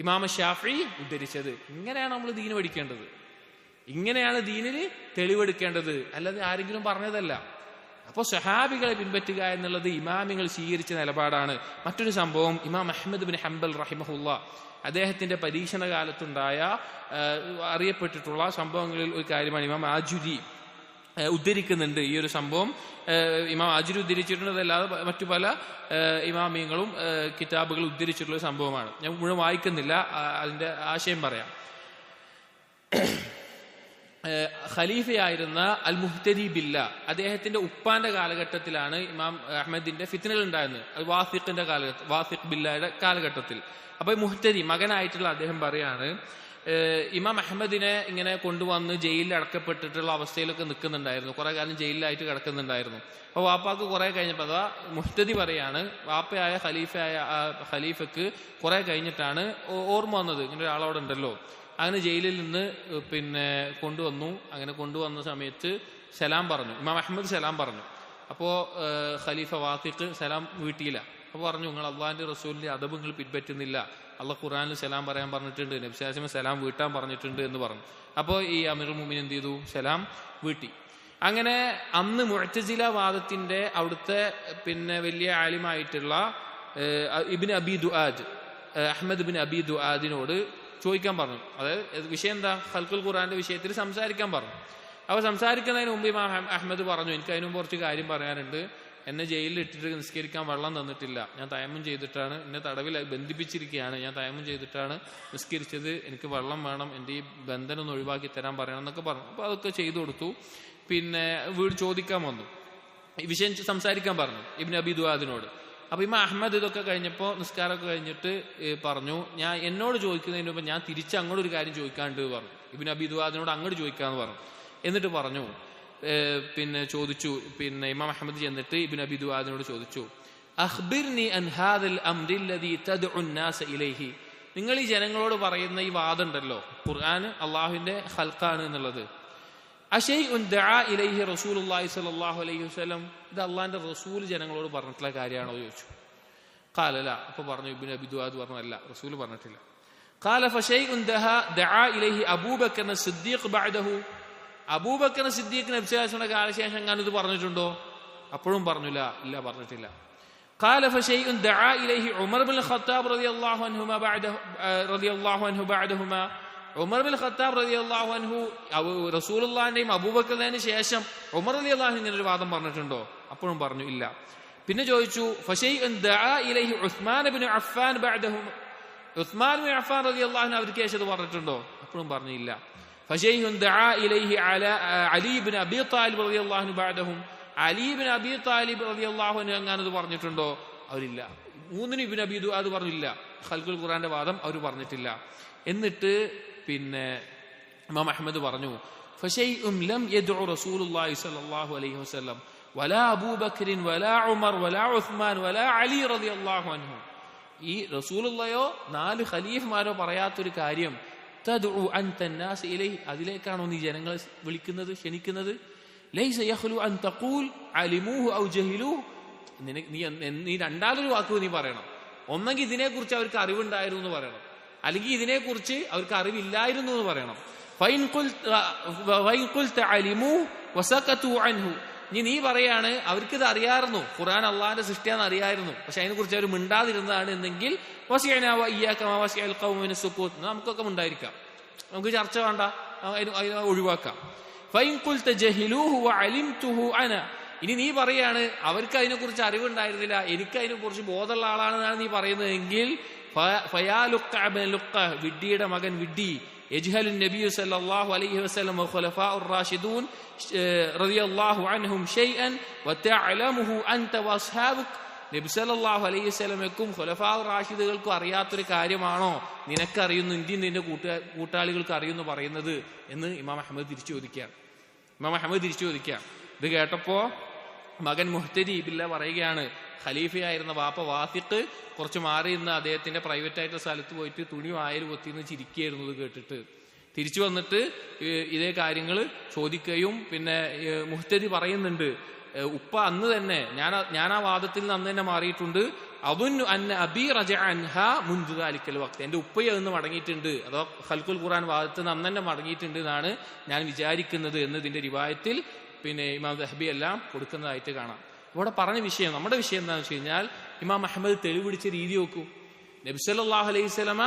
Speaker 1: ഇമാം ഷാഫി ഉദ്ധരിച്ചത്. ഇങ്ങനെയാണ് നമ്മൾ ദീന് പഠിക്കേണ്ടത്, ഇങ്ങനെയാണ് ദീനിന് തെളിവെടുക്കേണ്ടത്, അല്ലാതെ ആരെങ്കിലും പറഞ്ഞതല്ല. അപ്പോൾ സ്വഹാബികളെ പിൻപറ്റുക എന്നുള്ളത് ഇമാമിങ്ങൾ സ്വീകരിച്ച നിലപാടാണ്. മറ്റൊരു സംഭവം, ഇമാം അഹ്മദ് ബിൻ ഹംബൽ റഹിമഹുല്ലാ അദ്ദേഹത്തിന്റെ പരീക്ഷണ കാലത്തുണ്ടായ അറിയപ്പെട്ടിട്ടുള്ള സംഭവങ്ങളിൽ ഒരു കാര്യമാണ് ഇമാം ആജുരി ഉദ്ധരിക്കുന്നുണ്ട്. ഈ ഒരു സംഭവം ഇമാം അജ്രി ഉദ്ധരിച്ചിട്ടുള്ളതല്ലാതെ മറ്റു പല ഇമാമിയങ്ങളും കിതാബുകൾ ഉദ്ധരിച്ചിട്ടുള്ള സംഭവമാണ്. ഞാൻ മുഴുവൻ വായിക്കുന്നില്ല, അതിന്റെ ആശയം പറയാം. ഖലീഫയായിരുന്ന അൽ മുഹ്തദി ബില്ല, അദ്ദേഹത്തിന്റെ ഉപ്പാന്റെ കാലഘട്ടത്തിലാണ് ഇമാം അഹമ്മദിന്റെ ഫിത്നകൾ ഉണ്ടായിരുന്നത്. അത് വാസിഖ് ബില്ലയുടെ കാലഘട്ടത്തിൽ. അപ്പൊ മുഹ്തദി മകനായിട്ടുള്ള അദ്ദേഹം പറയാണ്, ഇമാം അഹമ്മദിനെ ഇങ്ങനെ കൊണ്ടുവന്ന് ജയിലിൽ അടക്കപ്പെട്ടിട്ടുള്ള അവസ്ഥയിലൊക്കെ നിൽക്കുന്നുണ്ടായിരുന്നു, കുറെ കാലം ജയിലിലായിട്ട് കിടക്കുന്നുണ്ടായിരുന്നു. അപ്പൊ വാപ്പാക്ക് കുറെ കഴിഞ്ഞപ്പോൾ, അതാ മുഹ്തദി പറയാണ്, വാപ്പയായ ഖലീഫക്ക് കുറെ കഴിഞ്ഞിട്ടാണ് ഓർമ്മ വന്നത്, ഇങ്ങനെ ഒരാളവിടെ ഉണ്ടല്ലോ. അങ്ങനെ ജയിലിൽ നിന്ന് കൊണ്ടുവന്നു. അങ്ങനെ കൊണ്ടുവന്ന സമയത്ത് സലാം പറഞ്ഞു, ഇമാം അഹമ്മദ് സലാം പറഞ്ഞു. അപ്പോ ഖലീഫ വാസിഖ് സലാം വീട്ടിയില്ല. അപ്പൊ പറഞ്ഞു, നിങ്ങൾ അള്ളാഹിന്റെ റസൂലിന്റെ അദബ് നിങ്ങൾ പിൻപറ്റുന്നില്ല, അള്ളാഹ് ഖുർആനിൽ സലാം പറയാൻ പറഞ്ഞിട്ടുണ്ട്, നബി സല്ലല്ലാഹു അലൈഹി വസല്ലം സലാം വീട്ടാൻ പറഞ്ഞിട്ടുണ്ട് എന്ന് പറഞ്ഞു. അപ്പോൾ ഈ അമീറുൽ മുഅ്മിനീൻ എന്ത് ചെയ്തു? സലാം വീട്ടി. അങ്ങനെ അന്ന് മുഅ്തസില വാദത്തിന്റെ അവിടുത്തെ വലിയ ആലിമായിട്ടുള്ള ഇബ്നു അബി ദുആദ്, അഹ്മദ് ഇബ്നു അബി ദുആദിനോട് ചോദിക്കാൻ പറഞ്ഞു. അതായത് വിഷയം എന്താ? ഖൽഖുൽ ഖുർആന്റെ വിഷയത്തിൽ സംസാരിക്കാൻ പറഞ്ഞു. അപ്പോൾ സംസാരിക്കുന്നതിന് മുമ്പ് ഇമാം അഹ്മദ് പറഞ്ഞു, എനിക്ക് അതിന് മുമ്പ് കുറച്ച് കാര്യം പറയാനുണ്ട്. എന്നെ ജയിലിൽ ഇട്ടിട്ട് നിസ്കരിക്കാൻ വെള്ളം തന്നിട്ടില്ല, ഞാൻ തയമ്മും ചെയ്തിട്ടാണ്, എന്നെ തടവിൽ ബന്ധിപ്പിച്ചിരിക്കുകയാണ്, ഞാൻ തയമ്മും ചെയ്തിട്ടാണ് നിസ്കരിച്ചത്, എനിക്ക് വെള്ളം വേണം, എൻ്റെ ഈ ബന്ധനം ഒന്ന് ഒഴിവാക്കി തരാൻ പറയണം എന്നൊക്കെ പറഞ്ഞു. അപ്പോൾ അതൊക്കെ ചെയ്തു കൊടുത്തു. വീട് ചോദിക്കാൻ വന്നു, ഈ വിഷയം സംസാരിക്കാൻ പറഞ്ഞു ഇബ്നു അബി ദുആദിനോട്. അപ്പൊ ഇമാം അഹ്മദ് ഇതൊക്കെ കഴിഞ്ഞപ്പോൾ, നിസ്കാരമൊക്കെ കഴിഞ്ഞിട്ട് പറഞ്ഞു, എന്നോട് ചോദിക്കുന്നതിന് മുമ്പ് ഞാൻ തിരിച്ച് അങ്ങോട്ടൊരു കാര്യം ചോദിക്കാണ്ട് പറഞ്ഞു. ഇബ്നു അബി ദുആദിനോട് അങ്ങോട്ട് ചോദിക്കാന്ന് പറഞ്ഞു. എന്നിട്ട് പറഞ്ഞു, ചോദിച്ചു, ഇമാം അഹ്മദ് ചെന്നിട്ട് ഇബ്നു അബി ദുആദിനോട് ചോദിച്ചു, അഖ്ബിർനി അൻ ഹാദൽ അംരി അല്ലദീ തദ്ഉ അന്നാസ ഇലൈഹി, നിങ്ങൾ ഈ ജനങ്ങളോട് പറയുന്ന ഈ വാദം ഉണ്ടല്ലോ, ഖുർആൻ അള്ളാഹുവിന്റെ ഖൽഖാണ് എന്നുള്ളത്, അശൈഉൻ ദഅ ഇലൈഹി റസൂലുള്ളാഹി സ്വല്ലല്ലാഹു അലൈഹി വസല്ലം, ഇത് അള്ളാഹിന്റെ റസൂൽ ജനങ്ങളോട് പറഞ്ഞിട്ടുള്ള കാര്യമാണോ ചോദിച്ചു. ഖാല ലാ, അപ്പൊ പറഞ്ഞു ഇബ്നു അബി ദുആദ് പറഞ്ഞു, അല്ല, റസൂൽ പറഞ്ഞിട്ടില്ല. ഖാല ഫശൈഉൻ ദഅ ഇലൈഹി അബൂബക്കർ സിദ്ദീഖ് ബഅദഹു, അബൂബക്കർ സിദ്ദീഖ് നബി സല്ലല്ലാഹു അലൈഹി വസല്ലം കാലശേഷം ഞാൻ ഇത് പറഞ്ഞിട്ടുണ്ടോ? അപ്പോഴും പറഞ്ഞില്ല, ഇല്ല പറഞ്ഞിട്ടില്ല. ഖാല ഫശൈഉൻ ദഅ ഇലൈഹി ഉമർ ഇബ്നുൽ ഖത്താബ് റളിയല്ലാഹു അൻഹു ബഅദഹുമാ, ഉമർ ഇബ്നുൽ ഖത്താബ് റളിയല്ലാഹു അൻഹു റസൂലുള്ളാഹിന്റെയും അബൂബക്കറിന് ശേഷം ഉമർ റളിയല്ലാഹു അൻഹു ഇങ്ങനെ ഒരു വാദം പറഞ്ഞിട്ടുണ്ടോ? അപ്പോഴും പറഞ്ഞു ഇല്ല. പിന്നെ ചോദിച്ചു, ഫശൈഉൻ ദഅ ഇലൈഹി ഉസ്മാൻ ഇബ്നു അഫ്ഫാൻ ബഅദഹുമാ, ഉസ്മാൻ ഇബ്നു അഫ്ഫാൻ റളിയല്ലാഹു അൻഹു അവർക്ക് ശേഷം ഇത് പറഞ്ഞിട്ടുണ്ടോ? അപ്പോഴും പറഞ്ഞില്ല. ഫശൈഉൻ ദഅ ഇലൈഹി അലി ഇബ്നു അബീ ത്വാലിബ് റളിയല്ലാഹു അൻഹു ബഅദഹും, അലി ഇബ്നു അബീ ത്വാലിബ് റളിയല്ലാഹു അൻഹു അങ്ങനെ ഇത് പറഞ്ഞിട്ടുണ്ടോ? അവരില്ല. മൂന്നിനും ഇബ്നു അബീ ദുആദ് പറഞ്ഞില്ല. ഖൽഖുൽ ഖുർആന്റെ വാദം അവർ പറഞ്ഞിട്ടില്ല. എന്നിട്ട് ഇമാം അഹ്മദ് പറഞ്ഞു, ഫശൈഉൻ ലം യദ്ഉ റസൂലുള്ളാഹി സ്വല്ലല്ലാഹു അലൈഹി വസല്ലം വലാ അബൂബക്കർ വലാ ഉമർ വലാ ഉസ്മാൻ വലാ അലി റളിയല്ലാഹു അൻഹു, ഈ റസൂലുള്ളാഹയോ 4 ഖലീഫമാരോ പറയാത്തൊരു കാര്യം, തദ്ഉ അൻത الناس ഇലൈഹി, അതിലേക്കാണോ നീ ജനങ്ങളെ വിളിക്കുന്നത്, ക്ഷണിക്കുന്നത്? ലൈസ യഖ്ലു അൻ തഖൂൽ അലിമൂഹു ഔ ജഹിലൂഹു, നീ രണ്ടാമതൊരു വാക്ക് നീ പറയണം. ഒന്നെങ്കിൽ ഇതിനെക്കുറിച്ച് അവർക്ക് അറിവുണ്ടായിരുന്നു എന്ന് പറയണം, അല്ലെങ്കിൽ ഇതിനെക്കുറിച്ച് അവർക്ക് അറിവില്ലായിരുന്നു എന്ന് പറയണം. നീ പറയാണ് അവർക്കിത് അറിയാമായിരുന്നു, ഖുർആൻ അള്ളാഹിന്റെ സൃഷ്ടിയാന്ന് അറിയായിരുന്നു, പക്ഷെ അതിനെക്കുറിച്ച് അവർ മിണ്ടാതിരുന്നതാണ് എന്നെങ്കിൽ നമുക്കൊക്കെ മിണ്ടായിരിക്കാം, നമുക്ക് ചർച്ച വേണ്ട, അതിനെ ഒഴിവാക്കാം. ഇനി നീ പറയാണ് അവർക്ക് അതിനെക്കുറിച്ച് അറിവുണ്ടായിരുന്നില്ല, എനിക്ക് അതിനെക്കുറിച്ച് ബോധമുള്ള ആളാണെന്നാണ് നീ പറയുന്നതെങ്കിൽ, വിഡ്ഢിയുടെ മകൻ വിഡ്ഢി, യജ്ഹലു നബി സല്ലല്ലാഹു അലൈഹി വസല്ലം വഖുലഫാഉർ റാഷിദൂൻ റളിയല്ലാഹു അൻഹും ഷൈഅൻ വതഅലമുഹു അൻത വഅസ്ഹാബുക്, നബി സല്ലല്ലാഹു അലൈഹി വസല്ലമയ്ക്കും ഖുലഫാഉർ റാഷിദുകൾക്കും അറിയാത്തൊരു കാര്യമാണോ നിനക്കറിയുന്നു, ഇന്ത്യൻ നിന്റെ കൂട്ടാളികൾക്ക് അറിയുന്നു പറയുന്നത് എന്ന് ഇമാം അഹ്മദ് തിരിച്ചു ചോദിക്കാം. ഇത് കേട്ടപ്പോ മകൻ മുഹ്തദി ബില്ല പറയുകയാണ്, ഖലീഫയായിരുന്ന വാപ്പ വാസിഖ് കുറച്ച് മാറി നിന്ന് അദ്ദേഹത്തിന്റെ പ്രൈവറ്റ് ആയിട്ടുള്ള സ്ഥലത്ത് പോയിട്ട് തുണി വായിൽ പൊത്തിന്ന് ചിരിക്കുകയായിരുന്നു ഇത് കേട്ടിട്ട്. തിരിച്ചു വന്നിട്ട് ഇതേ കാര്യങ്ങൾ ചോദിക്കുകയും മുഹ്തദി പറയുന്നുണ്ട്, ഉപ്പ അന്ന് തന്നെ ഞാൻ ആ വാദത്തിൽ നിന്ന് അന്ന് തന്നെ മാറിയിട്ടുണ്ട്, അദുന്നു അന്ന അബീ റജഅ അൻഹാ മുൻദു ദാലിക്കൽ വഖ്ത്, എന്റെ ഉപ്പയെ അന്ന് മടങ്ങിയിട്ടുണ്ട്, അഥവാ ഖൽഖുൽ ഖുർആൻ വാദത്തിൽ നിന്ന് അന്ന് തന്നെ മടങ്ങിയിട്ടുണ്ട് എന്നാണ് ഞാൻ വിചാരിക്കുന്നത് എന്ന് ഇതിന്റെ റിവായത്തിൽ ഇമാം ദഹബി എല്ലാം കൊടുക്കുന്നതായിട്ട് കാണാം. ഇവിടെ പറഞ്ഞ വിഷയം, നമ്മുടെ വിഷയം എന്താണെന്ന് വെച്ച് കഴിഞ്ഞാൽ, ഇമാം അഹ്മദ് തെളിവ് പിടിച്ച രീതി നോക്കൂ. നബി സല്ലല്ലാഹു അലൈഹി വസല്ലമ,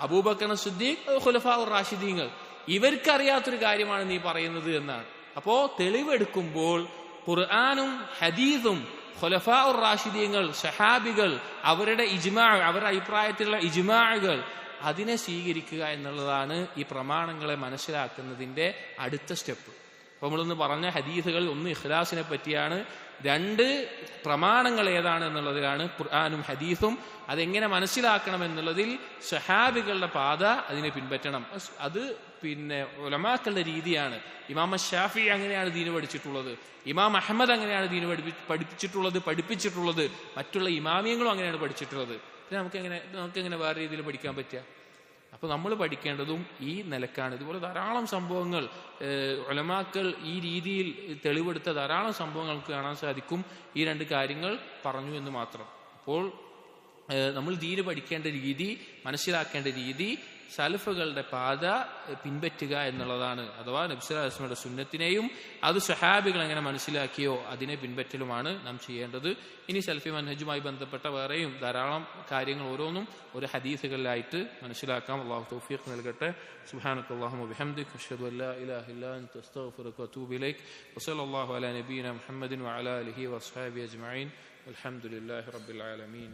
Speaker 1: അബൂബക്കർ സിദ്ദീഖ്, ഖുലഫാഉർ റാഷിദീങ്ങൾ, ഇവർക്കറിയാത്തൊരു കാര്യമാണ് നീ പറയുന്നത് എന്നാണ്. അപ്പോ തെളിവെടുക്കുമ്പോൾ ഖുർആനും ഹദീസും ഖുലഫാഉർ റാഷിദീങ്ങൾ, സഹാബികൾ, അവരുടെ ഇജ്മാ, അവരുടെ അഭിപ്രായത്തിലുള്ള ഇജ്മാകൾ, അതിനെ സ്വീകരിക്കുക എന്നുള്ളതാണ് ഈ പ്രമാണങ്ങളെ മനസ്സിലാക്കുന്നതിന്റെ അടുത്ത സ്റ്റെപ്പ്. അപ്പൊ നമ്മളൊന്ന് പറഞ്ഞ ഹദീസുകൾ, ഒന്ന് ഇഖ്ലാസിനെ പറ്റിയാണ്, രണ്ട് പ്രമാണങ്ങൾ ഏതാണ് എന്നുള്ളതിലാണ് ഖുർആനും ഹദീസും. അതെങ്ങനെ മനസ്സിലാക്കണം എന്നുള്ളതിൽ സഹാബികളുടെ പാത അതിനെ പിൻപറ്റണം. അത് ഉലമാക്കളുടെ രീതിയാണ്. ഇമാം ഷാഫി അങ്ങനെയാണ് ദീന് പഠിച്ചിട്ടുള്ളത്, ഇമാം അഹമ്മദ് അങ്ങനെയാണ് ദീന് പഠിപ്പിച്ചിട്ടുള്ളത്, മറ്റുള്ള ഇമാമിയങ്ങളും അങ്ങനെയാണ് പഠിച്ചിട്ടുള്ളത്. നമുക്കെങ്ങനെ വേറെ രീതിയിൽ പഠിക്കാൻ പറ്റുക? അപ്പൊ നമ്മൾ പഠിക്കേണ്ടതും ഈ നിലക്കാണ്. ഇതുപോലെ ധാരാളം സംഭവങ്ങൾ ഉലമാക്കൾ ഈ രീതിയിൽ തെളിവെടുത്ത ധാരാളം സംഭവങ്ങൾ നമുക്ക് കാണാൻ സാധിക്കും. ഈ രണ്ട് കാര്യങ്ങൾ പറഞ്ഞു എന്ന് മാത്രം. അപ്പോൾ നമ്മൾ ദീന് പഠിക്കേണ്ട രീതി, മനസ്സിലാക്കേണ്ട രീതി സലഫുകളുടെ പാത പിൻപറ്റുക എന്നുള്ളതാണ്. അഥവാ നബി സല്ലല്ലാഹു അലൈഹി വസല്ലമയുടെ സുന്നത്തിനെയും അത് സ്വഹാബികൾ എങ്ങനെ മനസ്സിലാക്കിയോ അതിനെ പിൻപറ്റലുമാണ് നാം ചെയ്യേണ്ടത്. ഇനി സലഫി മൻഹജുമായി ബന്ധപ്പെട്ട വേറെയും ധാരാളം കാര്യങ്ങൾ ഓരോന്നും ഒരു ഹദീസുകളിലായിട്ട് മനസ്സിലാക്കാം. അല്ലാഹു തൗഫീഖ് നൽകട്ടെ. സുബ്ഹാനക്കല്ലാഹുമ്മ വബിഹംദിക അഷ്ഹദു അൻ ലാ ഇലാഹ ഇല്ലാ അൻത അസ്തഗ്ഫിറുക വഅതൂബു ഇലൈക്. വസല്ലല്ലാഹു അലാ നബിയിന മുഹമ്മദിൻ വഅലാ ആലിഹി വഅസ്ഹാബിഹി അജ്മഈൻ. വൽഹംദുലില്ലാഹി റബ്ബിൽ ആലമീൻ.